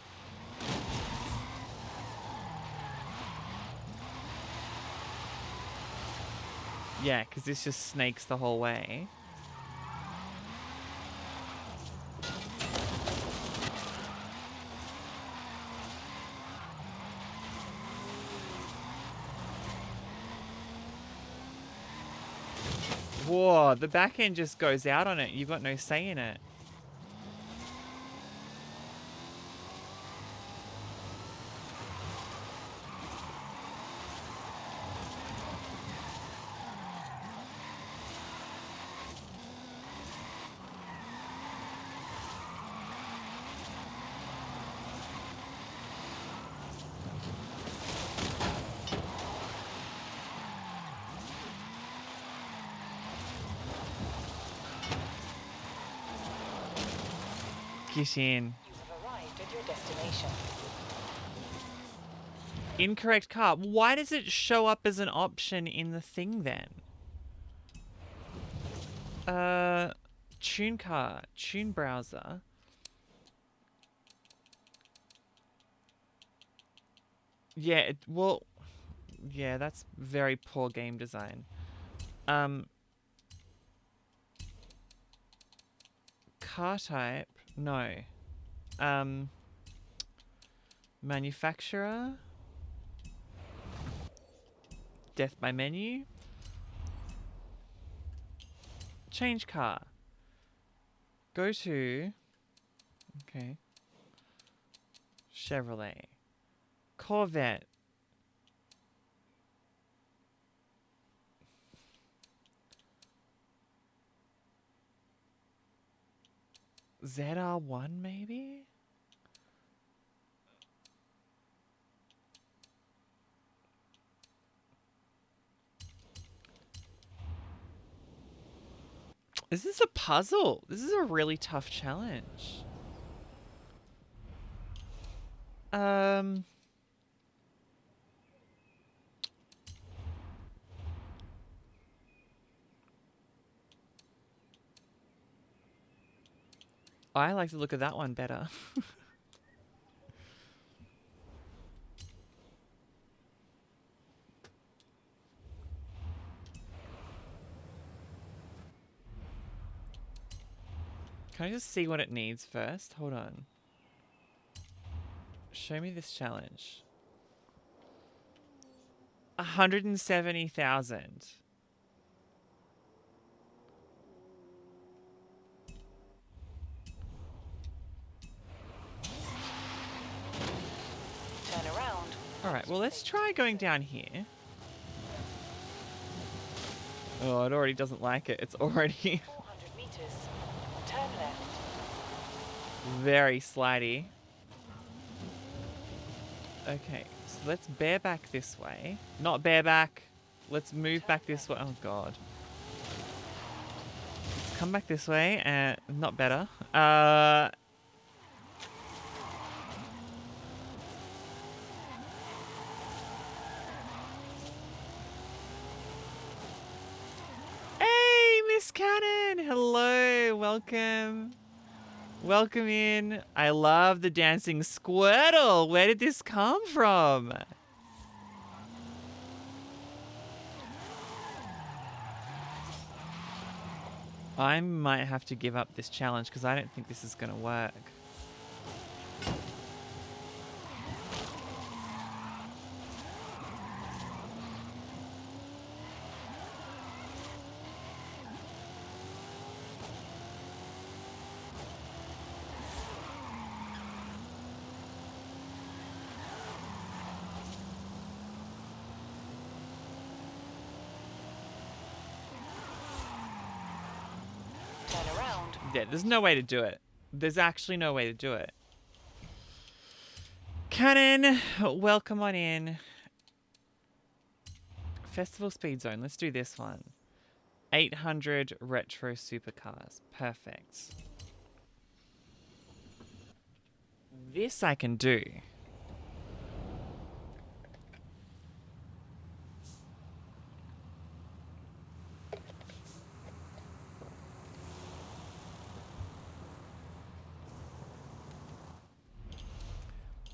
Yeah, because this just snakes the whole way. Whoa, the back end just goes out on it. You've got no say in it. Get in. You have arrived at your destination. Incorrect car. Why does it show up as an option in the thing then? Tune car. Tune browser. Yeah, well... Yeah, that's very poor game design. Car type? No. Manufacturer? Death by menu? Change car. Go to... Okay. Chevrolet. Corvette. ZR1 maybe? Is this a puzzle? This is a really tough challenge. I like to look at that one better. Can I just see what it needs first? Hold on. Show me this challenge. 170,000. Turn around. All right, well, let's try going down here. Oh, it already doesn't like it. It's already 400 meters. Turn left. very slidey. Okay, so let's bear back this way. Not bear back. Let's move back this way. Oh, God. Let's come back this way. Not better. Hey, Miss Cannon. Hello. Welcome. Welcome in. I love the dancing Squirtle. Where did this come from? I might have to give up this challenge because I don't think this is going to work. Yeah, there's no way to do it. There's actually no way to do it. Cannon, welcome on in. Festival Speed Zone. Let's do this one. 800 retro supercars. Perfect. This I can do.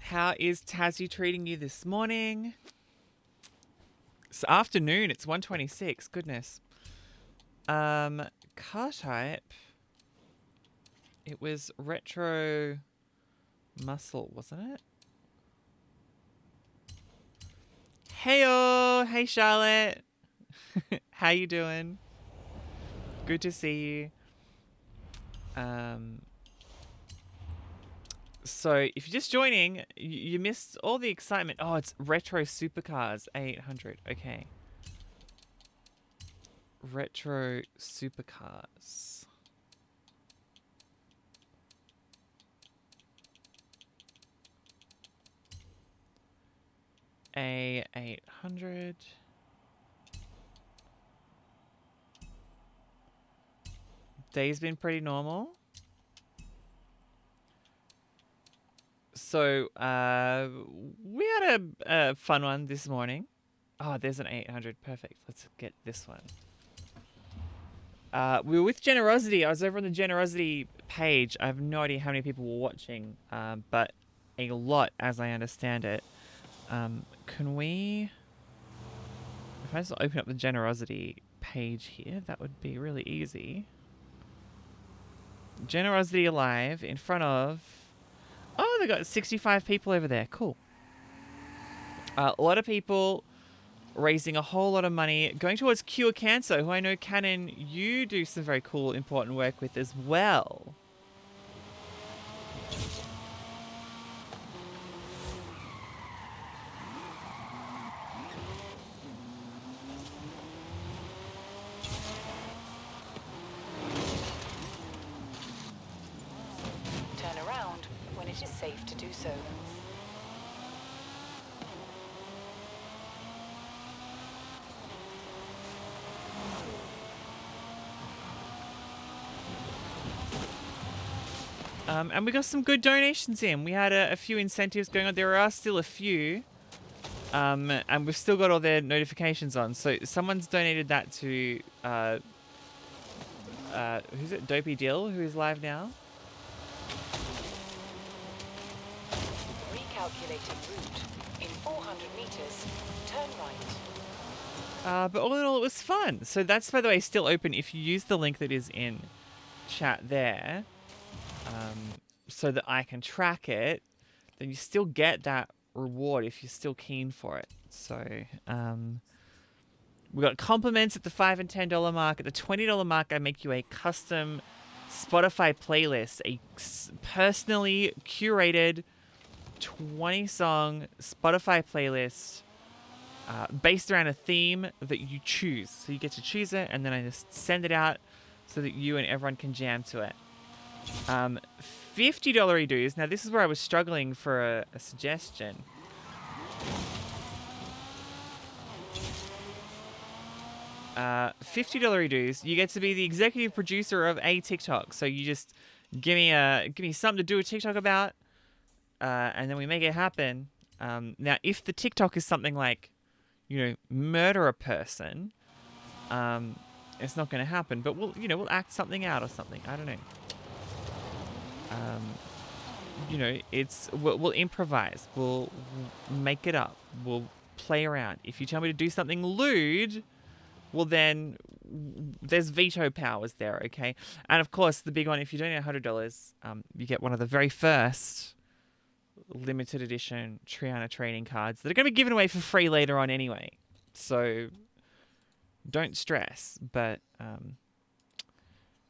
How is Tassie treating you this morning? It's afternoon. It's 1:26. Goodness. Car type. It was retro muscle, wasn't it? Heyo! Hey, Charlotte. How you doing? Good to see you. So if you're just joining, you missed all the excitement. Oh, it's retro supercars 800. Okay. Retro supercars. A800. Day's been pretty normal. So, we had a fun one this morning. Oh, there's an 800. Perfect. Let's get this one. We were with GenerOZity. I was over on the GenerOZity page. I have no idea how many people were watching, but a lot, as I understand it. Can we... If I just open up the GenerOZity page here, that would be really easy. GenerOZity Alive in front of... Oh, they got 65 people over there. Cool. A lot of people raising a whole lot of money, going towards Cure Cancer, who I know, Cannon, you do some very cool, important work with as well. Turn around when it is safe to do so. And we got some good donations in. We had a few incentives going on. There are still a few. And we've still got all their notifications on. So someone's donated that to... who's it? Dopey Dill, who is live now. Recalculating route. In 400 meters, turn right. But all in all, it was fun. So that's, by the way, still open. If you use the link that is in chat there, so that I can track it, then you still get that reward if you're still keen for it. So we got compliments at the $5 and $10 mark. At the $20 mark, I make you a custom Spotify playlist, a personally curated 20-song Spotify playlist based around a theme that you choose. So you get to choose it, and then I just send it out so that you and everyone can jam to it. $50 dues. Now, this is where I was struggling for a suggestion. $50 dues. You get to be the executive producer of a TikTok. So you just give me something to do a TikTok about, and then we make it happen. Now, if the TikTok is something like, murder a person, it's not going to happen. But we'll act something out or something. I don't know. We'll improvise. We'll make it up. We'll play around. If you tell me to do something lewd, well then there's veto powers there, okay? And of course, the big one, if you donate $100, you get one of the very first limited edition Triana trading cards that are going to be given away for free later on anyway. So don't stress. But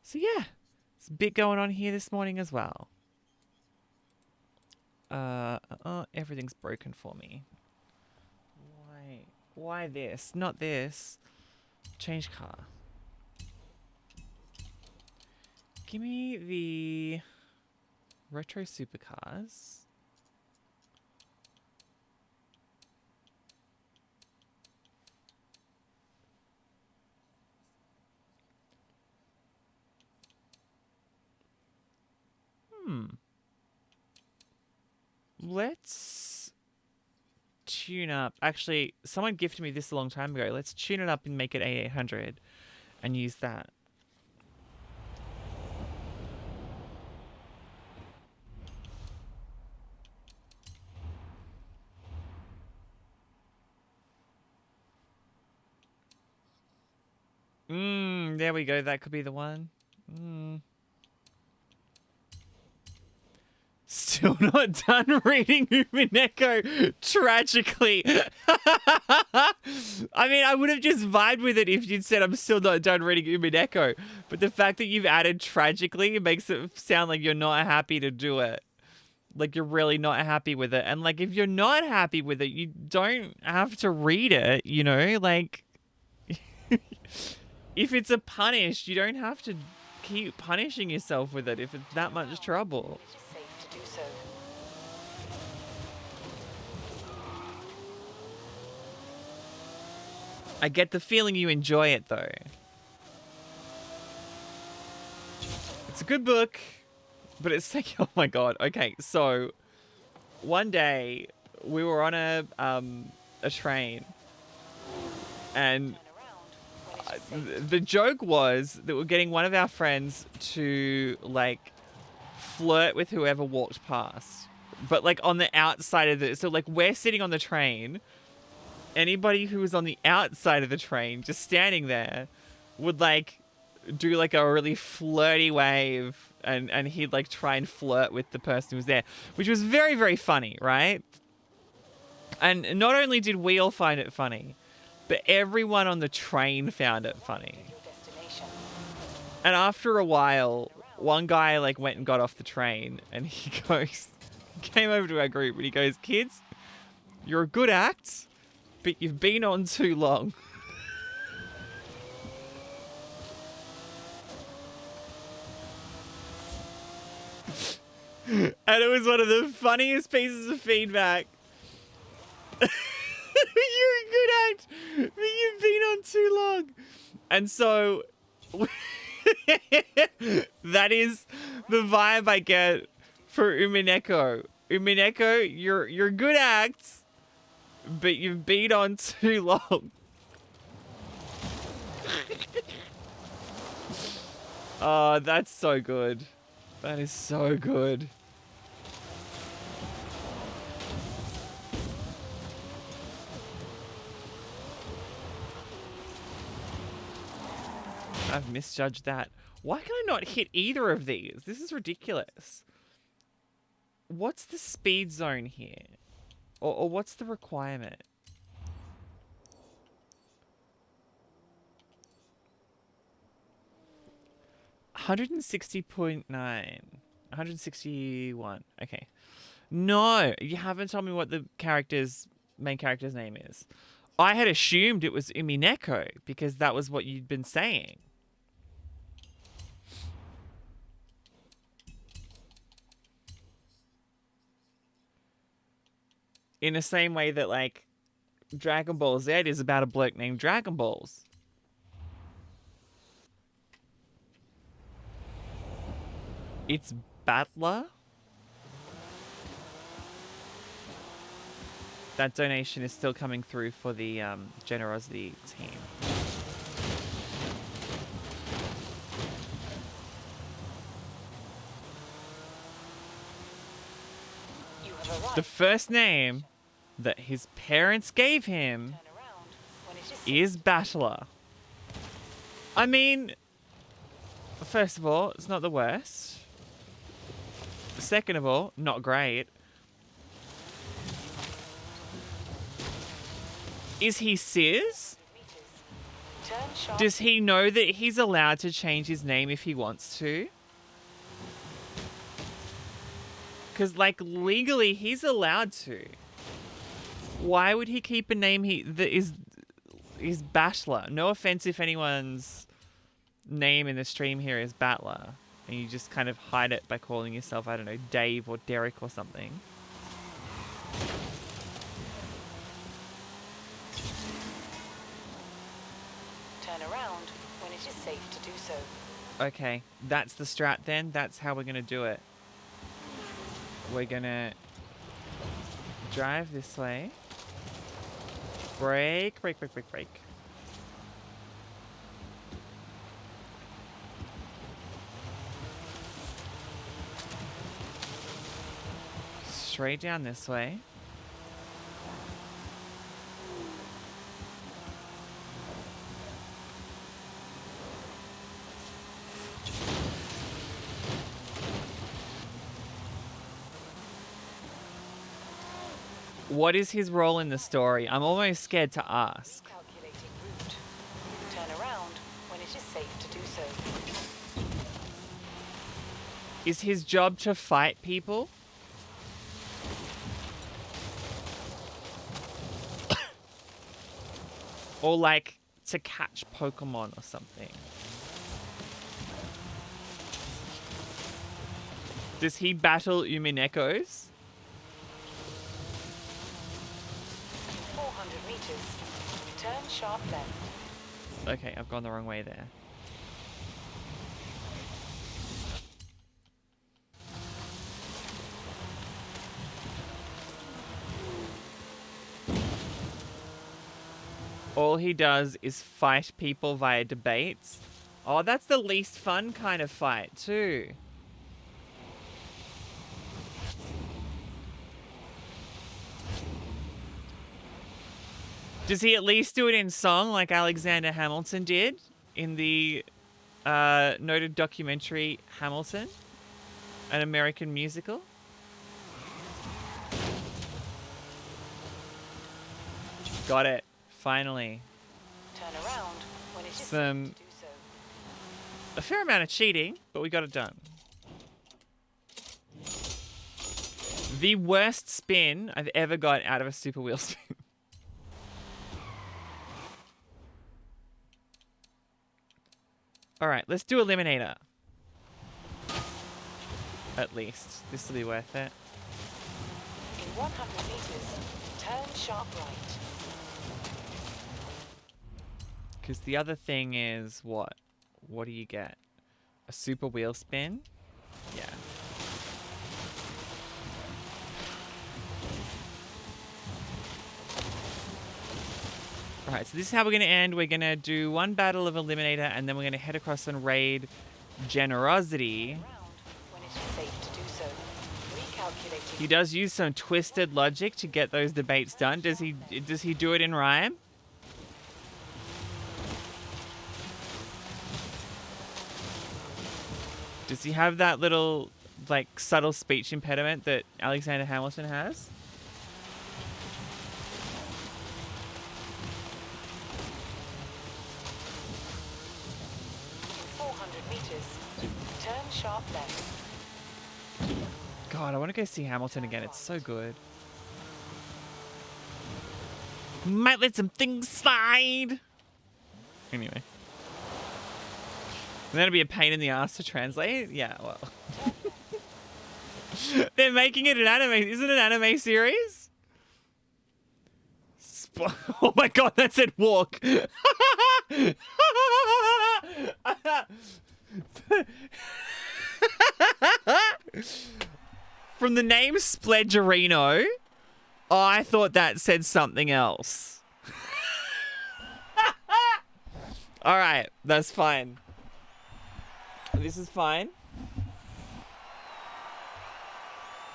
so yeah, there's a bit going on here this morning as well. Everything's broken for me. Why this? Not this. Change car. Give me the retro supercars. let's tune up. Actually, someone gifted me this a long time ago. Let's tune it up and make it A800 and use that. There we go. That could be the one. Still not done reading Umineko, tragically. I mean, I would have just vibed with it if you'd said I'm still not done reading Umineko. But the fact that you've added tragically makes it sound like you're not happy to do it. Like you're really not happy with it. And like if you're not happy with it, you don't have to read it, you know? Like if it's a punish, you don't have to keep punishing yourself with it if it's that much trouble. I get the feeling you enjoy it, though. It's a good book, but it's like, oh my god. Okay, so one day we were on a train, and the joke was that we're getting one of our friends to like flirt with whoever walked past, but like on the outside of the. So like we're sitting on the train. Anybody who was on the outside of the train, just standing there, would like do like a really flirty wave, and he'd like try and flirt with the person who was there, which was very, very funny, right? And not only did we all find it funny, but everyone on the train found it funny. And after a while, one guy like went and got off the train, and he came over to our group and he goes, "Kids, you're a good act, but you've been on too long." And it was one of the funniest pieces of feedback. You're a good act, but you've been on too long. And so that is the vibe I get for Umineko. Umineko, you're a good act, but you've been on too long. Oh, that's so good. That is so good. I've misjudged that. Why can I not hit either of these? This is ridiculous. What's the speed zone here? Or what's the requirement? $160.9. 161. Okay. No, you haven't told me what the main character's name is. I had assumed it was Umineko because that was what you'd been saying. In the same way that, like, Dragon Ball Z is about a bloke named Dragon Balls. It's Battler? That donation is still coming through for the GenerOZity team. The first name that his parents gave him is Battler. I mean, first of all, it's not the worst. Second of all, not great. Is he Sis? Does he know that he's allowed to change his name if he wants to? Because, like, legally, he's allowed to. Why would he keep a name that is Battler? No offense if anyone's name in the stream here is Battler, and you just kind of hide it by calling yourself, I don't know, Dave or Derek or something. Turn around when it is safe to do so. Okay, that's the strat then. That's how we're going to do it. We're going to Drive this way. Brake, brake, brake, brake, brake. Straight down this way. What is his role in the story? I'm almost scared to ask. Calculating route. Turn around when it is safe to do so. Is his job to fight people? Or like to catch Pokemon or something? Does he battle Uminekos? 400 meters. Turn sharp left. Okay, I've gone the wrong way there. All he does is fight people via debates. Oh, that's the least fun kind of fight, too. Does he at least do it in song like Alexander Hamilton did in the noted documentary Hamilton, an American musical? Got it. Finally. Turn around when it is Some- safe to do so. A fair amount of cheating, but we got it done. The worst spin I've ever got out of a super wheel spin. All right, let's do Eliminator. At least. This will be worth it. In 100 meters, turn sharp right. Because the other thing is what? What do you get? A super wheel spin? Yeah. Alright, so this is how we're going to end. We're going to do one battle of Eliminator, and then we're going to head across and raid GenerOZity. Around when it is safe to do so. Recalculating. He does use some twisted logic to get those debates done. Does he do it in rhyme? Does he have that little, like, subtle speech impediment that Alexander Hamilton has? In 400 meters, turn sharp left. God, I want to go see Hamilton again. It's so good. Might let some things slide. Anyway. And that'll be a pain in the ass to translate. Yeah, well. They're making it an anime. Isn't it an anime series? Oh my god, that said walk. From the name Spledgerino, I thought that said something else. All right, that's fine. This is fine.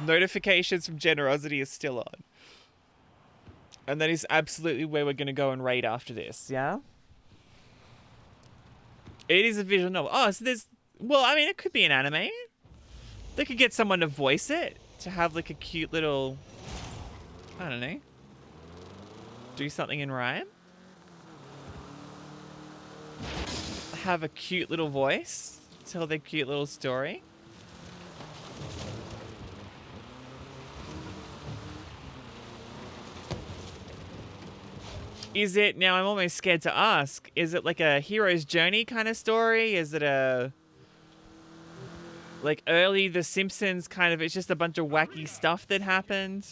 Notifications from GenerOZity is still on. And that is absolutely where we're going to go and raid after this, yeah? It is a visual novel. Oh, so there's... Well, I mean, it could be an anime. They could get someone to voice it. To have, like, a cute little... I don't know. Do something in rhyme. Have a cute little voice. Tell their cute little story. Is it, now I'm almost scared to ask, is it like a hero's journey kind of story? Is it a, like early The Simpsons kind of, it's just a bunch of wacky stuff that happened?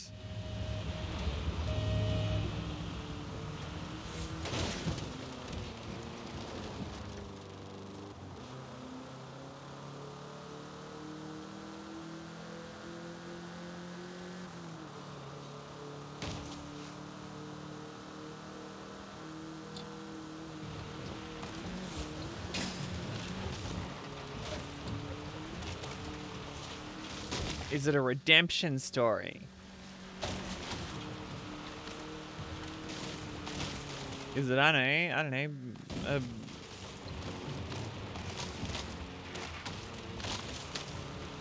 Is it a redemption story? Is it, I don't know,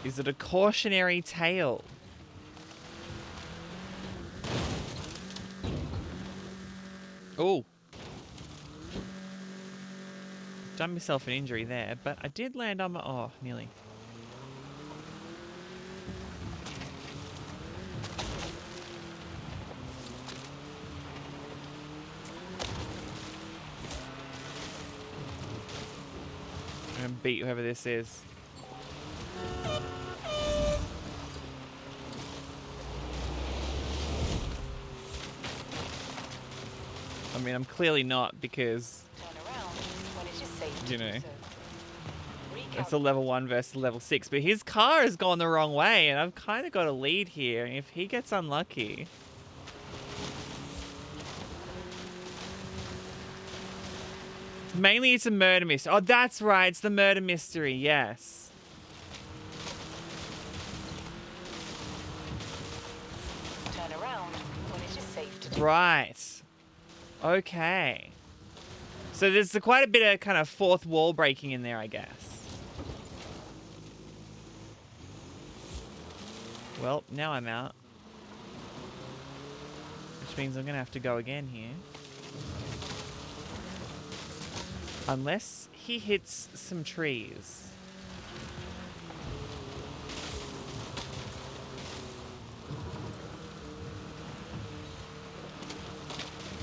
is it a cautionary tale? Oh. Done myself an injury there, but I did land on my... Oh, nearly. I'm gonna beat whoever this is. I mean, I'm clearly not because, Turn around when it is safe to you do know, so. it's a level 1 versus level 6, but his car has gone the wrong way, and I've kind of got a lead here. If he gets unlucky... Mainly it's a murder mystery. Oh, that's right. It's the murder mystery. Yes. Turn around when it is safe to do Right. Okay. So there's quite a bit of kind of fourth wall breaking in there, I guess. Well, now I'm out. Which means I'm going to have to go again here. Unless he hits some trees.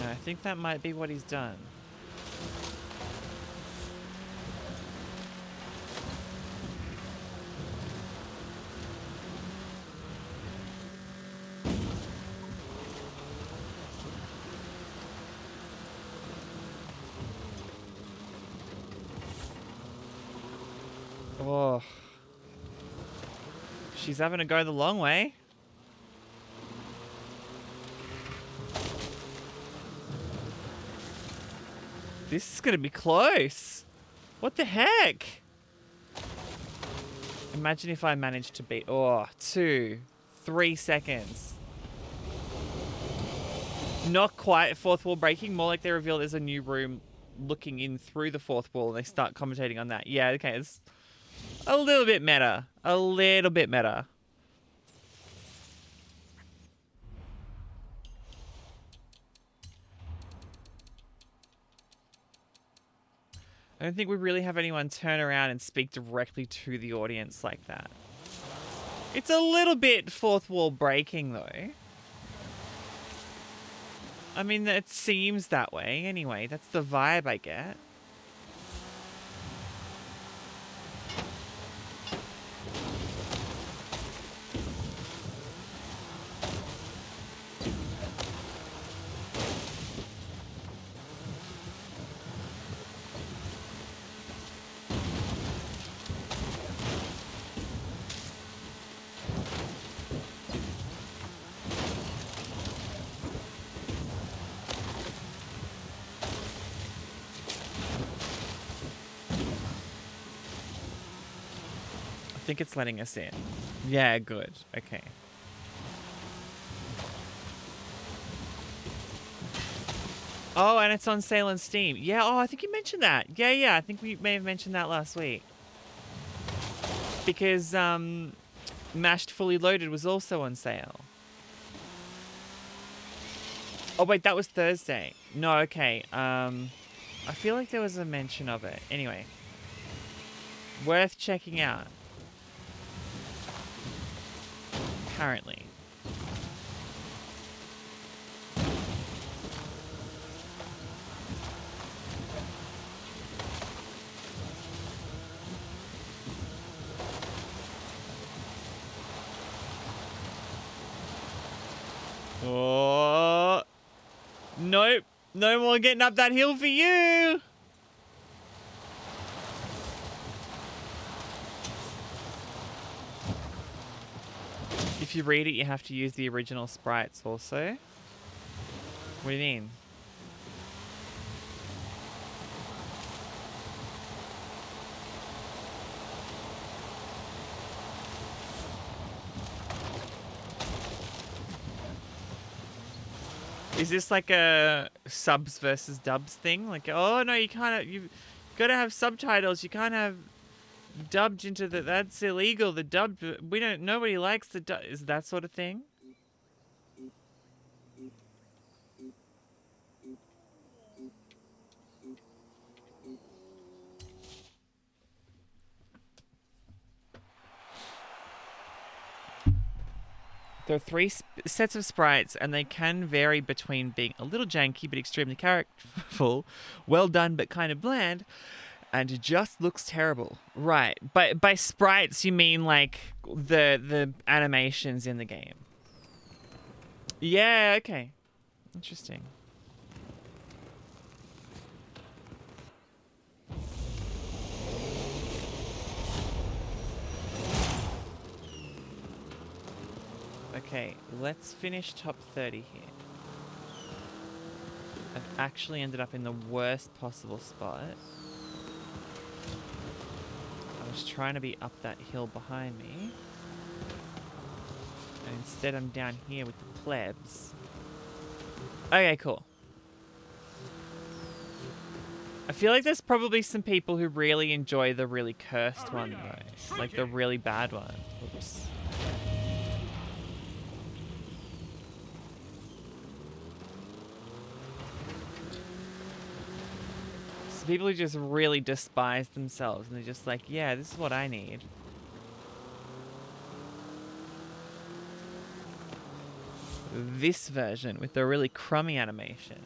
And I think that might be what he's done. Oh. She's having to go the long way. This is going to be close. What the heck? Imagine if I managed to beat... Oh, 2, 3 seconds. Not quite fourth wall breaking. More like they reveal there's a new room looking in through the fourth wall and they start commentating on that. Yeah, okay. It's a little bit meta. A little bit meta. I don't think we really have anyone turn around and speak directly to the audience like that. It's a little bit fourth wall breaking, though. I mean, it seems that way. Anyway, that's the vibe I get. I think it's letting us in. Yeah, good. Okay. Oh, and it's on sale on Steam. Yeah, oh, I think you mentioned that. Yeah, I think we may have mentioned that last week. Because Mashed Fully Loaded was also on sale. Oh, wait, that was Thursday. No, okay. I feel like there was a mention of it. Anyway. Worth checking out. Apparently. Oh. Nope. No more getting up that hill for you. If you read it, you have to use the original sprites also. What do you mean? Is this like a subs versus dubs thing? Like, oh no, you can't. You've got to have subtitles. You can't have dubbed into the. That's illegal. The dubbed. We don't. Nobody likes the dub. Is that sort of thing? There are three sets of sprites, and they can vary between being a little janky but extremely characterful, well done but kind of bland, and it just looks terrible. Right. But by sprites, you mean like the animations in the game? Yeah, okay. Interesting. Okay, let's finish top 30 here. I've actually ended up in the worst possible spot. I was trying to be up that hill behind me. And instead I'm down here with the plebs. Okay, cool. I feel like there's probably some people who really enjoy the really cursed one though. Like the really bad one. Oops. People who just really despise themselves and they're just like, yeah, this is what I need. This version with the really crummy animations.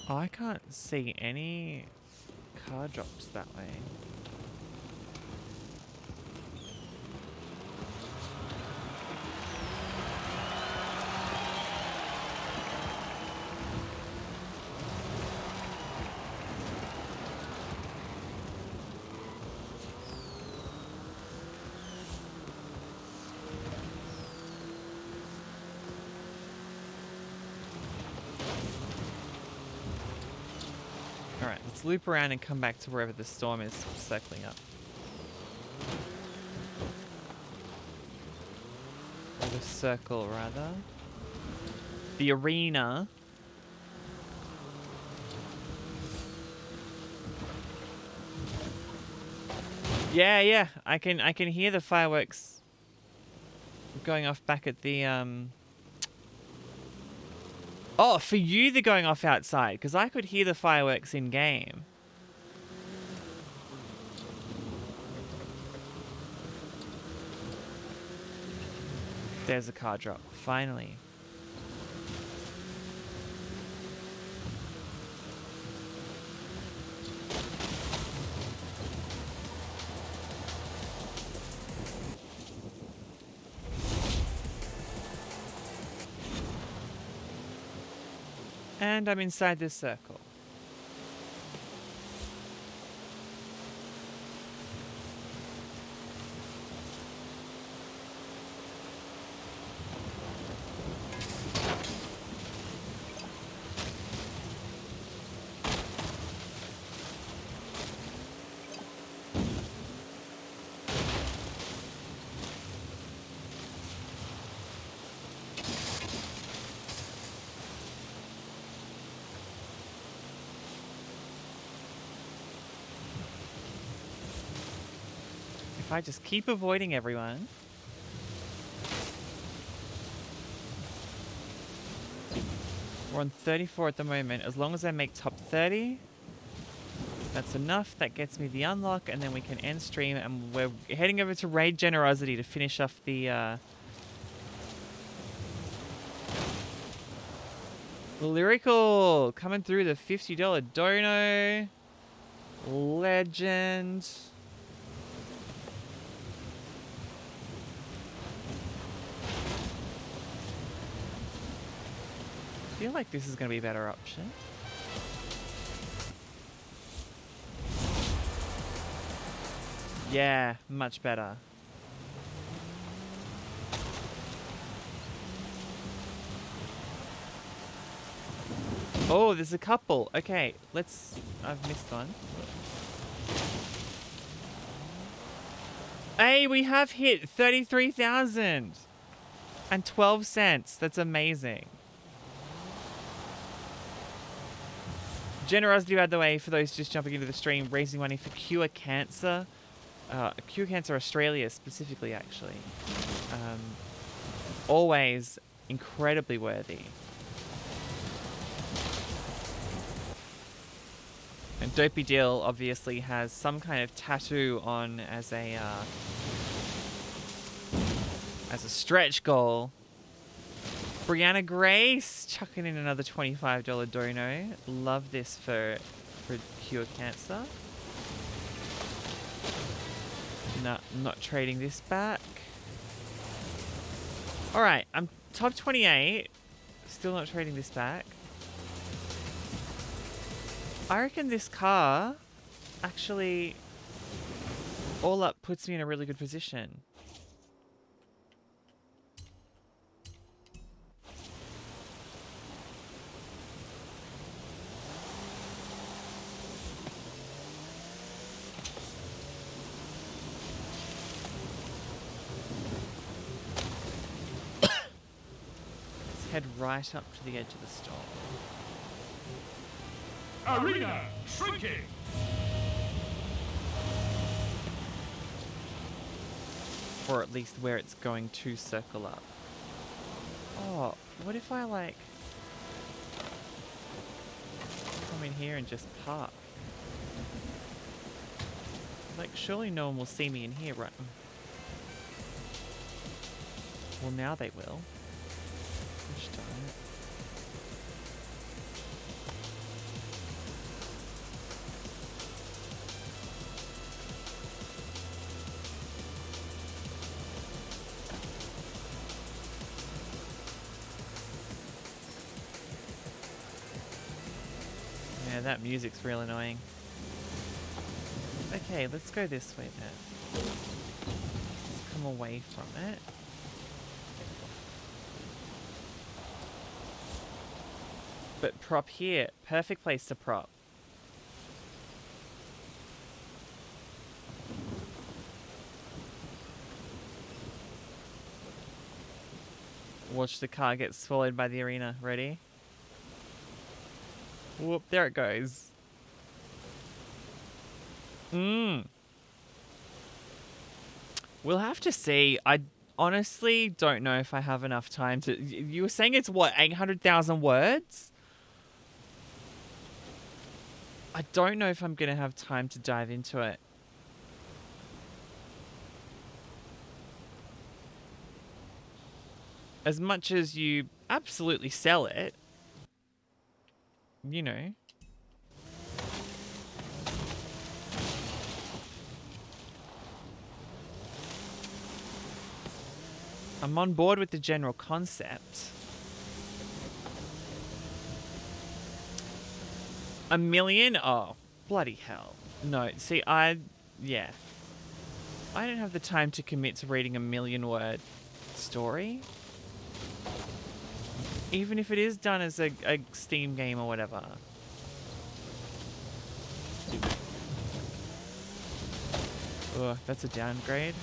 Oh, I can't see any car drops that way. Alright, let's loop around and come back to wherever the storm is circling up. Or the circle, rather. The arena. Yeah, I can hear the fireworks going off back at the Oh, for you they're going off outside, because I could hear the fireworks in game. There's a car drop, finally. And I'm inside this circle. If I just keep avoiding everyone. We're on 34 at the moment. As long as I make top 30, that's enough. That gets me the unlock, and then we can end stream, and we're heading over to raid GenerOZity to finish off the Lyrical coming through the $50 dono. Legend. I feel like this is going to be a better option. Yeah, much better. Oh, there's a couple. Okay, let's... I've missed one. Hey, we have hit 33,000 and 12 cents. That's amazing. GenerOZity, by the way, for those just jumping into the stream, raising money for Cure Cancer. Cure Cancer Australia specifically, actually. Always incredibly worthy. And Dopey Dill obviously has some kind of tattoo on as a stretch goal. Brianna Grace chucking in another $25 dono. Love this for Cure Cancer. No, not trading this back. Alright, I'm top 28. Still not trading this back. I reckon this car actually all up puts me in a really good position. Let's head right up to the edge of the storm. Arena shrinking. Or at least where it's going to circle up. Oh, what if I like come in here and just park? Like, surely no one will see me in here, right? Well, now they will. Gosh darn it. Yeah, that music's real annoying. Okay, let's go this way then. Let's come away from it. But prop here. Perfect place to prop. Watch the car get swallowed by the arena. Ready? Whoop, there it goes. We'll have to see. I honestly don't know if I have enough time to... You were saying it's, what, 800,000 words? I don't know if I'm going to have time to dive into it. As much as you absolutely sell it, you know. I'm on board with the general concept. $1 million? Oh, bloody hell. No, see, yeah. I don't have the time to commit to reading a 1,000,000-word story. Even if it is done as a Steam game or whatever. Ugh, that's a downgrade.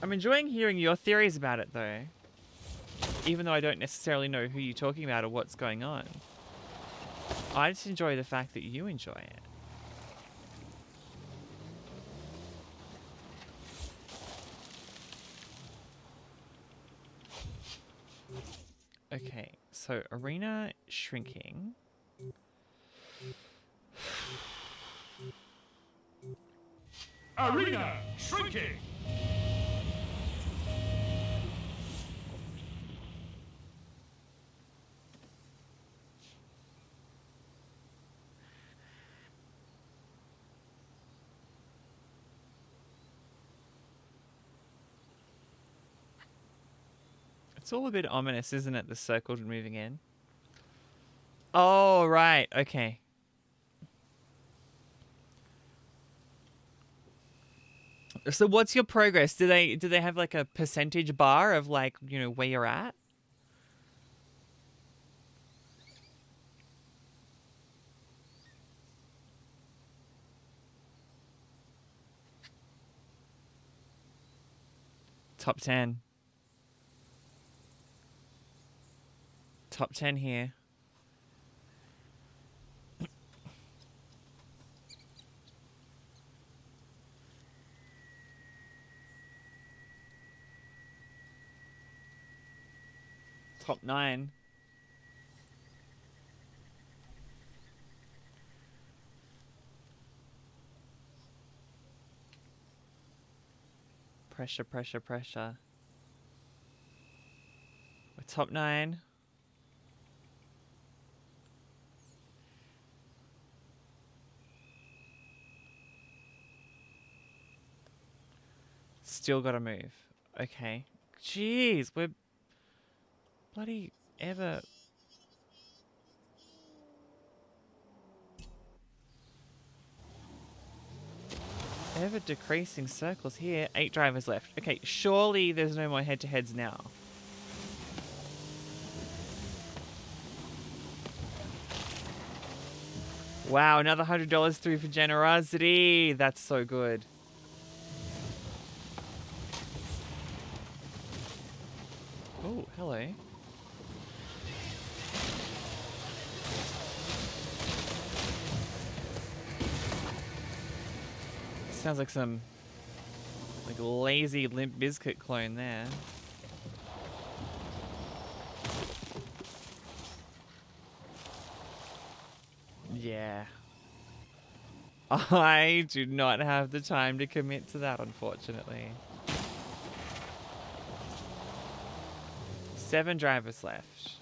I'm enjoying hearing your theories about it, though. Even though I don't necessarily know who you're talking about or what's going on. I just enjoy the fact that you enjoy it. Okay, so arena shrinking. Arena shrinking. It's all a bit ominous, isn't it? The circle moving in. Oh, right. Okay. So what's your progress? Do they have like a percentage bar of like, you know, where you're at? Top 10. Top 10 here. Top 9. Pressure, pressure, pressure. We're top 9. Still gotta move. Okay. Jeez, we're bloody ever decreasing circles here. 8 drivers left. Okay, surely there's no more head-to-heads now. Wow, another $100 through for GenerOZity. That's so good. Oh, hello. Sounds like some like lazy Limp Bizkit clone there. Yeah. I do not have the time to commit to that, unfortunately. 7 drivers left.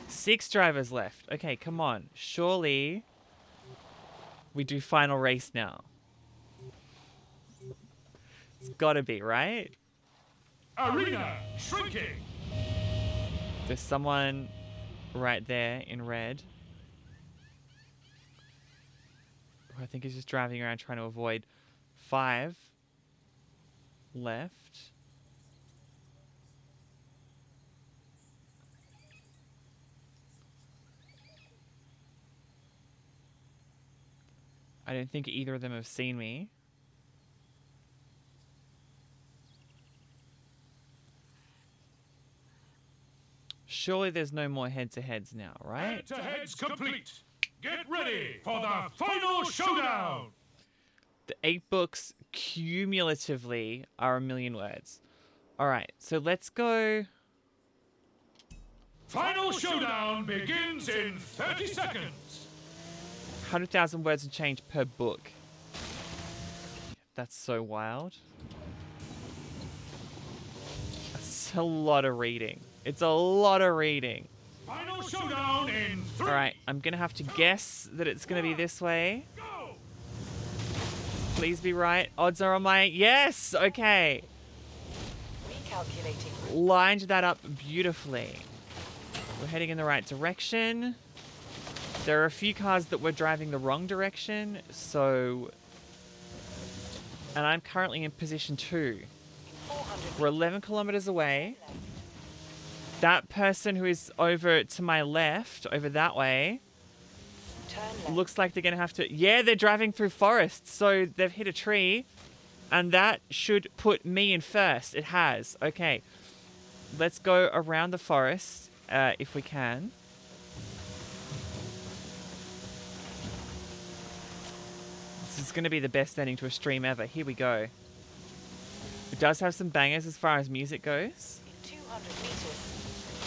Six drivers left. Okay, come on. Surely we do final race now. It's gotta be, right? Arena shrinking. There's someone right there in red. Who I think is just driving around trying to avoid. 5 left. I don't think either of them have seen me. Surely there's no more head-to-heads now, right? Head-to-heads complete. Get ready for the final showdown. The 8 books cumulatively are 1,000,000 words. All right, so let's go. Final showdown begins in 30 seconds. 100,000 words and change per book. That's so wild. That's a lot of reading. It's a lot of reading. Final showdown in 3. All right, I'm going to have to guess that it's going to be this way. Go. Please be right. Odds are on my... Yes! Okay. Recalculating. Lined that up beautifully. We're heading in the right direction. There are a few cars that were driving the wrong direction, so... And I'm currently in position 2. 400 We're 11 kilometers away. That person who is over to my left, over that way, turn left. looks like they're going to have to... Yeah, they're driving through forests, so they've hit a tree, and that should put me in first. It has. Okay. Let's go around the forest, if we can. This is going to be the best ending to a stream ever. Here we go. It does have some bangers as far as music goes. In 200 meters.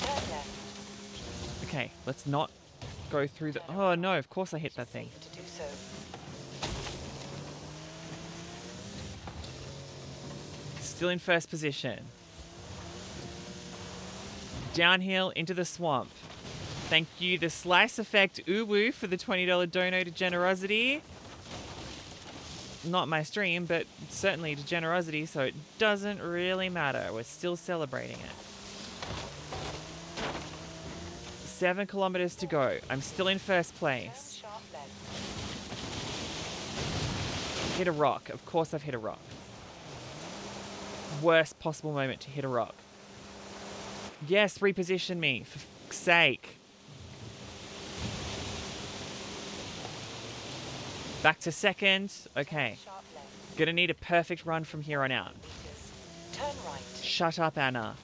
Turn left. Okay, let's not go through the... Oh, no, of course I hit that thing. Safe to do so. Still in first position. Downhill into the swamp. Thank you, the Slice Effect Uwu, for the $20 dono to GenerOZity. Not my stream, but certainly to GenerOZity, so it doesn't really matter. We're still celebrating it. 7 kilometers to go. I'm still in first place. Sharp left. Hit a rock. Of course I've hit a rock. Worst possible moment to hit a rock. Yes, reposition me, for fuck's sake. Back to second. Okay. Sharp left. Gonna need a perfect run from here on out. Meters. Turn right. Shut up, Anna.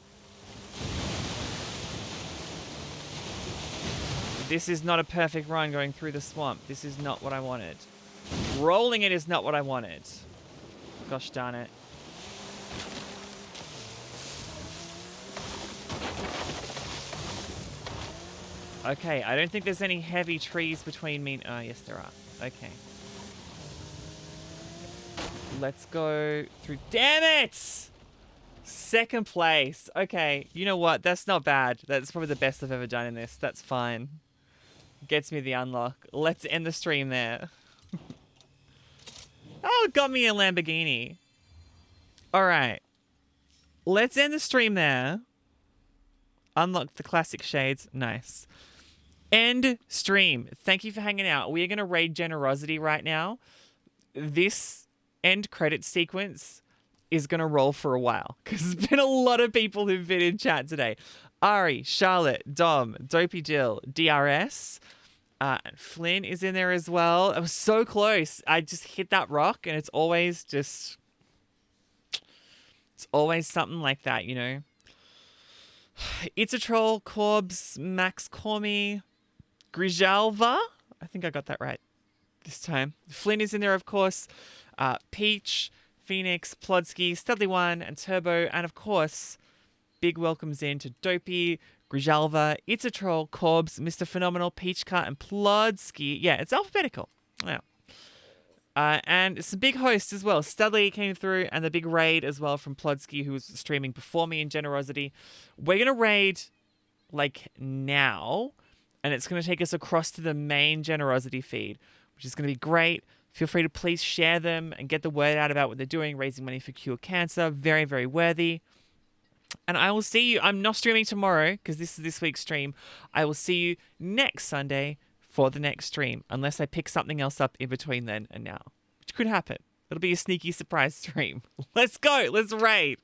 This is not a perfect run going through the swamp. This is not what I wanted. Rolling it is not what I wanted. Gosh darn it. Okay, I don't think there's any heavy trees between me. Oh, yes, there are. Okay. Let's go through. Damn it! Second place. Okay, you know what? That's not bad. That's probably the best I've ever done in this. That's fine. Gets me the unlock. Let's end the stream there. Oh, it got me a Lamborghini. All right. Let's end the stream there. Unlock the classic shades. Nice. End stream. Thank you for hanging out. We are going to raid GenerOZity right now. This end credit sequence is going to roll for a while because there's been a lot of people who've been in chat today. Ari, Charlotte, Dom, Dopey Jill, DRS, and Flynn is in there as well. I was so close. I just hit that rock and it's always something like that, you know. It's a Troll, Corbs, Max Cormy, Grijalva. I think I got that right this time. Flynn is in there, of course. Peach, Phoenix, Plodsky, Studley One, and Turbo. And of course, big welcomes in to Dopey, Grijalva, It's a Troll, Corbs, Mr. Phenomenal, Peachcut, and Plodsky. Yeah, it's alphabetical. Yeah. And it's a big host as well. Studley came through, and the big raid as well from Plodsky, who was streaming before me in GenerOZity. We're going to raid, like, now, and it's going to take us across to the main GenerOZity feed, which is going to be great. Feel free to please share them and get the word out about what they're doing, raising money for Cure Cancer. Very, very worthy. And I will see you. I'm not streaming tomorrow, because this is this week's stream. I will see you next Sunday for the next stream, unless I pick something else up in between then and now, which could happen. It'll be a sneaky surprise stream. Let's go. Let's raid.